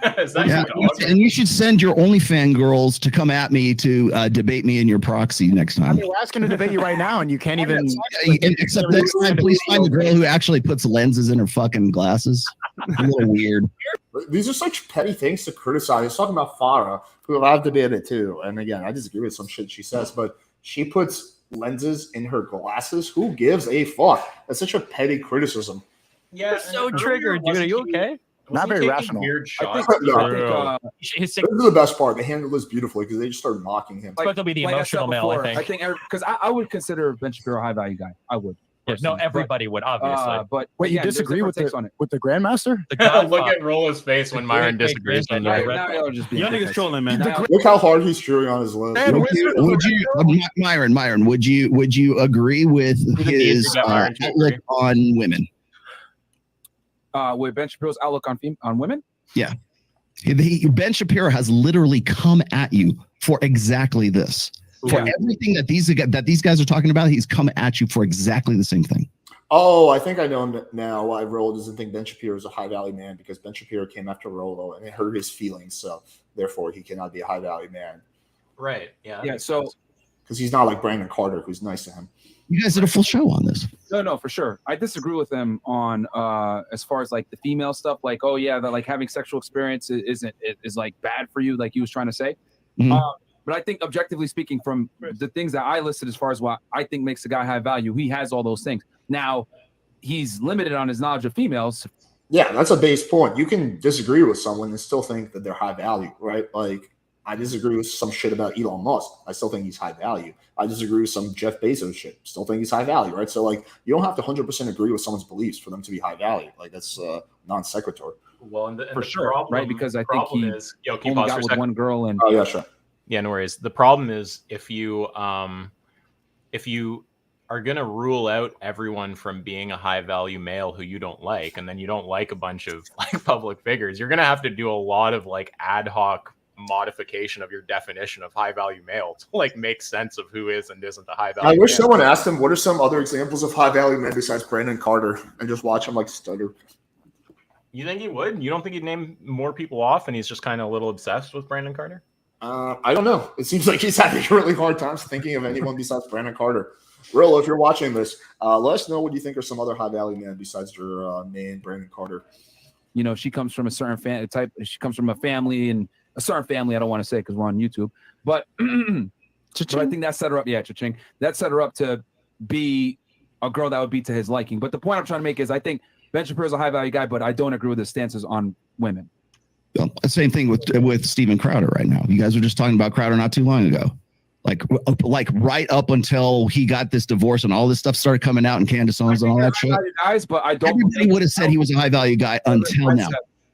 Yeah, and you should send your OnlyFans girls to come at me to debate me in your proxy next I time. mean, we're asking to debate you right now, and you can't even. Except next time, please find the girl who actually puts lenses in her fucking glasses. A little weird. These are such petty things to criticize. He's talking about Farah, who I've debated too. And again, I disagree with some shit she says, but she puts lenses in her glasses. Who gives a fuck? That's such a petty criticism. Yeah, You're so triggered, dude. Are you okay? Not very rational. Weird I shots. think, This is the best part. They handled this beautifully because they just started mocking him. Supposed to be the I said emotional male, before, I think. because I would consider Ben Shapiro a high value guy. I would. Yes, no, everybody would, obviously. But Wait, you again, there's disagree different with takes the Grandmaster? The Look Godfather. at Rollo's face when Myron disagrees with Now him. y'all just being Young niggas dickheads. trolling, man. Look how hard he's chewing on his lip. Myron, would you agree with his get Myron to outlook agree. on women? With Ben Shapiro's outlook on women? Yeah. Ben Shapiro has literally come at you for exactly this. For everything that these guys are talking about, he's come at you for exactly the same thing. Oh, I think I know now why Rollo doesn't think Ben Shapiro is a high value man, because Ben Shapiro came after Rollo and it hurt his feelings. So therefore, he cannot be a high value man. Right. Yeah. Yeah. So because he's not like Brandon Carter, who's nice to him. You guys did a full show on this. no, for sure. I disagree with him on as far as like the female stuff. Like, oh yeah, that like having sexual experience is like bad for you, like he was trying to say. Mhm. But I think objectively speaking, from the things that I listed as far as what I think makes a guy high value, he has all those things. Now, he's limited on his knowledge of females. Yeah, that's a base point. You can disagree with someone and still think that they're high value, right? Like, I disagree with some shit about Elon Musk. I still think he's high value. I disagree with some Jeff Bezos shit. Still think he's high value, right? So, like, you don't have to 100% agree with someone's beliefs for them to be high value. Like, that's non sequitur. Well, and For the sure, problem, right? Because I think he is, can you only pause got for a with second? one girl and Oh, yeah, sure. Yeah, no worries. The problem is if you are gonna rule out everyone from being a high value male who you don't like, and then you don't like a bunch of like public figures, you're gonna have to do a lot of like ad hoc modification of your definition of high value male to like make sense of who is and isn't a high value. I wish man. someone asked him, what are some other examples of high value men besides Brandon Carter, and just watch him like stutter. You think he would? You don't think he'd name more people off, and he's just kind of a little obsessed with Brandon Carter? I don't know. It seems like he's having really hard times thinking of anyone besides Brandon Carter. Rollo, if you're watching this, let us know what you think are some other high value men besides your main Brandon Carter. you know, she comes from a certain type. She comes from a family, and a certain family I don't want to say because we're on YouTube, but but I think that set her up. Yeah, cha-ching. That set her up to be a girl that would be to his liking. But the point I'm trying to make is I think Ben Shapiro's a high value guy, but I don't agree with his stances on women. Same thing with Steven Crowder right now. You guys were just talking about Crowder not too long ago. Like right up until he got this divorce and all this stuff started coming out and Candace Owens and all that shit. Guys, but I don't. Everybody would have said he was a high value guy until now.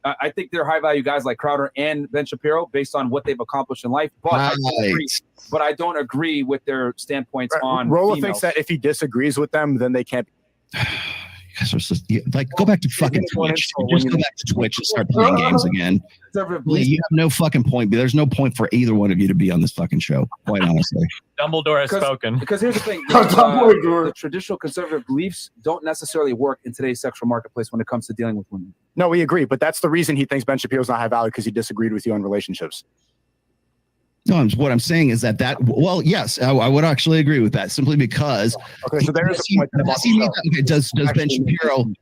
I think they're high value guys like Crowder and Ben Shapiro based on what they've accomplished in life. But I don't agree with their standpoints on. Rollo females. thinks that if he disagrees with them, then they can't. You guys are just, like, go back to fucking Twitch. Just go back to Twitch and start playing games again. You have no fucking point. There's no point for either one of you to be on this fucking show, quite honestly. Dumbledore has spoken. Because here's the thing. The traditional conservative beliefs don't necessarily work in today's sexual marketplace when it comes to dealing with women. No, we agree, but that's the reason he thinks Ben Shapiro's not high value, because he disagreed with you on relationships. No, what I'm saying is that well, yes, I would actually agree with that, simply because. Okay, so there's a point.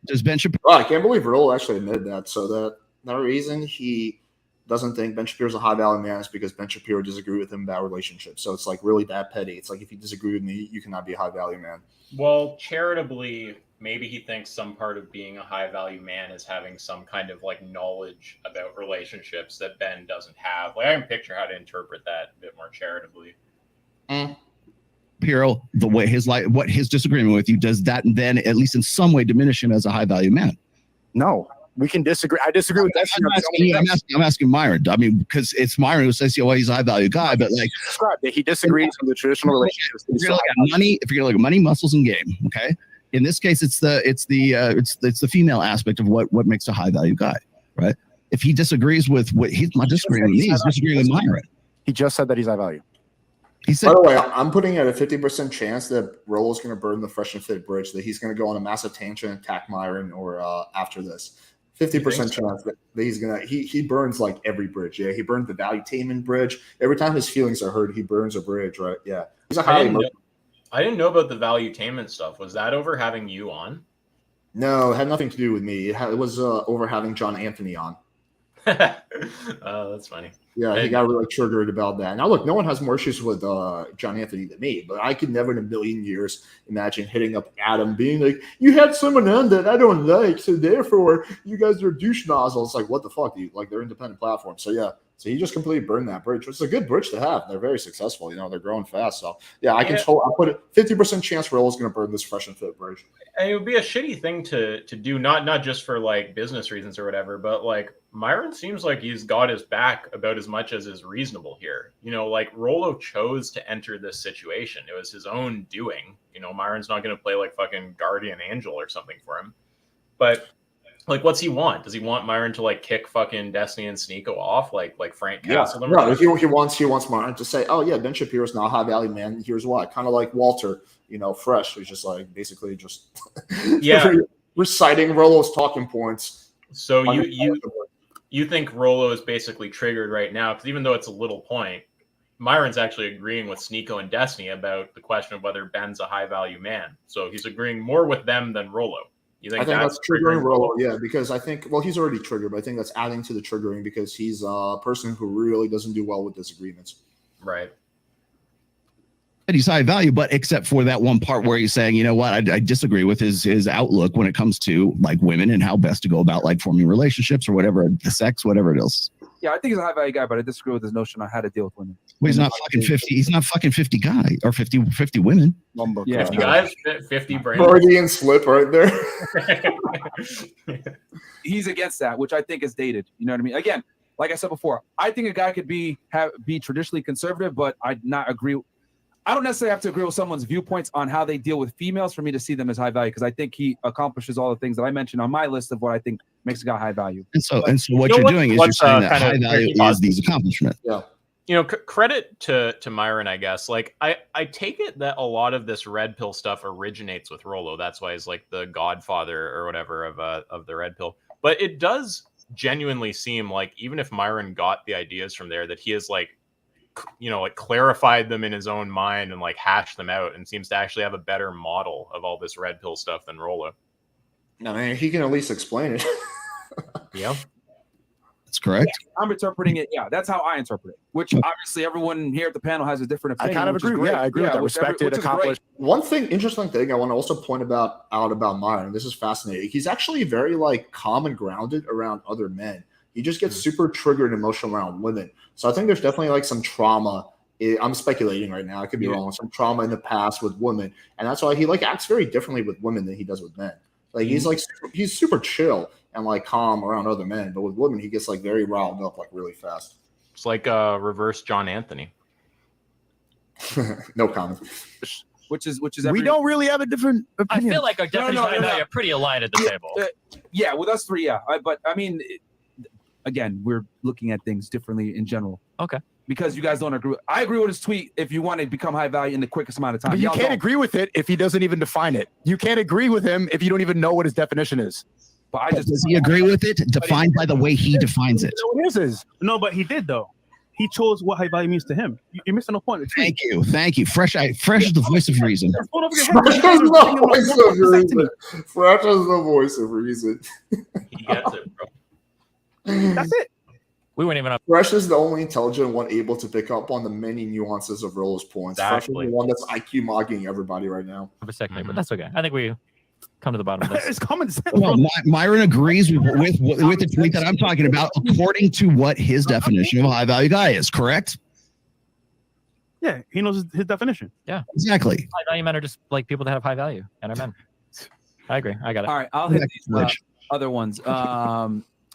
Does Ben Shapiro? Oh, I can't believe Rollo actually admitted that. So the reason he doesn't think Ben Shapiro's a high value man is because Ben Shapiro disagreed with him about relationships. So it's like really that petty. It's like, if you disagree with me, you cannot be a high value man. Well, charitably, maybe he thinks some part of being a high value man is having some kind of like knowledge about relationships that Ben doesn't have. Like, I can picture how to interpret that a bit more charitably. Shapiro, the way his disagreement with you, does that then at least in some way diminish him as a high value man? No, We can disagree. I disagree with that. I'm asking Myron. I mean, because it's Myron who says, he's a high value guy, but like he disagrees with the traditional relationships. If you're gonna look at money, muscles, and game, okay. In this case, it's the female aspect of what makes a high value guy, right? If he disagrees with what he's not disagreeing with me, he's disagreeing with Myron. He just said that he's high value. He said, by the way, I'm putting at a 50% chance that Rollo's going to burn the fresh and fit bridge, that he's going to go on a massive tangent, attack Myron, or after this. 50% chance that he's going to he burns like every bridge. Yeah, he burned the valuetainment bridge. Every time his feelings are hurt, he burns a bridge, right? Yeah. He's a highly I didn't know about the valuetainment stuff. Was that over having you on? No, it had nothing to do with me. It was over having John Anthony on. Oh, that's funny. Yeah, he got really triggered about that. Now, look, no one has more issues with John Anthony than me, but I could never in a million years imagine hitting up Adam being like, you had someone on that I don't like, so therefore you guys are douche nozzles. Like, what the fuck, dude? Like, they're independent platforms. So, yeah. So he just completely burned that bridge, which is a good bridge to have. They're very successful. They're growing fast. So, yeah, I put a 50% chance Rollo's going to burn this fresh and fit bridge. And it would be a shitty thing to do, not just for like business reasons or whatever, but like Myron seems like he's got his back about as much as is reasonable here. Like Rollo chose to enter this situation. It was his own doing. Myron's not going to play like fucking guardian angel or something for him. But like, what's he want? Does he want Myron to like kick fucking Destiny and Sneeko off like Frank Castle? No, he wants Myron to say, oh yeah, Ben Shapiro's not a high value man. Here's why. Kind of like Walter, Fresh, who's just like basically just reciting Rollo's talking points. So you think Rollo is basically triggered right now, because even though it's a little point, Myron's actually agreeing with Sneeko and Destiny about the question of whether Ben's a high value man. So he's agreeing more with them than Rollo. You think I think that's triggering Rollo, yeah, because I think, he's already triggered, but I think that's adding to the triggering because he's a person who really doesn't do well with disagreements. Right. And he's high value, but except for that one part where he's saying, you know what, I disagree with his outlook when it comes to like women and how best to go about like forming relationships or whatever, the sex, whatever it is. Yeah, I think he's a high value guy, but I disagree with his notion on how to deal with women. Well, he's not fucking 50. He's not fucking 50 guy or 50 women. Yeah. 50 guys, 50 brains. Freudian slip right there. He's against that, which I think is dated. You know what I mean? Again, like I said before, I think a guy could be traditionally conservative, but I'd not agree. I don't necessarily have to agree with someone's viewpoints on how they deal with females for me to see them as high value, because I think he accomplishes all the things that I mentioned on my list of what I think makes a guy high value. And so what you're doing is you're saying that high value is these accomplishments. Yeah. Credit to Myron, I guess. Like I take it that a lot of this red pill stuff originates with Rollo. That's why he's like the godfather or whatever of the red pill. But it does genuinely seem like even if Myron got the ideas from there, that he is like clarified them in his own mind and like hashed them out, and seems to actually have a better model of all this red pill stuff than Rollo. I mean, he can at least explain it. Yeah. That's correct. Yeah, I'm interpreting it. Yeah, that's how I interpret it. Which obviously everyone here at the panel has a different opinion. I kind of agree. Yeah, I agree with that. Respected, accomplished. One interesting thing I want to also point out about Myron. This is fascinating. He's actually very like calm and grounded around other men. He just gets super triggered and emotional around women. So I think there's definitely like some trauma. I'm speculating right now. I could be wrong. Some trauma in the past with women, and that's why he like acts very differently with women than he does with men. Like he's super chill and like calm around other men, but with women he gets like very riled up like really fast. It's like a reverse John Anthony. No comment. Which is we don't really have a different opinion. I feel like our definitions are pretty aligned at the table. Yeah, with us three, yeah. But I mean, again, we're looking at things differently in general. Okay. Because you guys don't agree. I agree with his tweet if you want to become high value in the quickest amount of time. But you can't agree with it if he doesn't even define it. You can't agree with him if you don't even know what his definition is. But does he agree with it? Defined by the way he defines it. No, but he did though. He chose what high value means to him. You're missing a point. Thank you. Fresh is the voice of reason. Fresh is the voice of reason. He gets it, bro. That's it. We weren't even up. Fresh is the only intelligent one able to pick up on the many nuances of Rollo's points. Exactly. Fresh is the one that's IQ mogging everybody right now. Of a second, but that's okay. I think we come to the bottom of this. It's common sense. Well, Myron agrees with the tweet that I'm talking about, according to what his definition of a high value guy is. Correct? Yeah, he knows his definition. Yeah, exactly. High value men are just like people that have high value and are men. I agree. I got it. All right, I'll hit these. other ones.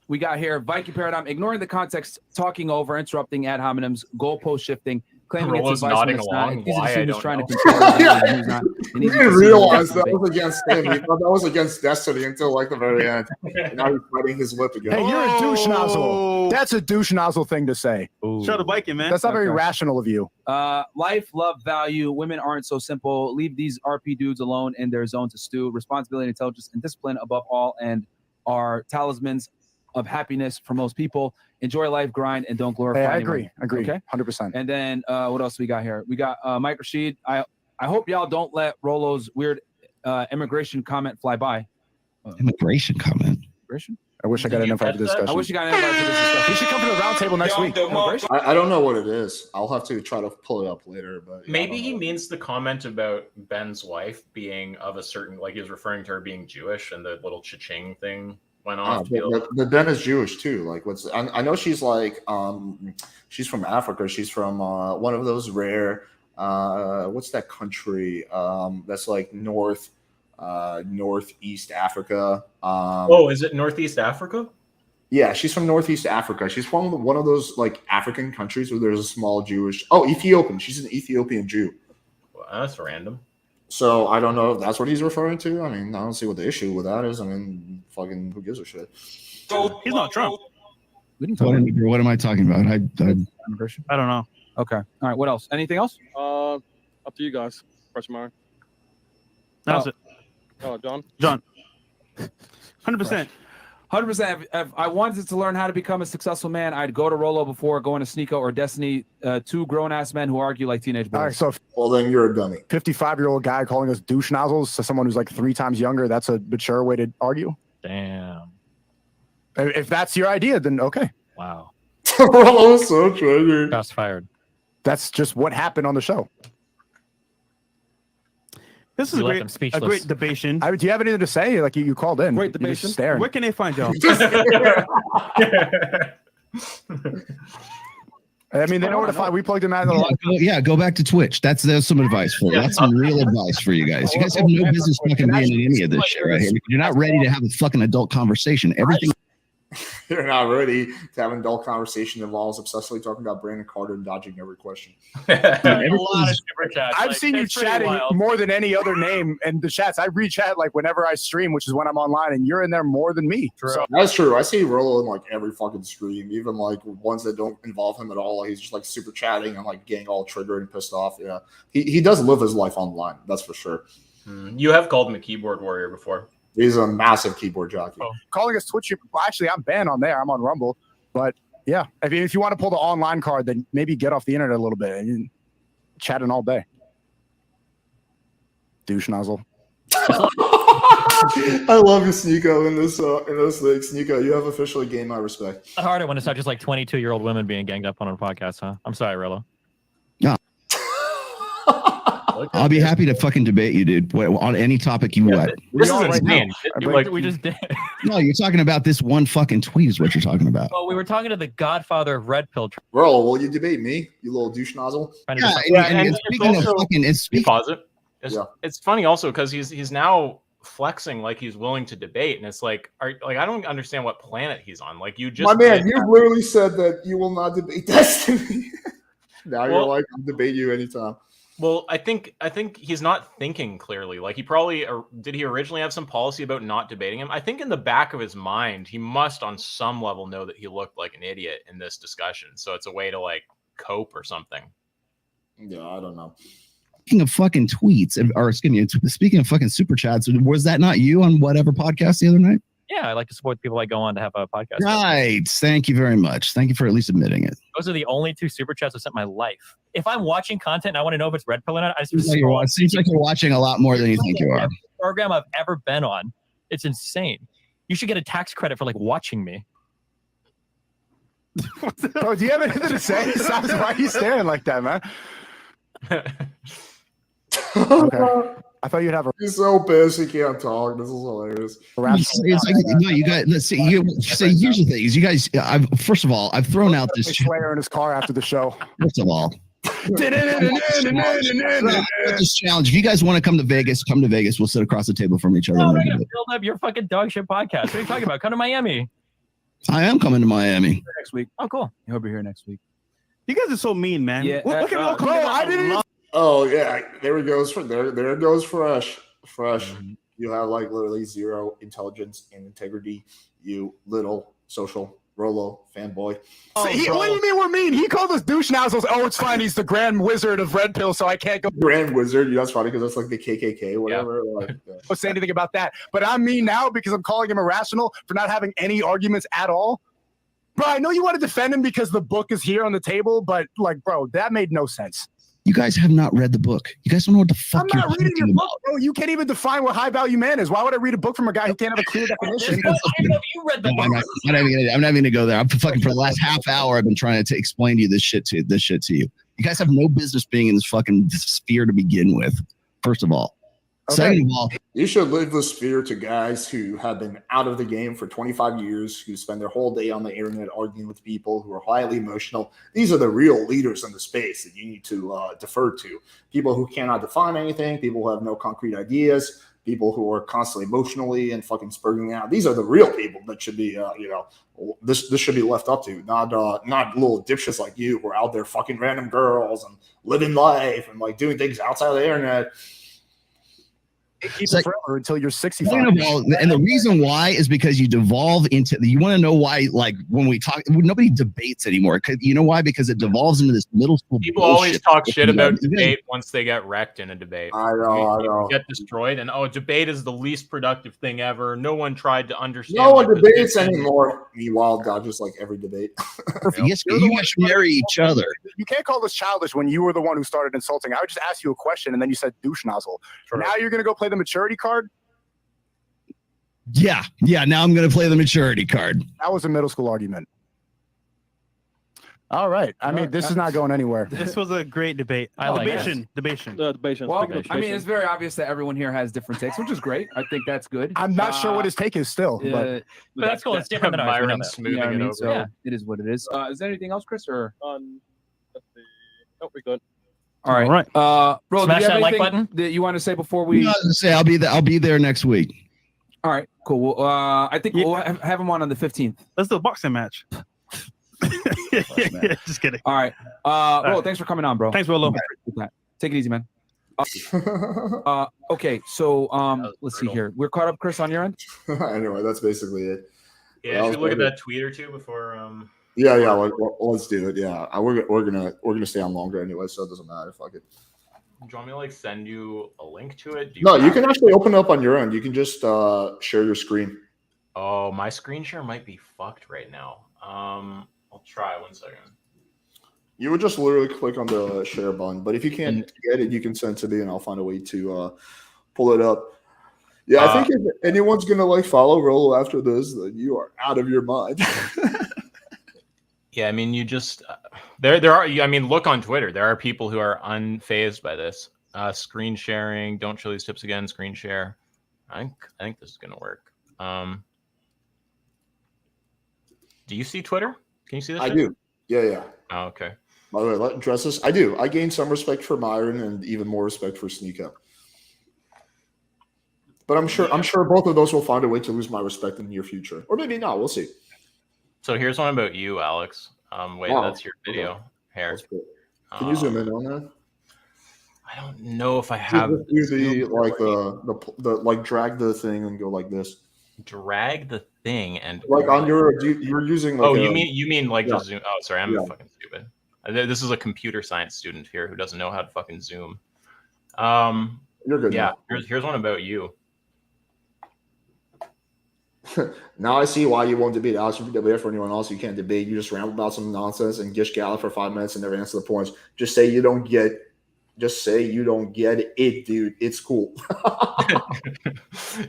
We got here Viking Paradigm, ignoring the context, talking over, interrupting ad hominems, goalpost shifting, claiming Rollo's it's advice when nodding it's not. along. He's Why? I who's don't trying know. to control everyone who's not. He didn't realize that was against him. He thought that was against Destiny until like the very end. And now he's fighting his lip again. Hey, you're a douche nozzle. Oh. That's a douche nozzle thing to say. Show the Viking, man. That's not very Okay. rational of you. Life, love, value. Women aren't so simple. Leave these RP dudes alone in their zone to stew. Responsibility, intelligence, and discipline above all, and are talismans of happiness for most people. Enjoy life, grind, and don't glorify. Hey, I anyone. agree. Okay. 100%. And then what else we got here? We got Mike Rashid. I hope y'all don't let Rollo's weird immigration comment fly by. Immigration comment. Immigration? I wish I got an invite for this I discussion. wish you got an invite for this discussion. He should come to the round table next week. Immigration? I don't know what it is. I'll have to try to pull it up later. But yeah, Maybe I don't he know. means the comment about Ben's wife being of a certain, like he was referring to her being Jewish, and the little cha-ching thing went Ah, off. but Ben is Jewish too. Like, what's I know she's like she's from Africa. She's from one of those rare what's that country that's like northeast Africa. Oh, is it Northeast Africa? Yeah, she's from Northeast Africa. She's from one of those like African countries where there's a small Jewish. Oh, Ethiopian. She's an Ethiopian Jew. Well, that's random. So I don't know if that's what he's referring to. I mean, I don't see what the issue with that is. I mean, fucking who gives a shit? He's not Trump. We didn't talk about What am I talking about? immigration. I don't know. Okay. All right. What else? Anything else? Up to you guys. Question mark. That's it. John. 100%. 100%. If I wanted to learn how to become a successful man, I'd go to Rollo before going to Sneeko or Destiny. Two grown-ass men who argue like teenage boys. All right, so Well, then you're a dummy. 55-year-old guy calling us douche nozzles to someone who's like 3 times younger, that's a mature way to argue? Damn. If that's your idea, then okay. Wow. Rollo is so triggered. Shots fired. That's just what happened on the show. This is You a left him great speechless. debation. Do you have anything to say? Like you called in. Great You're just debation. staring. Where can they find y'all? I mean, they know where to find. We plugged him out. Go back to Twitch. That's some advice for you. That's some real advice for you guys. You guys have no business fucking being in any of this shit right here. You're not ready to have a fucking adult conversation. Everything. You're not ready to have an adult conversation that involves obsessively talking about Brandon Carter and dodging every question. A lot of super chats. I've like, seen you it's pretty chatting wild. more than any other name in the chats. I re-chat like whenever I stream, which is when I'm online, and you're in there more than me. So That's true. I see Rollo in like every fucking stream, even like ones that don't involve him at all. He's just like super chatting and like getting all triggered and pissed off. Yeah, he does live his life online. That's for sure. You have called him a keyboard warrior before. He's a massive keyboard jockey. calling us Twitch, well, actually, I'm banned on there. I'm on Rumble, but yeah, if you want to pull the online card, then maybe get off the internet a little bit and chatting all day. Douche nozzle. I love you, Sneeko, in this league. Sneeko, you have officially gained my respect. It's harder when it's not just like 22-year-old women being ganged up on a podcast, huh? I'm sorry, Rollo. I'll be happy to fucking debate you, dude. On any topic you want. This is all right insane. now. We just did. No, you're talking about this one fucking tweet is what you're talking about. Well, we were talking to the godfather of Red Pill. Bro, will you debate me, you little douche nozzle? Trying to Yeah, decide- and and speaking it's of also- fucking, and speaking, Pause it. It's, Yeah. it's funny also because he's now flexing like he's willing to debate, and it's like, I don't understand what planet he's on. Like you just My man, did- you've literally said that you will not debate Destiny. Now you're Well- like, I'll debate you anytime. Well, I think he's not thinking clearly. Like he probably did. He originally have some policy about not debating him. I think in the back of his mind, he must on some level know that he looked like an idiot in this discussion. So it's a way to like cope or something. Yeah, I don't know. speaking of fucking tweets, or excuse me, speaking of fucking super chats, was that not you on whatever podcast the other night? Yeah, I like to support the people I go on to have a podcast. Right. Thank you very much. Thank you for at least admitting it. Those are the only 2 super chats I've sent in my life. If I'm watching content and I want to know if it's Red Pill or not, I just Seems like you're watching a lot more than you think you are. Every program I've ever been on. It's insane. You should get a tax credit for like watching me. Oh, do you have anything to say? Why are you staring like that, man? Okay. I thought you'd have a He's so pissed he can't talk. This is hilarious. It's like, no, you guys. Let's see. Here's the thing: is you guys. First of all, I've thrown out this. Slayer in his car after the show. First of all, This challenge. If you guys want to come to Vegas, come to Vegas. We'll sit across the table from each other. No, I'm not gonna build up your fucking dog shit podcast. What are you talking about? Come to Miami. I am coming to Miami next week. Oh, cool. I hope you're here next week. You guys are so mean, man. Yeah, What can we all come bro, together? I didn't. Oh yeah, there it goes. There it goes. Fresh. You have like literally zero intelligence and integrity. You little social Rollo fanboy. What do you mean we're mean? He called us douche nozzles. Oh, it's fine. He's the Grand Wizard of Red Pill, so I can't go. Grand Wizard. That's funny because that's like the KKK, whatever. Yeah. Like, Don't say anything about that. But I'm mean now because I'm calling him irrational for not having any arguments at all. Bro, I know you want to defend him because the book is here on the table, but like, bro, that made no sense. You guys have not read the book. You guys don't know what the fuck I'm you're not reading your talking book, bro. You can't even define what high value man is. Why would I read a book from a guy who can't have a clear definition? I don't know if you read the No, book. I'm not even gonna go there. I'm fucking for the last half hour. I've been trying to explain to you this shit to you. You guys have no business being in this fucking sphere to begin with. First of all, second of all, you should leave the sphere to guys who have been out of the game for 25 years, who spend their whole day on the internet arguing with people who are highly emotional. These are the real leaders in the space that you need to defer to. People who cannot define anything, people who have no concrete ideas, people who are constantly emotionally and fucking spurting out. These are the real people that should be, this should be left up to, not little dipshits like you who are out there fucking random girls and living life and like doing things outside of the internet. Keep it forever until you're 65. And the reason why is because you devolve into. You want to know why? Like when we talk, nobody debates anymore. You know why? Because it devolves into this middle school. People always talk shit about debate once they get wrecked in a debate. I know. Get destroyed, and debate is the least productive thing ever. No one tried to understand. No one debates anymore. Meanwhile, God, just like every debate. Yes, you guys should marry each other. You can't call this childish when you were the one who started insulting. I would just ask you a question and then you said douche nozzle. True. Now you're gonna go play the maturity card. Yeah. Now I'm gonna play the maturity card. That was a middle school argument. All right. I mean, this is not going anywhere. This was a great debate. I like Debation. Well, I mean, it's very obvious that everyone here has different takes, which is great. I think that's good. I'm not sure what his take is still, but that's cool. It's different than ours. Byron Remember. smoothing You know what I it mean? over. So Yeah. it is what it is. Is there anything else, Chris? Or Let's see. Nope, we're good. all right, All right. Bro, Smash do you have that like anything button. that you want to say before we? I was gonna say I'll be there next week. All right, cool. Well, I think we'll have him on the 15th. Let's do a boxing match. Just kidding. All right. Rollo, thanks for coming on, bro. Thanks, Rollo. Take it easy, man. Okay, so let's see here. We're caught up, Chris, on your end. Anyway, that's basically it. Yeah, should we look at that tweet or two before? Yeah. Let's do it. Yeah, we're gonna stay on longer anyway, so it doesn't matter. Fuck it. Do you want me to like send you a link to it? No, you can actually open it up on your end. You can just share your screen. Oh, my screen share might be fucked right now. I'll try 1 second. You would just literally click on the share button, but if you can't get it, you can send it to me, and I'll find a way to pull it up. Yeah, I think if anyone's gonna like follow Rollo after this, then you are out of your mind. Yeah, I mean, you just there are. I mean, look on Twitter. There are people who are unfazed by this. Screen sharing. Don't show these tips again. Screen share. I think this is gonna work. Do you see Twitter? Can you see this? I shit? do. Yeah. Oh, okay. By the way, let address this. I do. I gained some respect for Myron and even more respect for Sneeko. But I'm sure both of those will find a way to lose my respect in the near future, or maybe not. We'll see. So here's one about you, Alex. Wait, Wow. that's your video. Okay. Here. That's good. Can you zoom in on that? I don't know if I have. Use the like drag the thing and go like this. Drag the thing and Like on you're using. Like you mean like just zoom? Oh, sorry, I'm Yeah. fucking stupid. This is a computer science student here who doesn't know how to fucking zoom. You're good. Yeah, now. here's one about you. Now I see why you won't debate Alex. You can debate for anyone else. You can't debate. You just ramble about some nonsense and gish gallop for 5 minutes and never answer the points. Just say you don't get. Just say you don't get it, dude. It's cool.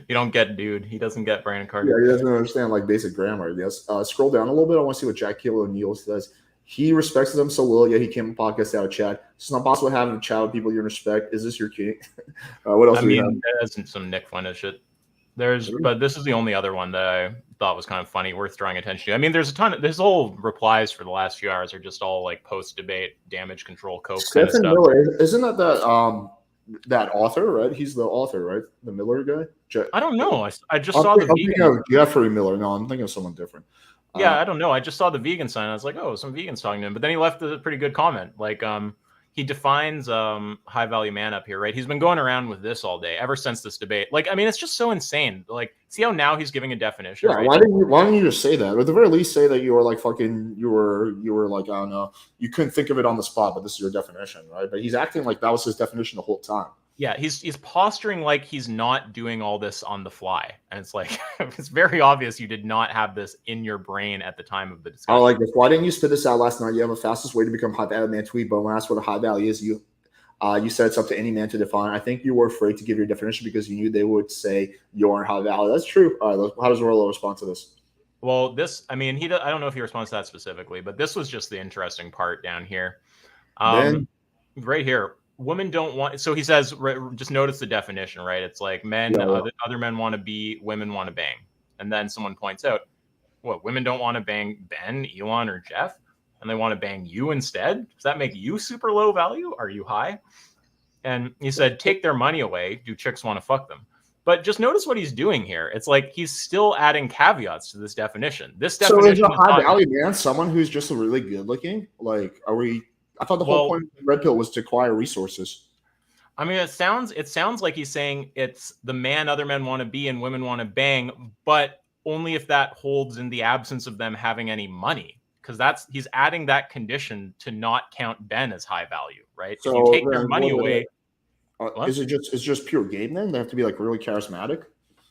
You don't get dude. He doesn't get Brandon Carter. Yeah, he doesn't understand like basic grammar. Yes. Scroll down a little bit. I want to see what Jack Kilo O'Neal says. He respects them so little, yet he came on podcast out of chat. It's not possible having a chat with people you respect. Is this your king? What else? I do we have? mean, there's some Nick Fuentes shit. But this is the only other one that I thought was kind of funny, worth drawing attention to. I mean, there's a ton of this whole replies for the last few hours are just all like post-debate damage control cope kind of Stephen stuff. Miller, isn't that author, right? He's the author, right? The Miller guy. I don't know. I just saw the vegan. Of Jeffrey Miller. No, I'm thinking of someone different. Yeah, I don't know. I just saw the vegan sign. I was like, oh, some vegans talking to him. But then he left a pretty good comment. Like, he defines high value man up here, right? He's been going around with this all day ever since this debate. Like, I mean, it's just so insane. Like, see how now he's giving a definition. Yeah, right? why don't you just say that? Or at the very least, say that you were like fucking, you were like, I don't know, you couldn't think of it on the spot, but this is your definition, right? But he's acting like that was his definition the whole time. Yeah, he's posturing like he's not doing all this on the fly, and it's like it's very obvious you did not have this in your brain at the time of the discussion. I like this. Why didn't you spit this out last night? You have a fastest way to become high value man tweet, but when asked what a high value is, you said it's up to any man to define. I think you were afraid to give your definition because you knew they would say you aren't high value. That's true. All right, how does Rollo respond to this? Well, I mean, I don't know if he responds to that specifically, but this was just the interesting part down here. Right here. Women don't want, so he says, just notice the definition, right? It's like men, other men want to be, women want to bang. And then someone points out, what, women don't want to bang Ben, Elon, or Jeff? And they want to bang you instead? Does that make you super low value? Are you high? And he said, take their money away. Do chicks want to fuck them? But just notice what he's doing here. It's like he's still adding caveats to this definition. This definition so is a high value man someone who's just really good looking? Like, I thought the whole point of Red Pill was to acquire resources. I mean, it sounds like he's saying it's the man other men want to be and women want to bang, but only if that holds in the absence of them having any money. Because he's adding that condition to not count Ben as high value, right? So if you take their money away. Is it just pure game then? They have to be like really charismatic?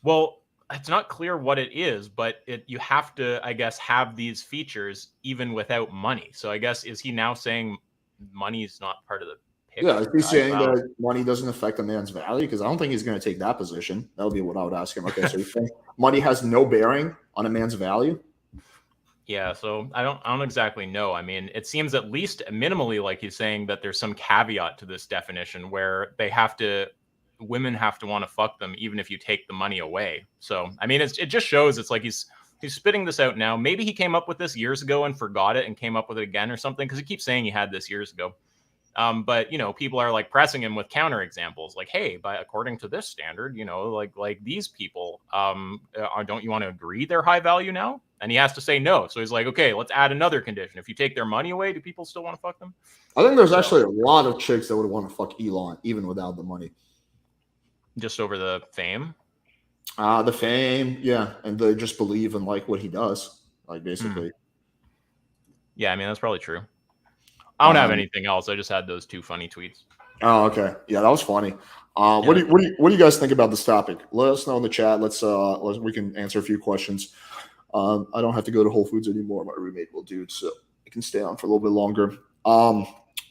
Well, it's not clear what it is, but you have to, I guess, have these features even without money. So I guess, is he now saying money is not part of the picture? Yeah, is he saying that money doesn't affect a man's value? Because I don't think he's going to take that position. That would be what I would ask him. Okay, so you think money has no bearing on a man's value? Yeah, so I don't exactly know. I mean, it seems at least minimally like he's saying that there's some caveat to this definition where women have to want to fuck them even if you take the money away. So, I mean, it just shows it's like he's spitting this out now. Maybe he came up with this years ago and forgot it and came up with it again or something, because he keeps saying he had this years ago. But, you know, people are like pressing him with counter examples like, hey, according to this standard, you know, like these people, don't you want to agree they're high value now? And he has to say no. So he's like, okay, let's add another condition. If you take their money away, do people still want to fuck them? I think there's actually a lot of chicks that would want to fuck Elon even without the money. Just over the fame? The fame, yeah. And they just believe in like what he does, like basically. Yeah, I mean, that's probably true. I don't have anything else. I just had those two funny tweets. Oh, okay. Yeah, that was funny. What do you guys think about this topic? Let us know in the chat. We can answer a few questions. I don't have to go to Whole Foods anymore. My roommate will do it, so I can stay on for a little bit longer.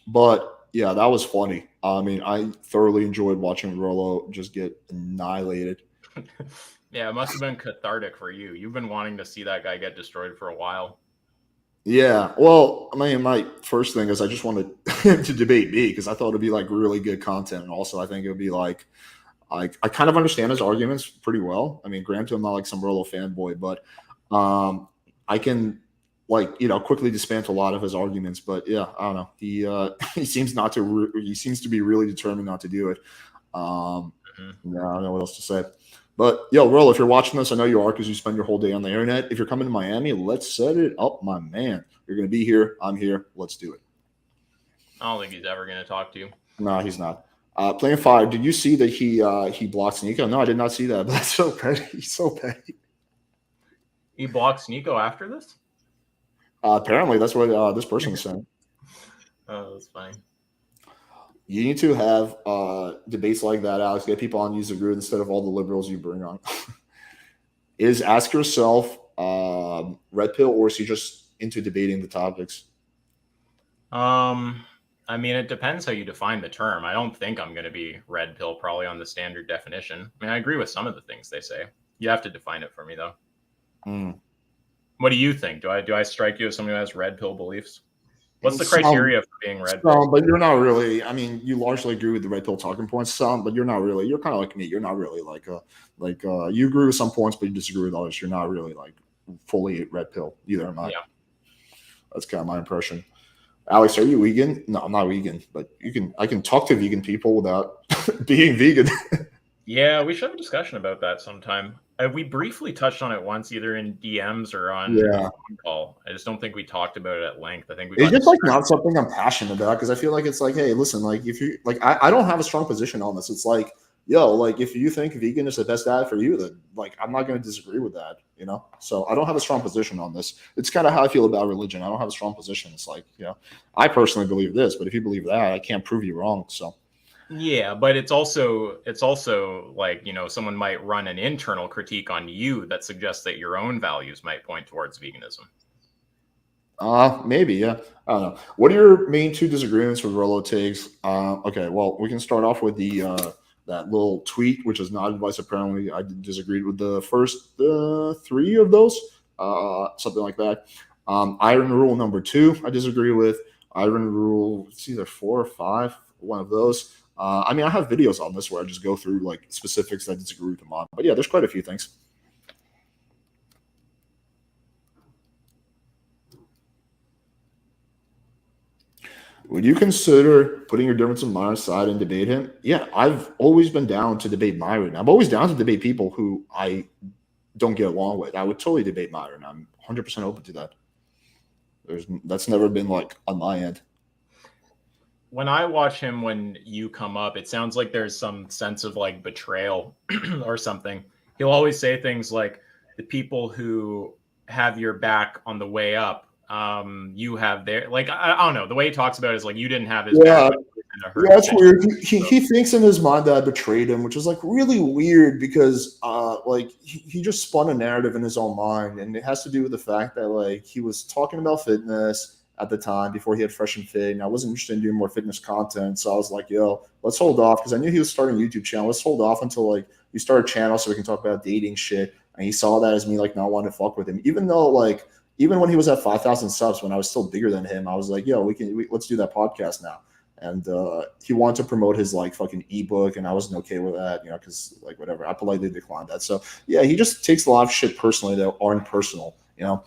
But yeah, that was funny. I mean, I thoroughly enjoyed watching Rollo just get annihilated. Yeah, it must have been cathartic for you. You've been wanting to see that guy get destroyed for a while. Yeah, well, I mean, my first thing is I just wanted him to debate me because I thought it'd be like really good content, and also I think it would be like I kind of understand his arguments pretty well. I mean, granted, I'm not like some Rollo fanboy, but I can quickly dismantle a lot of his arguments. But yeah, I don't know. He seems not to. He seems to be really determined not to do it. Yeah, I don't know what else to say. But yo, Rollo, if you're watching this, I know you are because you spend your whole day on the internet. If you're coming to Miami, let's set it up, my man. You're going to be here. I'm here. Let's do it. I don't think he's ever going to talk to you. No, he's not. Playing Fire, did you see that he blocked Nico? No, I did not see that. But that's so petty. He's so petty. He blocked Nico after this? Apparently, that's what this person was saying. Oh, that's funny. You need to have debates like that, Alex. Get people on user group instead of all the liberals you bring on. Ask yourself red pill, or is he just into debating the topics? I mean, it depends how you define the term. I don't think I'm going to be red pill probably on the standard definition. I mean, I agree with some of the things they say. You have to define it for me, though. What do you think? Do I strike you as someone who has red pill beliefs? What's the criteria for being red pill? But you're not really. I mean, you largely agree with the red pill talking points, but you're not really. You're kind of like me. You're not really you agree with some points, but you disagree with others. You're not really like fully red pill. Either am I. Yeah. That's kind of my impression. Alex, are you vegan? No, I'm not vegan, but I can talk to vegan people without being vegan. Yeah, we should have a discussion about that sometime. We briefly touched on it once, either in DMs or on Yeah. a phone call. I just don't think we talked about it at length. I think we It's got just like not something I'm passionate about because I feel like it's like, hey, listen, like if you like, I don't have a strong position on this. It's like, yo, like if you think vegan is the best diet for you, then like I'm not going to disagree with that, you know. So I don't have a strong position on this. It's kind of how I feel about religion. I don't have a strong position. It's like, you know, I personally believe this, but if you believe that, I can't prove you wrong. So. Yeah, but it's also like, you know, someone might run an internal critique on you that suggests that your own values might point towards veganism. Maybe, yeah. I don't know. What are your main two disagreements with Rollo takes? Okay, well, we can start off with the that little tweet, which is not advice. Apparently, I disagreed with the first three of those, something like that. Iron rule number 2, I disagree with. Iron rule, it's either 4 or 5, one of those. I mean, I have videos on this where I just go through like specifics that I disagree with them on. But yeah, there's quite a few things. Would you consider putting your difference in mind aside and debate him? Yeah, I've always been down to debate Myron. I'm always down to debate people who I don't get along with. I would totally debate Myron. I'm 100% open to that. That's never been like on my end. When I watch him, when you come up, it sounds like there's some sense of like betrayal or something. He'll always say things like, the people who have your back on the way up, you have their, like, I don't know. The way he talks about it is like, you didn't have his back. Yeah, that's weird. He thinks in his mind that I betrayed him, which is like really weird because like he just spun a narrative in his own mind, and it has to do with the fact that like he was talking about fitness at the time before he had Fresh and Fit, and I wasn't interested in doing more fitness content, so I was like, yo, let's hold off, because I knew he was starting a YouTube channel. Let's hold off until like you start a channel so we can talk about dating shit. And he saw that as me like not wanting to fuck with him, even though like even when he was at 5,000 subs, when I was still bigger than him, I was like, yo, let's do that podcast now. And he wanted to promote his like fucking ebook, and I wasn't okay with that, you know, because like whatever, I politely declined that. So yeah, he just takes a lot of shit personally that aren't personal, you know.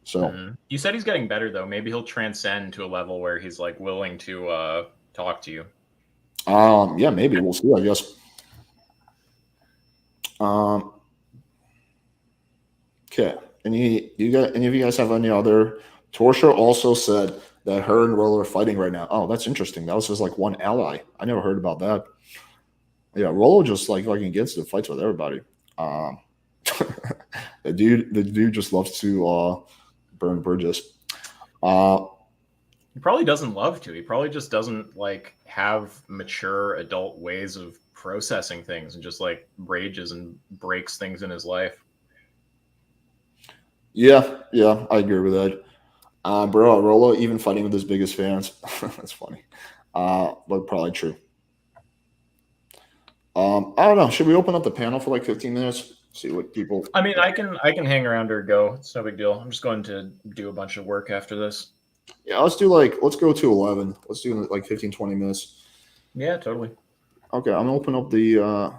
So you said he's getting better though. Maybe he'll transcend to a level where he's like willing to talk to you. Yeah, maybe we'll see, I guess. Okay. Any of you guys have any other? Torsha also said that her and Rollo are fighting right now. Oh, that's interesting. That was just like one ally. I never heard about that. Yeah, Rollo just like fucking gets to fights with everybody. The dude just loves to burn bridges. He probably doesn't love to. He probably just doesn't like have mature adult ways of processing things, and just like rages and breaks things in his life. Yeah, I agree with that. Bro, Rollo even fighting with his biggest fans. That's funny. But probably true. I don't know. Should we open up the panel for like 15 minutes? See what people. I mean, I can hang around or go. It's no big deal. I'm just going to do a bunch of work after this. Yeah, let's go to 11. Let's do like 15, 20 minutes. Yeah, totally. Okay, I'm gonna open up the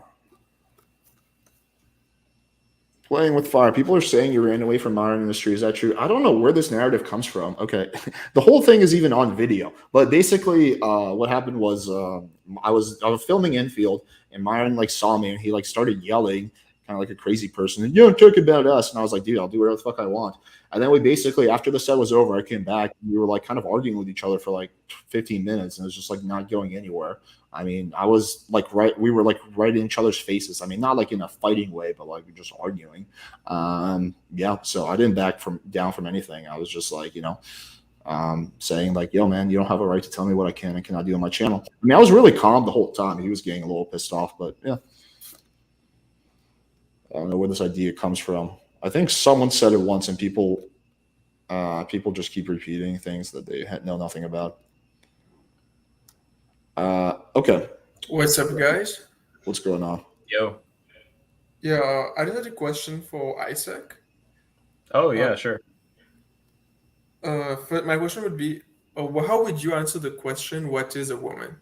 Playing with fire. People are saying you ran away from modern industry. Is that true? I don't know where this narrative comes from. Okay. The whole thing is even on video. But basically, what happened was I was filming infield, and Myron like saw me, and he like started yelling, kind of like a crazy person. And, you don't talk about us. And I was like, dude, I'll do whatever the fuck I want. And then we basically, after the set was over, I came back. And we were like kind of arguing with each other for like 15 minutes, and it was just like not going anywhere. I mean, I was like we were like right in each other's faces. I mean, not like in a fighting way, but like just arguing. Yeah, so I didn't back down from anything. I was just like, you know, saying like, yo, man, you don't have a right to tell me what I can and cannot do on my channel. I mean, I was really calm the whole time. He was getting a little pissed off, but yeah. I don't know where this idea comes from. I think someone said it once, and people just keep repeating things that they know nothing about. Okay. What's up, guys? What's going on? Yo. Yeah, I just had a question for Isaac. Oh, yeah, sure. My question would be, how would you answer the question, what is a woman?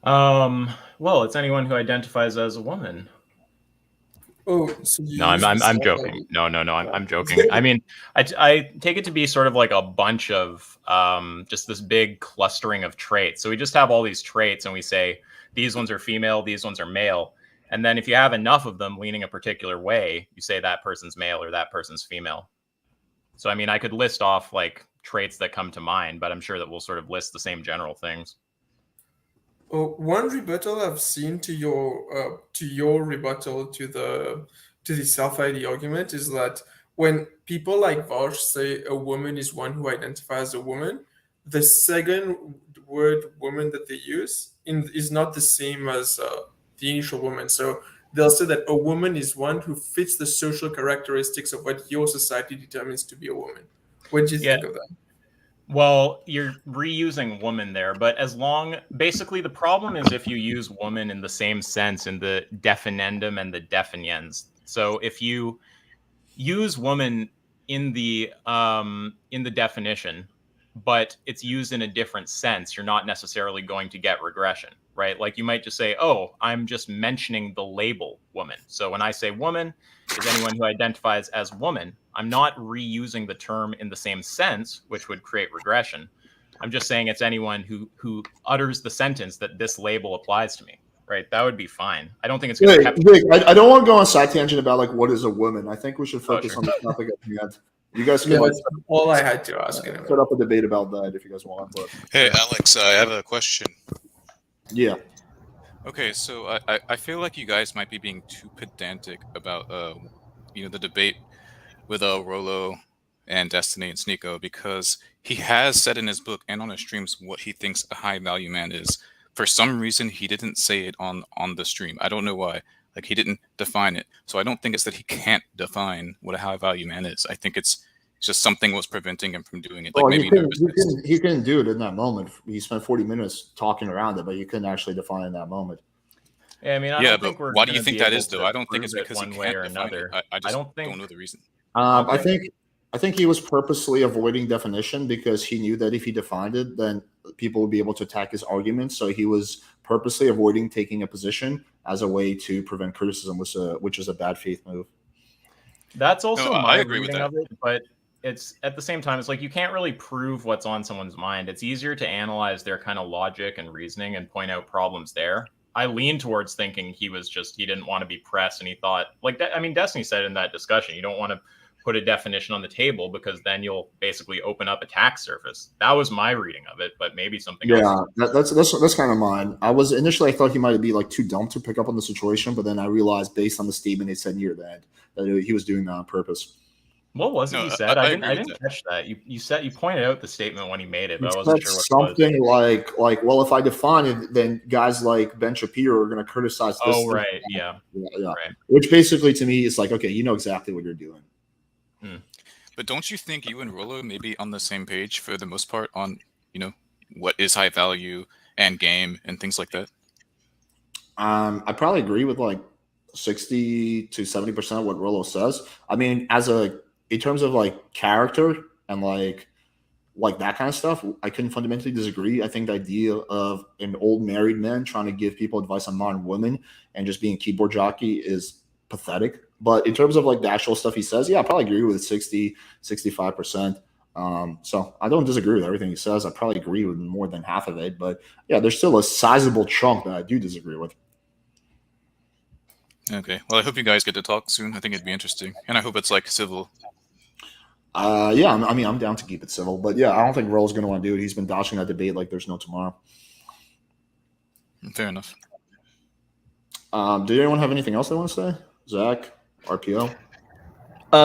Well, it's anyone who identifies as a woman. Oh, so you No, I'm use the I'm self joking. ID. No, I'm joking. I mean, I take it to be sort of like a bunch of just this big clustering of traits. So we just have all these traits, and we say these ones are female, these ones are male, and then if you have enough of them leaning a particular way, you say that person's male or that person's female. So I mean, I could list off like traits that come to mind, but I'm sure that we'll sort of list the same general things. Oh, one rebuttal I've seen to your rebuttal to the self ID argument is that when people like Vosh say a woman is one who identifies as a woman, the second word woman that they use is not the same as the initial woman. So they'll say that a woman is one who fits the social characteristics of what your society determines to be a woman. What do you think of that? Well, you're reusing woman there, but basically the problem is if you use woman in the same sense in the definendum and the definiens. So if you use woman in the definition, but it's used in a different sense, you're not necessarily going to get regression, right? Like you might just say, "Oh, I'm just mentioning the label woman." So when I say woman is anyone who identifies as woman, I'm not reusing the term in the same sense, which would create regression. I'm just saying it's anyone who utters the sentence that this label applies to me. Right, that would be fine. I don't think it's going to. Vic, I don't want to go on a side tangent about like what is a woman. I think we should focus sure. on the topic at the end. You guys Yeah, can that's all I had to ask. Anyway. set up a debate about that if you guys want. But Hey, Alex, I have a question. yeah, Okay, so I feel like you guys might be being too pedantic about the debate with Rollo and Destiny and Sneeko, because he has said in his book and on his streams what he thinks a high value man is. For some reason, he didn't say it on the stream. I don't know why. Like, he didn't define it. So I don't think it's that he can't define what a high value man is. I think it's just something was preventing him from doing it. Like, maybe he couldn't do it in that moment. He spent 40 minutes talking around it, but you couldn't actually define in that moment. Yeah, I mean, I don't think we're. Why do you think that is, though? I don't think it's because he can't define it. I just don't know the reason. I think he was purposely avoiding definition because he knew that if he defined it, then people would be able to attack his arguments. So he was purposely avoiding taking a position as a way to prevent criticism, which is a bad faith move. That's also my reading of it, but it's at the same time, it's like you can't really prove what's on someone's mind. It's easier to analyze their kind of logic and reasoning and point out problems there. I lean towards thinking he didn't want to be pressed, and he thought, like, I mean, Destiny said in that discussion, you don't want to put a definition on the table because then you'll basically open up attack surface. That was my reading of it, but maybe something else. Yeah, that's kind of mine. I thought he might be like too dumb to pick up on the situation, but then I realized based on the statement he said near that he was doing that on purpose. What was it he said? I didn't catch that. You pointed out the statement when he made it, but I wasn't sure what something it was. like, well, if I define it, then guys like Ben Shapiro are going to criticize this. Oh, right, yeah. Right. Which basically to me is like, okay, you know exactly what you're doing. But don't you think you and Rollo may be on the same page for the most part on, what is high value and game and things like that? I probably agree with like 60 to 70% of what Rollo says. I mean, in terms of like character and like that kind of stuff, I couldn't fundamentally disagree. I think the idea of an old married man trying to give people advice on modern women and just being a keyboard jockey is pathetic. But in terms of like the actual stuff he says, yeah, I probably agree with 60, 65%. So I don't disagree with everything he says. I probably agree with more than half of it. But yeah, there's still a sizable chunk that I do disagree with. Okay. Well, I hope you guys get to talk soon. I think it'd be interesting. And I hope it's like civil. Yeah, I'm down to keep it civil. But yeah, I don't think Rollo's going to want to do it. He's been dodging that debate like there's no tomorrow. Fair enough. Did anyone have anything else they want to say? Zach? RPO?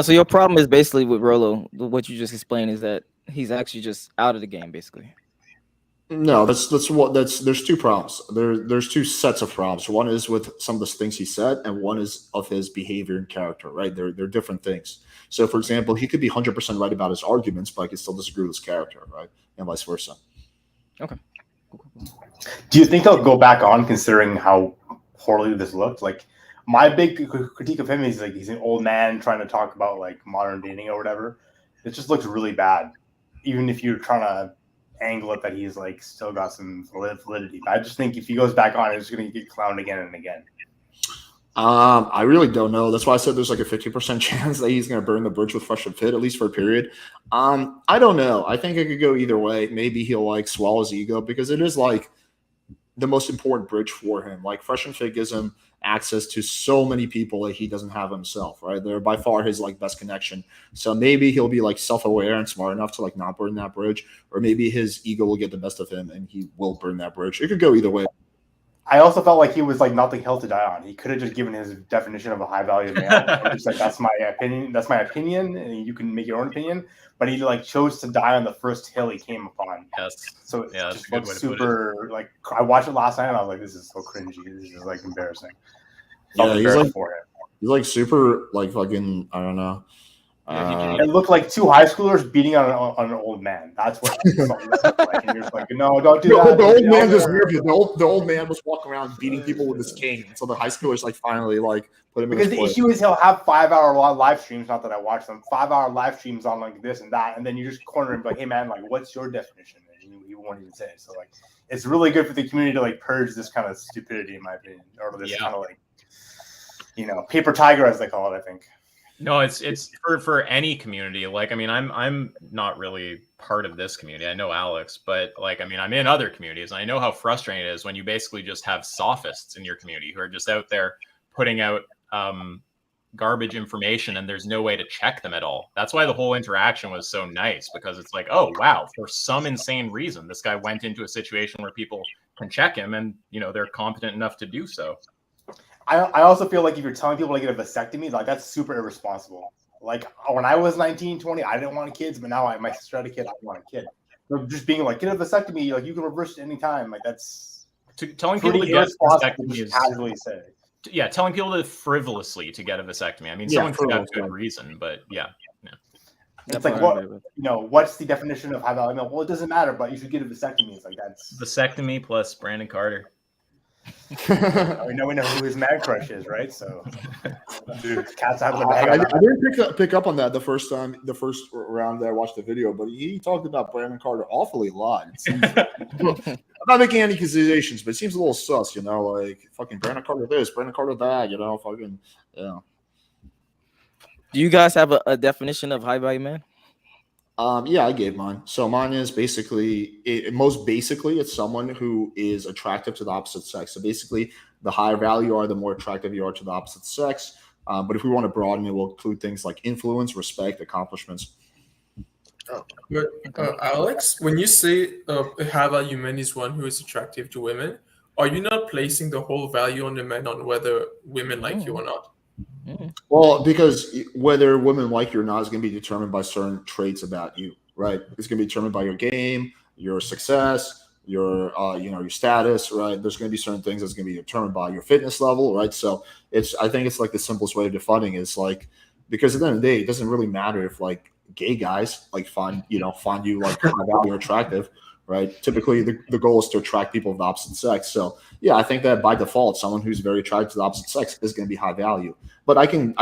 So your problem is basically with Rollo, what you just explained is that he's actually just out of the game, basically. No, there's two problems. There's two sets of problems. One is with some of the things he said, and one is of his behavior and character, right? They're different things. So, for example, he could be 100% right about his arguments, but I could still disagree with his character, right? And vice versa. Okay. Do you think he'll go back on considering how poorly this looked? Like, my big critique of him is like he's an old man trying to talk about like modern dating or whatever. It just looks really bad, even if you're trying to angle it that he's like still got some validity. But I just think if he goes back on, it's going to get clowned again and again. I really don't know. That's why I said there's like a 50% chance that he's going to burn the bridge with Fresh and Fit, at least for a period. I don't know. I think it could go either way. Maybe he'll like swallow his ego because it is like the most important bridge for him. Like Fresh and Fit gives him access to so many people that he doesn't have himself, right? They're by far his like best connection. So maybe he'll be like self-aware and smart enough to like not burn that bridge, or maybe his ego will get the best of him and he will burn that bridge. It could go either way. I also felt like he was like not the hill to die on. He could have just given his definition of a high value male. And just like that's my opinion. That's my opinion, and you can make your own opinion. But he like chose to die on the first hill he came upon. Yes. So it Yeah, just looks super. Like I watched it last night, and I was like, "This is so cringy. This is like embarrassing." Yeah, he's like super like fucking. I don't know. It looked like two high schoolers beating on an old man. That's what it looked like. And you're just like, no, don't do that. The old man just weird. The old man was walking around beating people with his cane. So the high schoolers like finally like put him in because the issue is he'll have 5-hour live streams. Not that I watch them. 5-hour live streams on like this and that, and then you just corner him like, hey man, like what's your definition? And he won't even say it. So like, it's really good for the community to like purge this kind of stupidity, in my opinion, or this kind of like, paper tiger as they call it. I think. No, it's for any community. Like, I mean, I'm not really part of this community. I know Alex, but like, I mean, I'm in other communities, and I know how frustrating it is when you basically just have sophists in your community who are just out there putting out garbage information, and there's no way to check them at all. That's why the whole interaction was so nice, because it's like, oh wow, for some insane reason, this guy went into a situation where people can check him, and they're competent enough to do so. I also feel like if you're telling people to get a vasectomy, like that's super irresponsible. Like when I was 19, 20, I didn't want kids, but now my sister had a kid, I want a kid. But just being like, get a vasectomy, like you can reverse it anytime. Like that's telling people to get vasectomy is casually say. Yeah, telling people to frivolously to get a vasectomy. I mean, someone could have good reason, but yeah. It's like what's the definition of high value male? Well, it doesn't matter, but you should get a vasectomy. It's like that's vasectomy plus Brandon Carter. we know who his man crush is, right? So, dude, cat's out of the bag. I didn't pick up on that the first round that I watched the video, but he talked about Brandon Carter awfully a lot. I'm not making any accusations, but it seems a little sus, like fucking Brandon Carter this, Brandon Carter that, fucking yeah. Do you guys have a definition of high value man? Yeah, I gave mine. So mine is basically, it's someone who is attractive to the opposite sex. So basically, the higher value you are, the more attractive you are to the opposite sex. But if we want to broaden it, we'll include things like influence, respect, accomplishments. But Alex, when you say a high value man is one who is attractive to women, are you not placing the whole value on the man on whether women like you or not? Well, because whether women like you or not is going to be determined by certain traits about you, right? It's going to be determined by your game, your success, your your status, right? There's going to be certain things that's going to be determined by your fitness level, right? So I think it's like the simplest way of defining it is like, because at the end of the day, it doesn't really matter if like gay guys like find you like high value or attractive, right? Typically, the goal is to attract people of the opposite sex. So yeah, I think that by default, someone who's very attracted to the opposite sex is going to be high value. But I can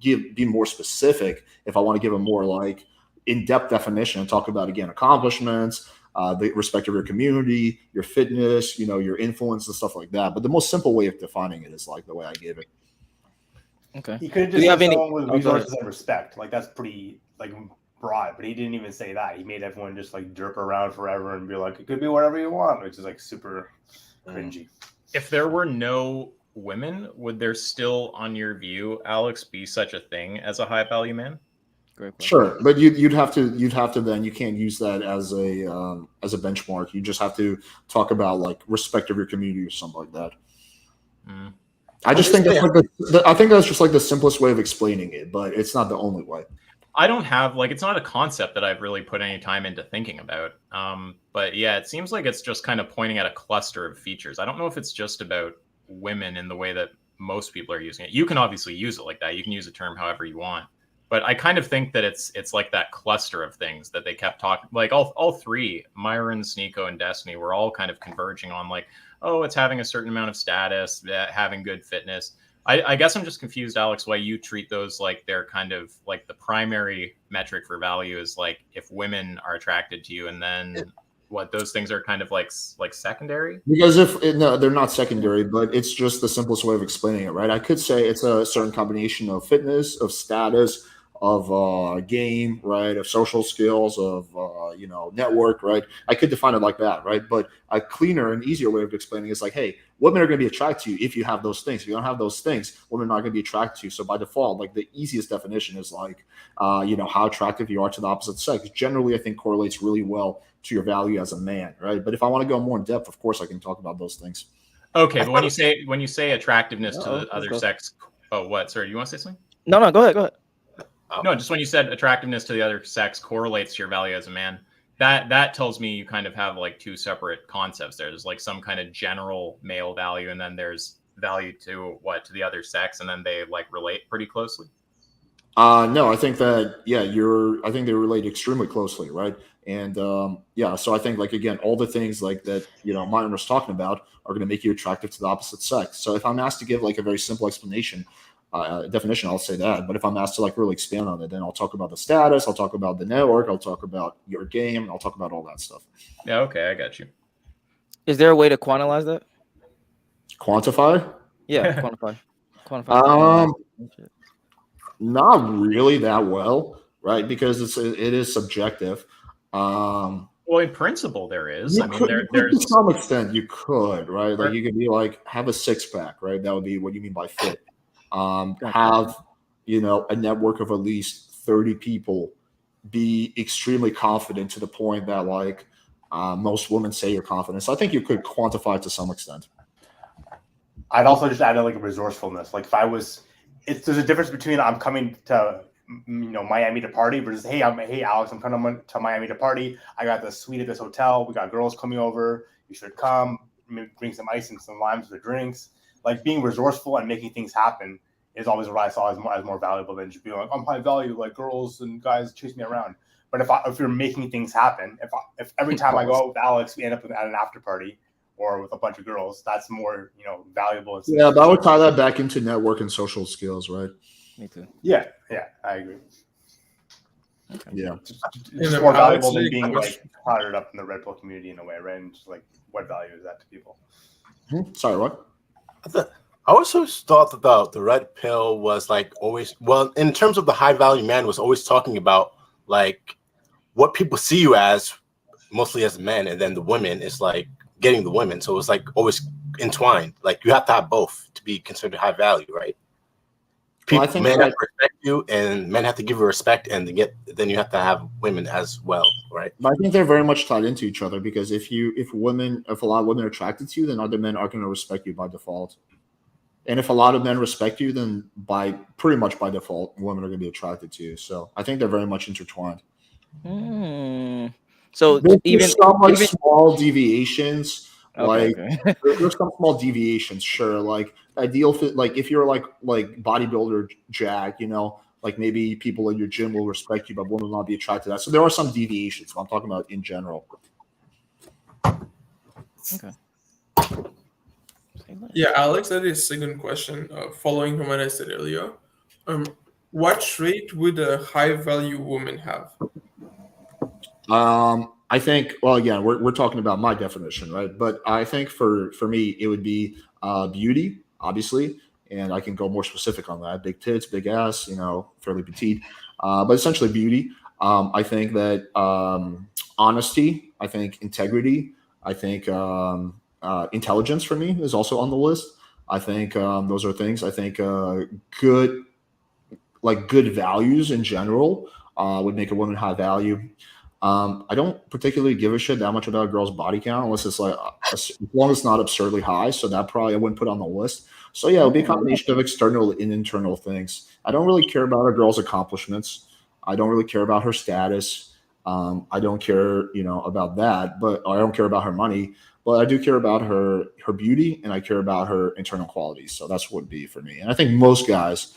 be more specific if I want to give a more like in-depth definition and talk about, again, accomplishments, the respect of your community, your fitness, your influence and stuff like that. But the most simple way of defining it is like the way I gave it. Okay. He could have just said someone with resources and respect. Like that's pretty like broad, but he didn't even say that. He made everyone just like derp around forever and be like, it could be whatever you want, which is like super cringy. If there were no women, would there still, on your view, Alex, be such a thing as a high value man? Great question. Sure, but you'd have to then, you can't use that as a benchmark. You just have to talk about like respect of your community or something like that. I just think that's like I think that's just like the simplest way of explaining it, but it's not the only way. I don't have it's not a concept that I've really put any time into thinking about. But yeah, it seems like it's just kind of pointing at a cluster of features. I don't know if it's just about women in the way that most people are using it. You can obviously use it like that. You can use a term however you want. But I kind of think that it's like that cluster of things that they kept talking, like all three, Myron, Sneeko, and Destiny, were all kind of converging on like, oh, it's having a certain amount of status, having good fitness. I guess I'm just confused, Alex, why you treat those like they're kind of like the primary metric for value is like if women are attracted to you, and then what those things are kind of like secondary? Because no, they're not secondary, but it's just the simplest way of explaining it, right? I could say it's a certain combination of fitness, of status, of game, right? Of social skills, of network, right? I could define it like that, right? But a cleaner and easier way of explaining it is like, hey, women are going to be attracted to you if you have those things. If you don't have those things, women are not going to be attracted to you. So by default, like the easiest definition is like, how attractive you are to the opposite sex. Generally, I think correlates really well to your value as a man, right? But if I want to go more in depth, of course, I can talk about those things. Okay, but when you say attractiveness to the other sex, what? Sorry, you want to say something? No, go ahead. No, just when you said attractiveness to the other sex correlates to your value as a man, that tells me you kind of have like two separate concepts there. There's like some kind of general male value, and then there's value to the other sex, and then they like relate pretty closely. No, I think that I think they relate extremely closely, right? And so I think like again, all the things like that Myron was talking about are going to make you attractive to the opposite sex. So if I'm asked to give like a very simple explanation, definition, I'll say that. But if I'm asked to like really expand on it, then I'll talk about the status, I'll talk about the network, I'll talk about your game, I'll talk about all that stuff. Yeah, okay, I got you. Is there a way to quantize that? Quantify? Yeah, quantify. Not really that well, right? Because it is subjective. Well, in principle, there is. To some extent, you could, right? Like you could be like, have a six pack, right? That would be what you mean by fit. Have a network of at least 30 people. Be extremely confident to the point that like most women say you're confident. So I think you could quantify it to some extent. I'd also just add like a resourcefulness. Like if there's a difference between I'm coming to Miami to party versus hey Alex, I'm coming to Miami to party. I got the suite at this hotel. We got girls coming over. You should come. Maybe bring some ice and some limes for drinks. Like being resourceful and making things happen is always what I saw as more valuable than just being like I'm high value, like girls and guys chase me around. But if you're making things happen, if every time I go out with Alex, we end up at an after party or with a bunch of girls, that's more valuable. Yeah, but I would tie that back into network and social skills, right? Me too. Yeah, I agree. Okay. Yeah, it's more valuable than being like powdered up in the Red Pill community in a way, right? And just like what value is that to people? Sorry, what? I also thought that the Red Pill was like always, well, in terms of the high value man, was always talking about like what people see you as, mostly as a man, and then the women is like getting the women. So it's like always entwined. Like you have to have both to be considered high value, right? Men have to respect you, and men have to give you respect, and then you have to have women as well, right? But I think they're very much tied into each other because if a lot of women are attracted to you, then other men are going to respect you by default. And if a lot of men respect you, then pretty much by default, women are going to be attracted to you. So I think they're very much intertwined. So there's some small deviations. Okay. There's some small deviations, sure. Like ideal fit, like if you're like bodybuilder Jack, like maybe people in your gym will respect you, but women will not be attracted to that. So there are some deviations. I'm talking about in general. Okay. Yeah, Alex, that is a second question. Following what I said earlier, what trait would a high value woman have? I think, well, again, we're talking about my definition, right? But I think for me, it would be beauty, obviously, and I can go more specific on that. Big tits, big ass, fairly petite, but essentially beauty. I think that honesty, I think integrity, I think intelligence for me is also on the list. I think those are things. I think good values in general would make a woman high value. I don't particularly give a shit that much about a girl's body count unless it's like as long as it's not absurdly high. So that probably I wouldn't put on the list. So yeah, it'll be a combination of external and internal things. I don't really care about a girl's accomplishments. I don't really care about her status. I don't care, about that, but I don't care about her money. But I do care about her beauty, and I care about her internal qualities. So that's what would be for me. And I think most guys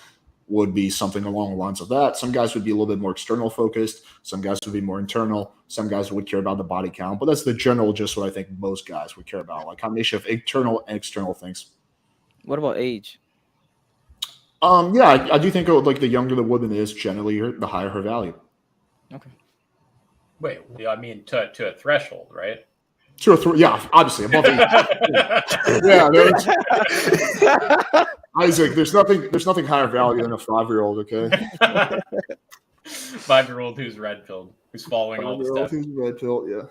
would be something along the lines of that. Some guys would be a little bit more external focused. Some guys would be more internal. Some guys would care about the body count. But that's the general just what I think most guys would care about, like combination of internal and external things. What about age? Yeah, I do think like the younger the woman is, generally, the higher her value. Okay. Wait, I mean to a threshold, right? 2 or 3, yeah, obviously above 8. Yeah, Isaac, there's nothing higher value than a 5-year-old. Okay. 5-year-old who's red pilled, who's following all the 5-year-old steps. who's red pilled, yeah.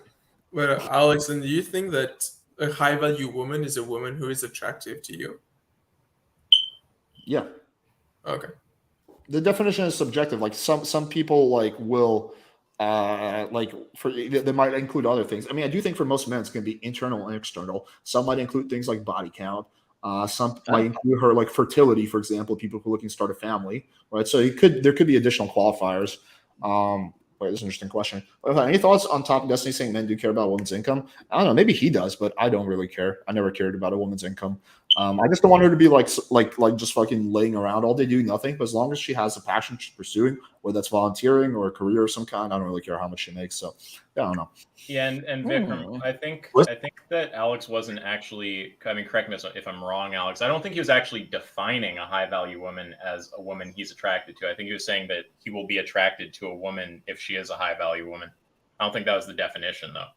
Well, Alex, and do you think that a high value woman is a woman who is attractive to you? Yeah. Okay. The definition is subjective. Like some people like will like they might include other things. I mean, I do think for most men it's going to be internal and external. Some might include things like body count. Some might include her like fertility, for example, people who are looking to start a family, right? So there could be additional qualifiers. Wait, this is an interesting question. Any thoughts on Top Destiny saying men do care about a woman's income? I don't know. Maybe he does, but I don't really care. I never cared about a woman's income. I just don't want her to be like just fucking laying around all day doing nothing. But as long as she has a passion she's pursuing, whether that's volunteering or a career of some kind, I don't really care how much she makes. So yeah, I don't know. Yeah, and Vikram, I think that Alex wasn't actually. I mean, correct me if I'm wrong, Alex. I don't think he was actually defining a high value woman as a woman he's attracted to. I think he was saying that he will be attracted to a woman if she is a high value woman. I don't think that was the definition, though.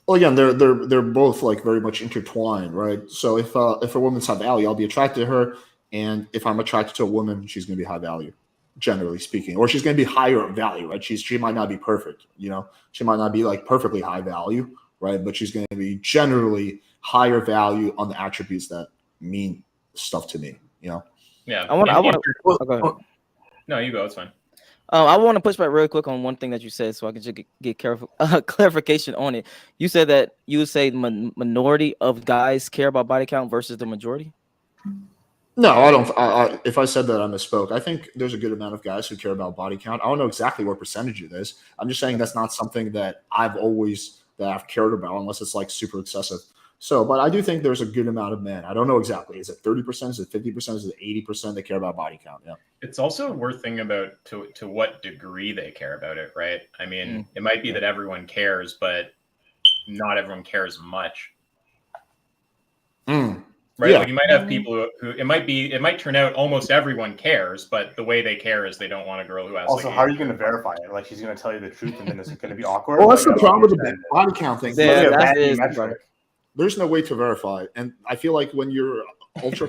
Well, again, they're both like very much intertwined, right? So if a woman's high value, I'll be attracted to her, and if I'm attracted to a woman, she's going to be high value, generally speaking, or she's going to be higher value, right? She might not be perfect, she might not be like perfectly high value, right? But she's going to be generally higher value on the attributes that mean stuff to me, Yeah. I want to. Go ahead. No, you go. It's fine. I want to push back real quick on one thing that you said, so I can just get careful clarification on it. You said that you would say minority of guys care about body count versus the majority. No, I don't. If I said that, I misspoke. I think there's a good amount of guys who care about body count. I don't know exactly what percentage it is. I'm just saying that's not something that I've cared about unless it's like super excessive. So, but I do think there's a good amount of men. I don't know exactly. Is it 30%? Is it 50%? Is it 80% that care about body count? Yeah. It's also worth thinking about to what degree they care about it, right? I mean, it might be that everyone cares, but not everyone cares much. Right? Yeah. Like you might have people who it might turn out almost everyone cares, but the way they care is they don't want a girl who has. Also, how are you going to verify it? Like she's going to tell you the truth, and then it's going to be awkward. Well, that's the problem with the body count thing. Yeah, there's no way to verify it. And I feel like when you're ultra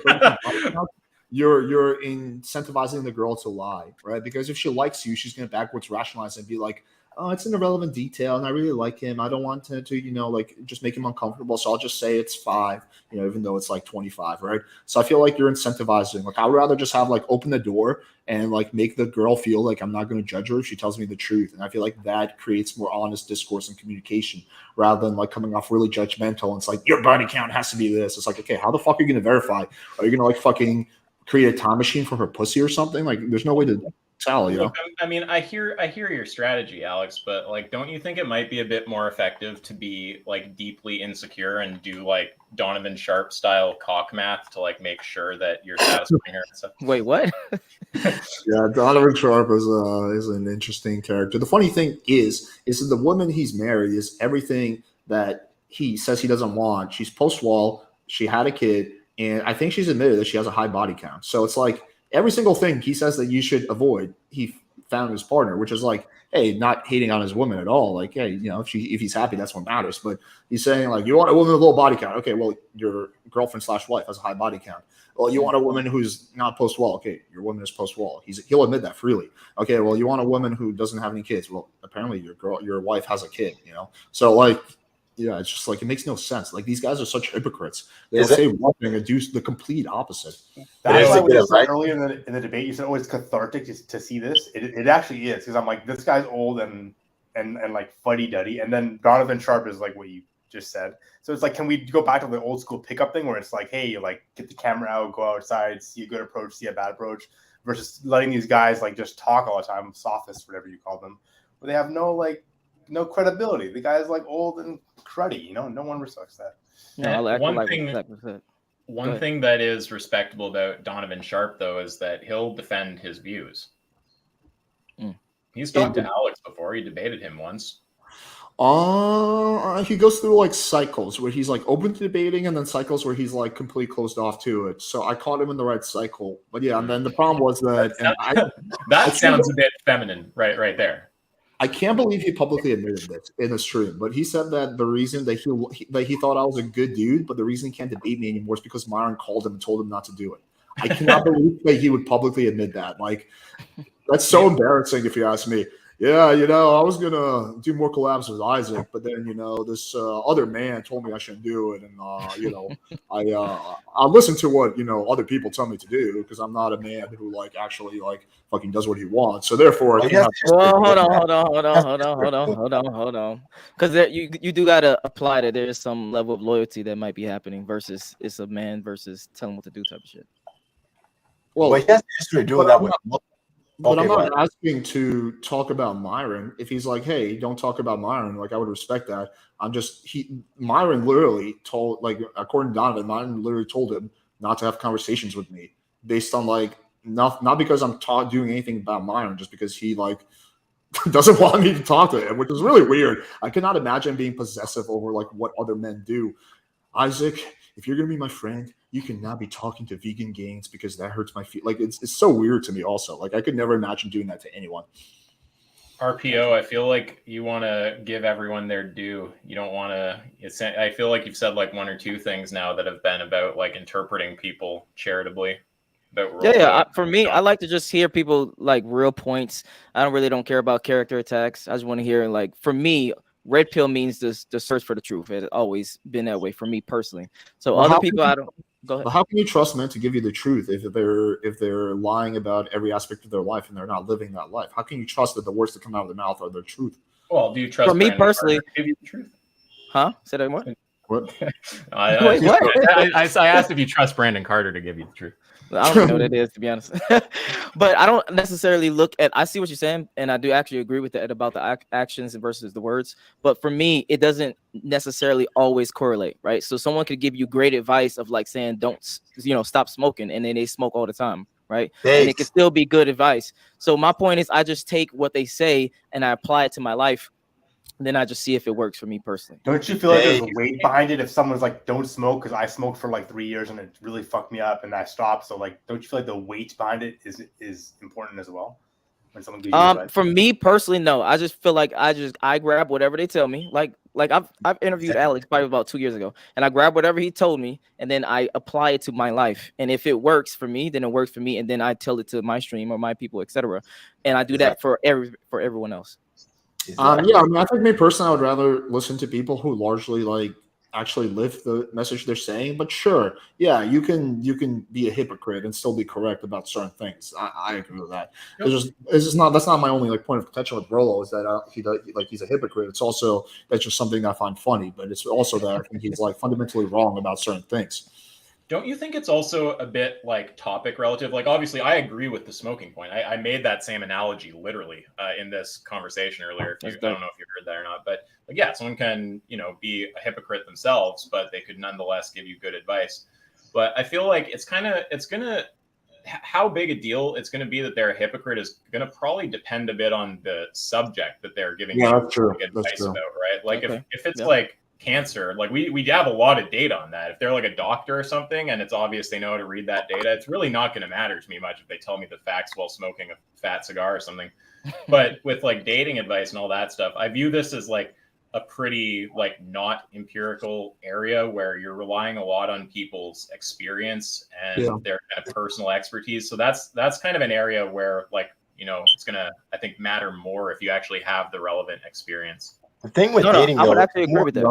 you're incentivizing the girl to lie, right? Because if she likes you, she's going to backwards rationalize and be like, oh, it's an irrelevant detail, and I really like him. I don't want to like just make him uncomfortable, so I'll just say it's 5, even though it's like 25, right? So I feel like you're incentivizing. Like I would rather just have like open the door and like make the girl feel like I'm not going to judge her if she tells me the truth, and I feel like that creates more honest discourse and communication rather than like coming off really judgmental. And it's like your body count has to be this. It's like, okay, how the fuck are you going to verify? Are you going to like fucking create a time machine from her pussy or something? Like there's no way to tell, Look, I mean, I hear your strategy, Alex, but like, don't you think it might be a bit more effective to be like deeply insecure and do like Donovan Sharp style cock math to like make sure that you're satisfying her and stuff? Wait, what? Yeah, Donovan Sharp is an interesting character. The funny thing is that the woman he's married is everything that he says he doesn't want. She's post-wall. She had a kid, and I think she's admitted that she has a high body count. So it's like every single thing he says that you should avoid, he found his partner, which is like, hey, not hating on his woman at all. Like, hey, if he's happy, that's what matters. But he's saying like, you want a woman with a low body count. Okay, well, your girlfriend/wife has a high body count. Well, you want a woman who's not post-wall. Okay, your woman is post-wall. He'll admit that freely. Okay, well, you want a woman who doesn't have any kids. Well, apparently your wife has a kid, So like, yeah, it's just like it makes no sense. Like these guys are such hypocrites. They'll say one thing and do the complete opposite. That's why when you said earlier in the debate, you said, "Oh, it's cathartic to see this." It actually is, because I'm like, this guy's old and like fuddy-duddy, and then Donovan Sharp is like what you just said. So it's like, can we go back to the old school pickup thing where it's like, hey, like get the camera out, go outside, see a good approach, see a bad approach, versus letting these guys like just talk all the time, sophists, whatever you call them, where they have no credibility. The guy's like old and cruddy, no one respects that. One thing that is respectable about Donovan Sharp, though, is that he'll defend his views. He's talked to Alex before. He debated him once. He goes through like cycles where he's like open to debating, and then cycles where he's like completely closed off to it. So I caught him in the right cycle. But yeah, and then the problem was that that sounds a bit feminine, right there. I can't believe he publicly admitted this in a stream, but he said that the reason that he thought I was a good dude, but the reason he can't debate me anymore is because Myron called him and told him not to do it. I cannot believe that he would publicly admit that. Like, that's so embarrassing if you ask me. Yeah, I was gonna do more collabs with Isaac, but then this other man told me I shouldn't do it, and I listen to what other people tell me to do because I'm not a man who actually fucking does what he wants. So therefore, I can't. Well, hold on, because you do gotta apply that there is some level of loyalty that might be happening versus it's a man versus telling him what to do type of shit. Well, he has history of doing that with. But I'm not asking to talk about Myron. If he's like, hey, don't talk about Myron, I would respect that. Myron literally told, according to Donovan, Myron literally told him not to have conversations with me based on not because I'm doing anything about Myron, just because he doesn't want me to talk to him, which is really weird. I cannot imagine being possessive over what other men do. Isaac, if you're gonna be my friend, you cannot be talking to vegan gains because that hurts my feelings. It's so weird to me also. I could never imagine doing that to anyone. RPO, I feel like you want to give everyone their due. You don't want to. I feel like you've said one or two things now that have been about interpreting people charitably. For me, I like to just hear people real points. I don't care about character attacks. I just want to hear for me. Red pill means the search for the truth. It's always been that way for me personally. So other people, I don't. Go ahead. But how can you trust men to give you the truth if they're lying about every aspect of their life and they're not living that life? How can you trust that the words that come out of their mouth are their truth? Well, do you trust? For me personally, to give you the truth? Huh? Say that more. What? I asked if you trust Brandon Carter to give you the truth. I don't even know what it is, to be honest. But I don't necessarily look at. I see what you're saying, and I do actually agree with that about the actions versus the words. But for me, it doesn't necessarily always correlate, right? So someone could give you great advice of saying don't, stop smoking, and then they smoke all the time, right? Thanks. And it can still be good advice. So my point is, I just take what they say and I apply it to my life. Then I just see if it works for me personally. Don't you feel like there's a weight behind it if someone's don't smoke? Because I smoked for 3 years and it really fucked me up and I stopped. So don't you feel like the weight behind it is important as well? When someone gives you advice? For me personally, no. I just feel like I grab whatever they tell me. I've interviewed Alex probably about 2 years ago, and I grab whatever he told me and then I apply it to my life. And if it works for me, then it works for me, and then I tell it to my stream or my people, etc. And I do that for everyone else. I think me personally, I would rather listen to people who largely actually live the message they're saying. But sure, yeah, you can be a hypocrite and still be correct about certain things. I agree with that. Yep. That's not my only point of contention with Rollo is that he's a hypocrite. It's also that's just something that I find funny, but it's also that I think he's fundamentally wrong about certain things. Don't you think it's also a bit topic relative? Obviously, I agree with the smoking point. I made that same analogy literally in this conversation earlier. I don't know if you heard that or not, but yeah, someone can be a hypocrite themselves, but they could nonetheless give you good advice. But I feel like how big a deal it's gonna be that they're a hypocrite is gonna probably depend a bit on the subject that they're giving you advice about, right? If it's cancer, we have a lot of data on that. If they're a doctor or something and it's obvious they know how to read that data, it's really not going to matter to me much if they tell me the facts while smoking a fat cigar or something. But with dating advice and all that stuff, I view this as a pretty not empirical area where you're relying a lot on people's experience and their kind of personal expertise. So that's kind of an area where it's gonna, I think, matter more if you actually have the relevant experience. The thing with dating, I would actually agree with that.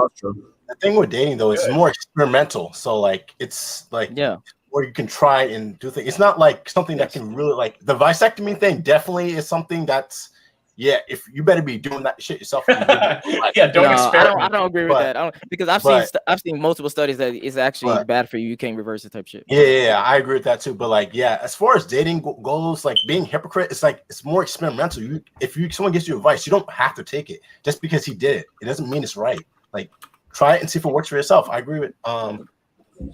The thing with dating, though, is more experimental. So, it's where you can try and do things. It's not something that can really the vasectomy thing. Definitely is something that's if you better be doing that shit yourself. Don't experiment. I don't agree with that. Because I've seen multiple studies that it's actually bad for you. You can't reverse it type shit. Yeah, I agree with that too. But as far as dating goes, being a hypocrite, it's more experimental. If someone gives you advice, you don't have to take it just because he did it. It doesn't mean it's right. Try it and see if it works for yourself. I agree with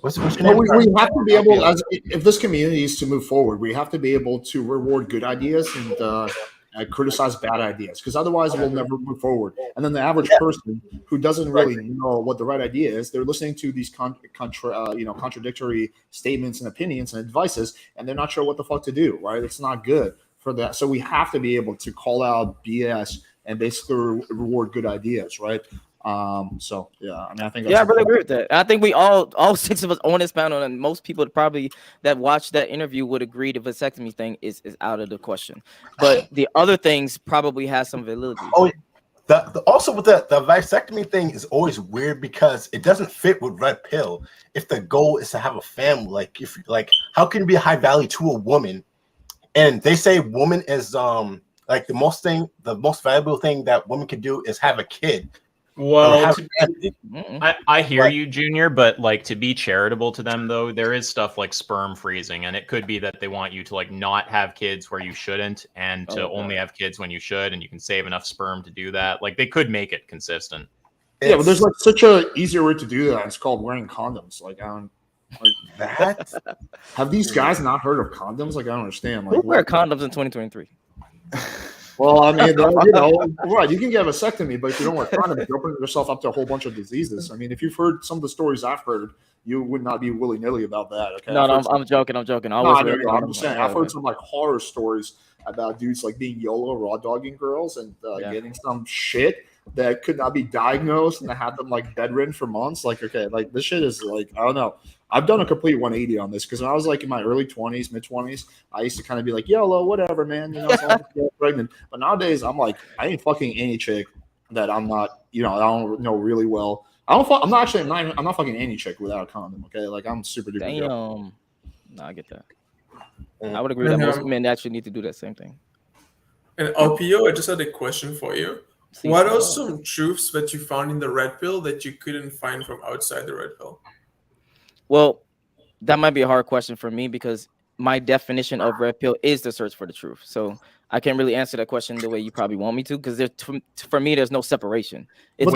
what's your name? We have to be able, if this community is to move forward, we have to be able to reward good ideas and criticize bad ideas, because otherwise we'll never move forward. And then the average person who doesn't really know what the right idea is, they're listening to these contradictory statements and opinions and advices, and they're not sure what the fuck to do. Right? It's not good for that. So we have to be able to call out BS and basically reward good ideas, right? So yeah, I mean, I think Yeah, I that's really agree with that. I think we all 6 of us on this panel, and most people probably that watched that interview would agree the vasectomy thing is out of the question. But the other things probably has some validity. Oh, also with the vasectomy thing is always weird because it doesn't fit with red pill. If the goal is to have a family, like how can you be a high value to a woman? And they say woman is like the most valuable thing that women can do is have a kid. Well, I hear you, Junior, but like to be charitable to them though, there is stuff like sperm freezing, and it could be that they want you to like not have kids where you shouldn't, and to only have kids when you should, and you can save enough sperm to do that. Like they could make it consistent. Yeah, but there's like such a easier way to do that. It's called wearing condoms. Like I don't. Like that. Have these guys not heard of condoms? Like I don't understand. Like who wear condoms in 2023? Well, I mean, you know, right? You can get a vasectomy, but if you don't wear condoms, you're opening yourself up to a whole bunch of diseases. I mean, if you've heard some of the stories I've heard, you would not be willy nilly about that. Okay? No, I'm joking. I'm joking. I'm just saying. I've heard some like horror stories about dudes like being YOLO raw dogging girls and getting some shit that could not be diagnosed and that had them like bedridden for months. Like, okay, like this shit is like, I don't know. I've done a complete 180 on this because when I was like in my early 20s, mid 20s, I used to kind of be like, YOLO, whatever, man. You know, as long as I get pregnant. But nowadays, I'm like, I ain't fucking any chick that I'm not, you know, I don't know really well. I'm not fucking any chick without a condom. Okay, like I'm super duper. Damn. No, I get that. I would agree that most men actually need to do that same thing. And LPO, I just had a question for you. What are some truths that you found in the red pill that you couldn't find from outside the red pill? Well, that might be a hard question for me because my definition of red pill is the search for the truth. So I can't really answer that question the way you probably want me to because for me, there's no separation. It's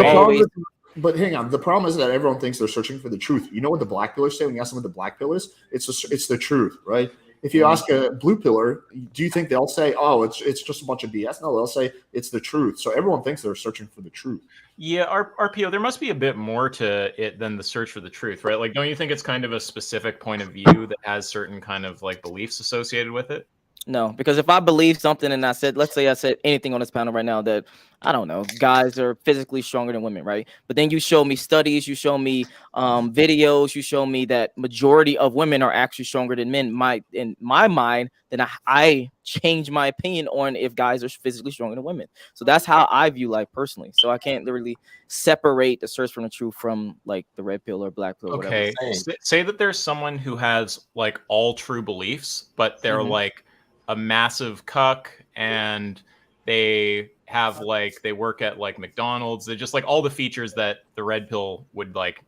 But hang on, the problem is that everyone thinks they're searching for the truth. You know what the black pillars say when you ask them what the black pill is? It's the truth, right? If you ask a blue pillar, do you think they'll say, "Oh, it's just a bunch of BS"? No, they'll say it's the truth. So everyone thinks they're searching for the truth. Yeah, RPO, there must be a bit more to it than the search for the truth, right? Like, don't you think it's kind of a specific point of view that has certain kind of like beliefs associated with it? No, because if I believe something and let's say I said anything on this panel right now that, I don't know, guys are physically stronger than women, right? But then you show me studies, you show me videos, you show me that majority of women are actually stronger than men. In my mind, then I change my opinion on if guys are physically stronger than women. So that's how I view life personally. So I can't literally separate the search from the truth from like the red pill or black pill. Okay, say that there's someone who has like all true beliefs, but they're like a massive cuck and they have like they work at like McDonald's. They're just like all the features that the red pill would like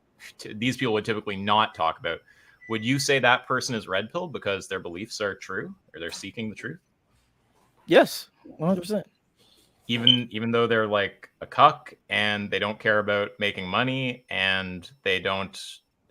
these people would typically not talk about. Would you say that person is red pill because their beliefs are true or they're seeking the truth? Yes, 100%. Even though they're like a cuck and they don't care about making money and they don't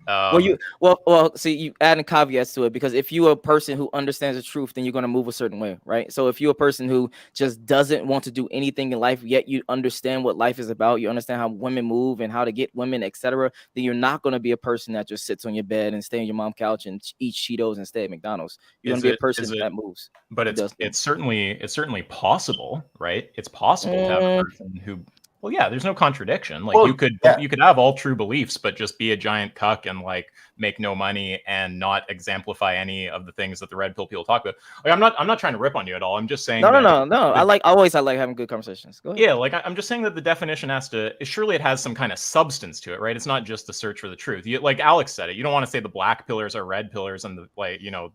well, see, you adding caveats to it because if you're a person who understands the truth, then you're going to move a certain way, right? So if you're a person who just doesn't want to do anything in life, yet you understand what life is about, you understand how women move and how to get women, etc., then you're not going to be a person that just sits on your bed and stay on your mom's couch and eat Cheetos and stay at McDonald's. You're going to be a person that moves. But it's certainly possible, right? It's possible to have a person who. Well, yeah, there's no contradiction. Like you could have all true beliefs, but just be a giant cuck and like make no money and not exemplify any of the things that the red pill people talk about. Like I'm not trying to rip on you at all. I'm just saying. No. I like having good conversations. Go ahead. Yeah, like I'm just saying that the definition surely it has some kind of substance to it, right? It's not just the search for the truth. Like Alex said it. You don't want to say the black pillars are red pillars and the like. You know.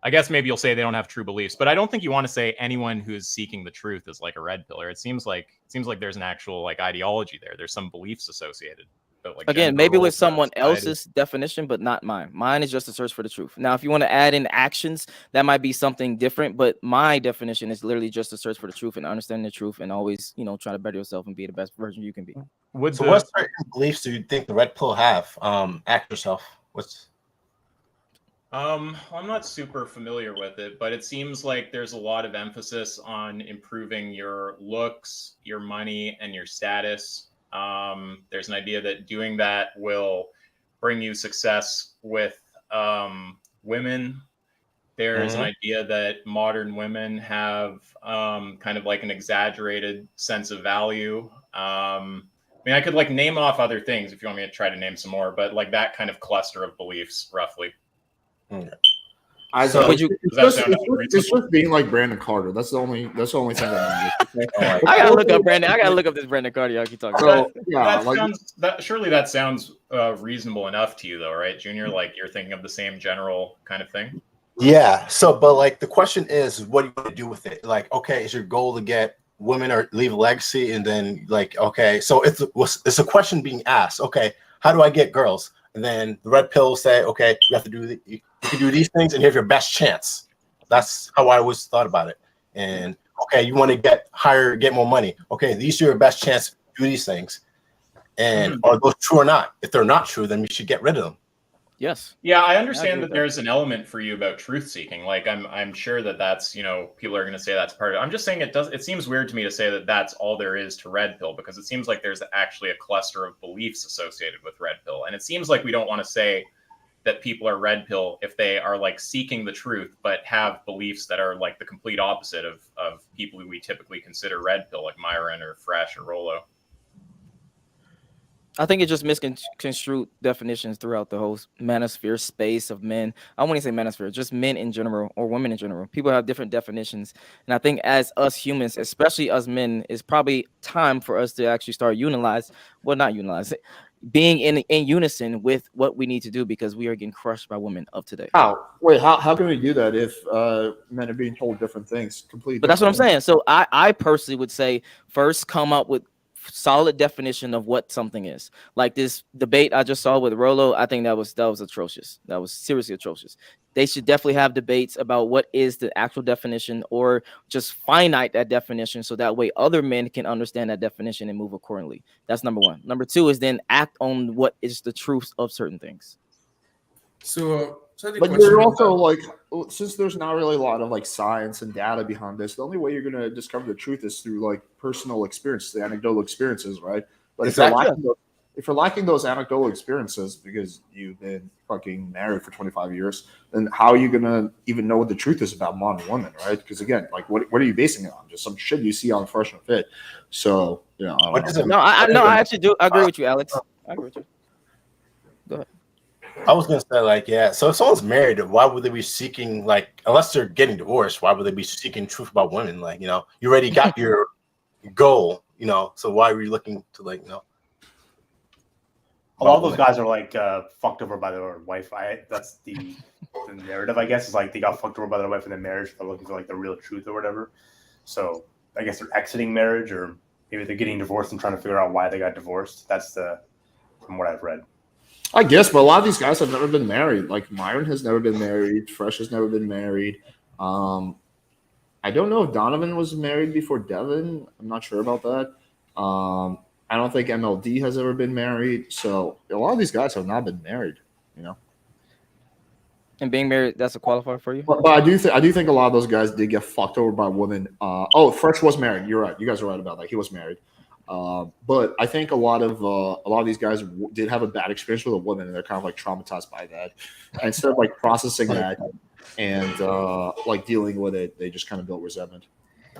I guess maybe you'll say they don't have true beliefs, but I don't think you want to say anyone who's seeking the truth is like a red pillar. It seems like there's an actual like ideology there. There's some beliefs associated. But like again, maybe with someone else's definition, but not mine. Mine is just a search for the truth. Now, if you want to add in actions, that might be something different. But my definition is literally just a search for the truth and understanding the truth, and always, try to better yourself and be the best version you can be. What certain beliefs do you think the red pill have? Ask yourself. I'm not super familiar with it, but it seems like there's a lot of emphasis on improving your looks, your money, and your status. There's an idea that doing that will bring you success with women. There's an idea that modern women have kind of like an exaggerated sense of value. I mean, I could like name off other things if you want me to try to name some more, but like that kind of cluster of beliefs, roughly. It's just being like Brandon Carter. That's the only thing that I gotta look up Brandon. I gotta look up this Brandon Carter. Y'all keep talking. So, surely that sounds reasonable enough to you, though, right, Junior? Like you're thinking of the same general kind of thing. Yeah. So, but like the question is, what do you want to do with it? Like, okay, is your goal to get women or leave a legacy, and then like, okay, so it's a question being asked. Okay, how do I get girls? And then the red pill will say, okay, you have to do you can do these things, and here's your best chance. That's how I always thought about it. And okay, you want to get more money. Okay, these are your best chance. Do these things. And are those true or not? If they're not true, then we should get rid of them. Yes. Yeah, I understand that there's an element for you about truth seeking. Like I'm sure that's, people are going to say that's part of it. I'm just saying it seems weird to me to say that that's all there is to red pill, because it seems like there's actually a cluster of beliefs associated with red pill. And it seems like we don't want to say that people are red pill if they are like seeking the truth, but have beliefs that are like the complete opposite of people who we typically consider red pill, like Myron or Fresh or Rollo. I think it just misconstrued definitions throughout the whole manosphere space of men. I don't want to say manosphere, just men in general or women in general. People have different definitions. And I think as us humans, especially us men, it's probably time for us to actually start being in unison with what we need to do, because we are getting crushed by women of today. How can we do that if men are being told different things completely? But that's what I'm saying. So I personally would say first come up with solid definition of what something is. Like this debate I just saw with Rollo, I think that was atrocious. That was seriously atrocious. They should definitely have debates about what is the actual definition, or just finite that definition, so that way other men can understand that definition and move accordingly. That's number one. Number two is then act on what is the truth of certain things. But you're also like, since there's not really a lot of like science and data behind this, the only way you're going to discover the truth is through like personal experiences, the anecdotal experiences, right? But if you're lacking those anecdotal experiences because you've been fucking married for 25 years, then how are you going to even know what the truth is about modern women, right? Because again, like what are you basing it on? Just some shit you see on Fresh and Fit. So, I actually do agree with you, Alex. I agree with you. Go ahead. I was gonna say, like, yeah. So if someone's married, why would they be seeking, like, unless they're getting divorced, why would they be seeking truth about women? Like, you already got your goal, so why are you looking to, like, A lot of those guys are like fucked over by their wife. That's the narrative, I guess, is like they got fucked over by their wife in their marriage. They're looking for like the real truth or whatever. So I guess they're exiting marriage, or maybe they're getting divorced and trying to figure out why they got divorced. That's from what I've read. I guess, but a lot of these guys have never been married. Like Myron has never been married. Fresh has never been married. I don't know if Donovan was married before Devin. I'm not sure about that. I don't think MLD has ever been married. So a lot of these guys have not been married, And being married, that's a qualifier for you? But I do think a lot of those guys did get fucked over by women. Fresh was married. You're right. You guys are right about that. He was married. But I think a lot of these guys did have a bad experience with a woman, and they're kind of like traumatized by that. And instead of like processing that and like dealing with it, they just kind of built resentment.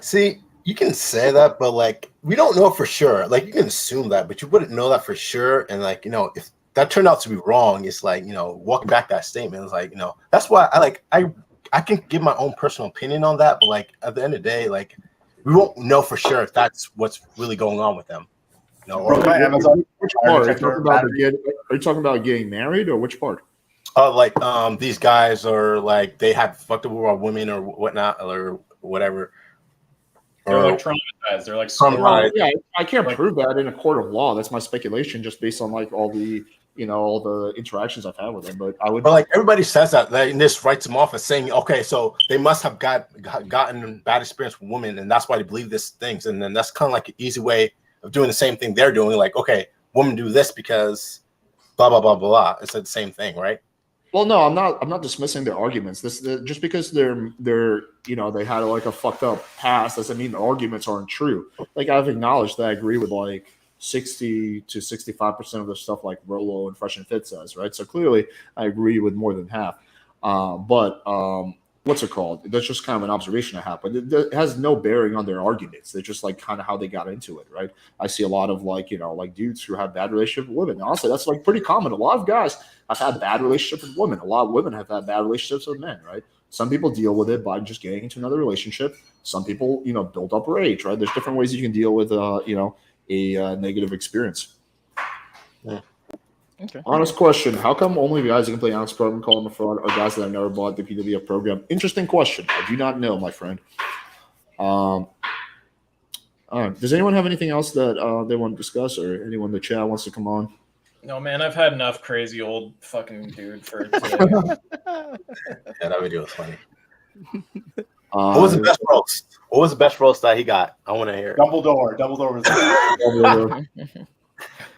See, you can say that, but like we don't know for sure. Like you can assume that, but you wouldn't know that for sure. And like if that turned out to be wrong, it's like walking back that statement. It's like that's why I can give my own personal opinion on that, but like at the end of the day, like. We won't know for sure if that's what's really going on with them. Which part? Are you talking about getting married, or which part? These guys are like they have fucked up with women or whatnot or whatever. They're like traumatized. They're like yeah, I can't prove that in a court of law. That's my speculation, just based on like all the interactions I've had with them. But I would. But like everybody says that, and this writes them off as saying, okay, so they must have gotten bad experience with women, and that's why they believe these things. And then that's kind of like an easy way of doing the same thing they're doing. Like, okay, women do this because blah blah blah blah. It's the same thing, right? Well, no, I'm not dismissing their arguments. Just because they're they had like a fucked up past doesn't mean the arguments aren't true. Like I've acknowledged that I agree with like 60 to 65% of the stuff like Rollo and Fresh and Fit says, right? So clearly I agree with more than half. But what's it called? That's just kind of an observation I have, but it has no bearing on their arguments. They're just like kind of how they got into it, right? I see a lot of like, like dudes who have bad relationships with women. Honestly, that's like pretty common. A lot of guys have had bad relationships with women. A lot of women have had bad relationships with men, right? Some people deal with it by just getting into another relationship. Some people, build up rage, right? There's different ways you can deal with, a negative experience. Okay. Honest question: how come only guys who can play honest program call them a fraud are guys that have never bought the PWF program? Interesting question. I do not know, my friend. All right. Does anyone have anything else that they want to discuss, or anyone in the chat wants to come on? No, man, I've had enough crazy old fucking dude for today. Yeah, that video was funny. What was the best roast? What was the best roast that he got? I want to hear it. Dumbledore was Dumbledore.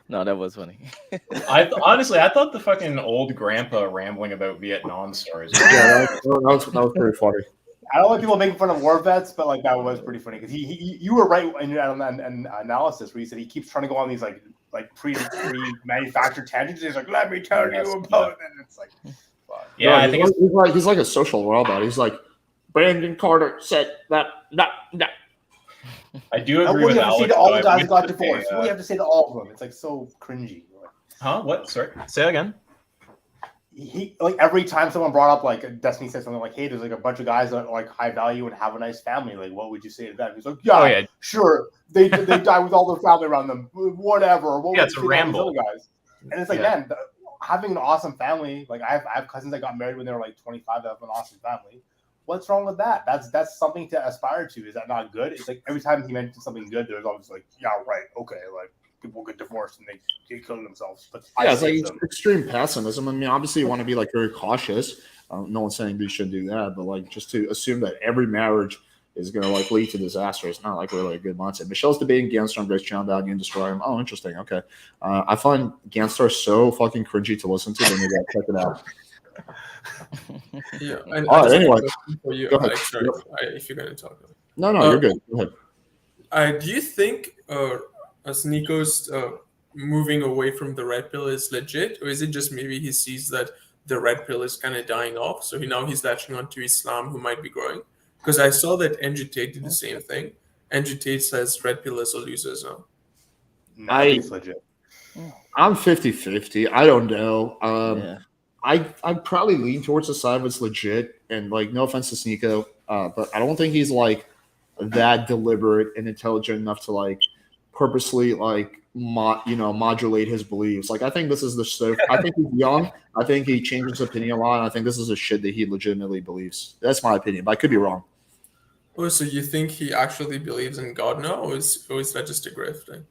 No, that was funny. Honestly, I thought the fucking old grandpa rambling about Vietnam stories. Yeah, that was pretty funny. I don't like people making fun of war vets, but like that was pretty funny because you were right in your analysis where you said he keeps trying to go on these like pre-manufactured tangents. He's like, let me tell you about it. And it's like, fuck. Yeah, No, I think he's like a social robot. He's like, Brandon Carter said that. I do agree what with do you have to say Alex. to all though, the guys I who got wish that divorced? What do you have to say to all of them? It's like so cringy. Huh? What? Sorry. Say that again. He like every time someone brought up like Destiny said something like, "Hey, there's like a bunch of guys that are like high value and have a nice family. Like, what would you say to them?" He's like, "Yeah, sure. They die with all their family around them. Whatever. What it's a ramble. Other guys?" And it's like, man, having an awesome family. Like, I have cousins that got married when they were like 25 that have an awesome family. What's wrong with that? That's something to aspire to. Is that not good? It's like every time he mentions something good, there's always like, yeah, right, okay, like people get divorced and they kill themselves. But yeah, it's like extreme pessimism. I mean, obviously you want to be like very cautious. No one's saying you should do that, but like just to assume that every marriage is going to like lead to disaster, it's not like really a good mindset. Michelle's debating Ganstar Grace John Value and Destroy him. Oh, interesting. Okay, I find Ganstar so fucking cringy to listen to. Then you gotta check it out. Yeah. And all right. Anyway, for you, go ahead. sorry, if you're going to talk. No, you're good. Go ahead. Do you think Nico's moving away from the red pill is legit, or is it just maybe he sees that the red pill is kind of dying off, so he's latching onto Islam, who might be growing? Because I saw that Andrew Tate did the same thing. Andrew Tate says red pill is a loser zone. It's legit. I'm 50-50. I don't know. I'd probably lean towards the side of it's legit, and like no offense to Sneeko, but I don't think he's like that deliberate and intelligent enough to like purposely like modulate his beliefs. Like I think this is the stuff. I think he's young. I think he changes his opinion a lot. And I think this is the shit that he legitimately believes. That's my opinion, but I could be wrong. Oh, so you think he actually believes in God now, or is that just a grifting?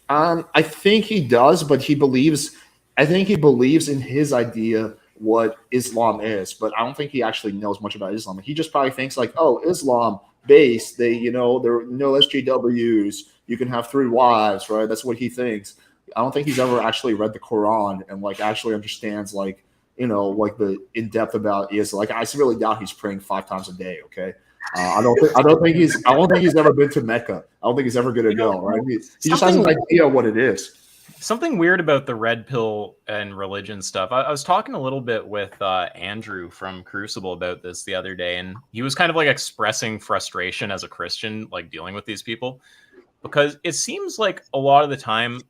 I think he does, but he believes. I think he believes in his idea what Islam is, but I don't think he actually knows much about Islam. He just probably thinks like, oh, Islam base, there are no SJWs. You can have 3 wives, right? That's what he thinks. I don't think he's ever actually read the Quran and like actually understands like the in depth about Islam. Like I really doubt he's praying 5 times a day. Okay. I don't think he's ever been to Mecca. I don't think he's ever going to go. Right? He just has an idea what it is. Something weird about the red pill and religion stuff. I was talking a little bit with Andrew from Crucible about this the other day, and he was kind of like expressing frustration as a Christian, like dealing with these people, because it seems like a lot of the time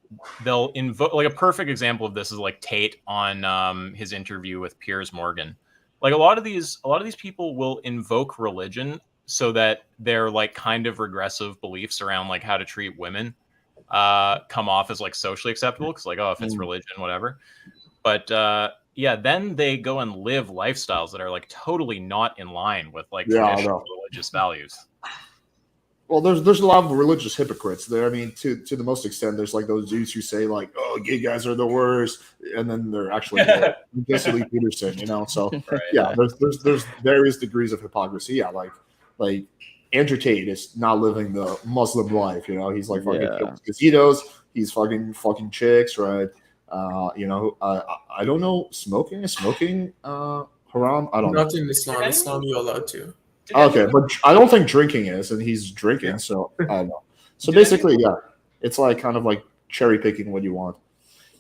they'll invoke, like a perfect example of this is like Tate on his interview with Piers Morgan. Like a lot of these people will invoke religion so that their like kind of regressive beliefs around like how to treat women come off as like socially acceptable, because like, oh, if it's religion, whatever. But then they go and live lifestyles that are like totally not in line with like traditional religious values. Well, there's a lot of religious hypocrites there. I mean, to the most extent, there's like those dudes who say like, "Oh, gay guys are the worst," and then they're actually Jesse Lee Peterson, So right. there's various degrees of hypocrisy. Yeah, like Andrew Tate is not living the Muslim life. He's like fucking casinos. He's fucking chicks, right? I don't know. Smoking haram? I don't know. Not in Islam. Islam, you're allowed to. Okay, but I don't think drinking is, and he's drinking, so I don't know. So basically, it's like kind of like cherry picking what you want.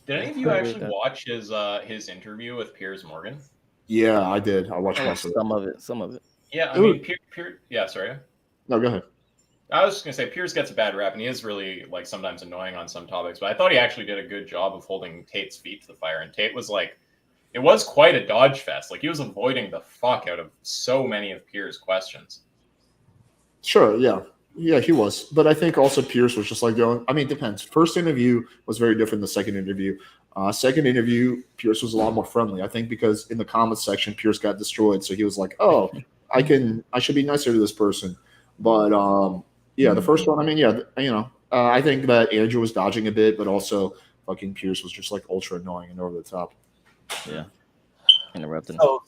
Did any of you actually watch his interview with Piers Morgan? Yeah, I did. I watched some of it. Yeah, I mean, yeah, sorry. No, go ahead. I was just gonna say Pierce gets a bad rap, and he is really like sometimes annoying on some topics. But I thought he actually did a good job of holding Tate's feet to the fire. And Tate was like, it was quite a dodge fest. Like he was avoiding the fuck out of so many of Pierce's questions. Sure, yeah, he was. But I think also Pierce was just like going. I mean, it depends. First interview was very different than the second interview. Second interview, Pierce was a lot more friendly. I think because in the comments section, Pierce got destroyed, so he was like, "Oh, I should be nicer to this person." But yeah, the first one, I mean, yeah, I think that Andrew was dodging a bit, but also fucking Pierce was just like ultra annoying and over the top. Yeah, interrupting. So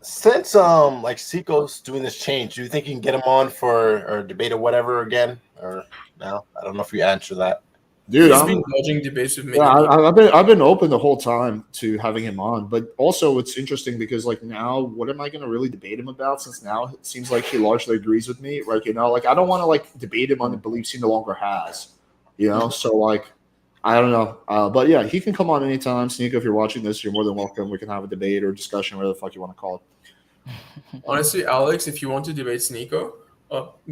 since like Seiko's doing this change, do you think you can get him on for or debate or whatever again? Or no? I don't know if you answer that. Dude, He's been dodging debates with me. Yeah, I've been open the whole time to having him on, but also it's interesting because like now, what am I going to really debate him about? Since now it seems like he largely agrees with me, right? Like I don't want to like debate him on the beliefs he no longer has, So like I don't know, but yeah, he can come on anytime. Sneeko, if you're watching this, you're more than welcome. We can have a debate or discussion, whatever the fuck you want to call it. Honestly, Alex, if you want to debate Sneeko,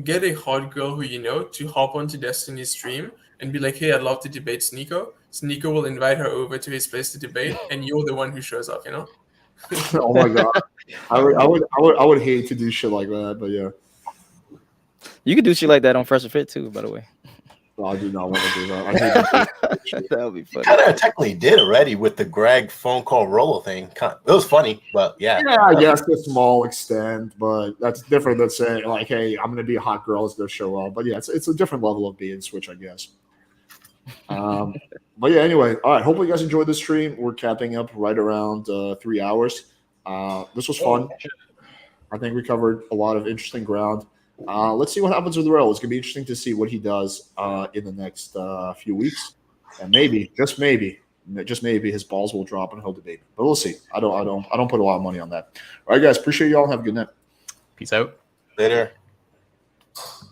get a hot girl who you know to hop onto Destiny's stream and be like, "Hey, I'd love to debate Sneeko." Sneeko will invite her over to his place to debate, and you're the one who shows up. Oh my god, I would hate to do shit like that, but yeah. You could do shit like that on Fresh and Fit too, by the way. No, I do not want to do that. I hate that would be funny. Kind of technically did already with the Greg phone call Rollo thing. It was funny, but yeah. Yeah, I guess to a small extent, but that's different than saying like, "Hey, I'm going to be a hot girl, let's go show up." But yeah, it's a different level of being Switch, I guess. But yeah, anyway, all right. Hopefully, you guys enjoyed this stream. We're capping up right around 3 hours. This was fun. I think we covered a lot of interesting ground. Let's see what happens with Rollo. It's gonna be interesting to see what he does in the next few weeks, and maybe, just maybe, his balls will drop and he'll debate. But we'll see. I don't put a lot of money on that. All right, guys. Appreciate y'all. Have a good night. Peace out. Later.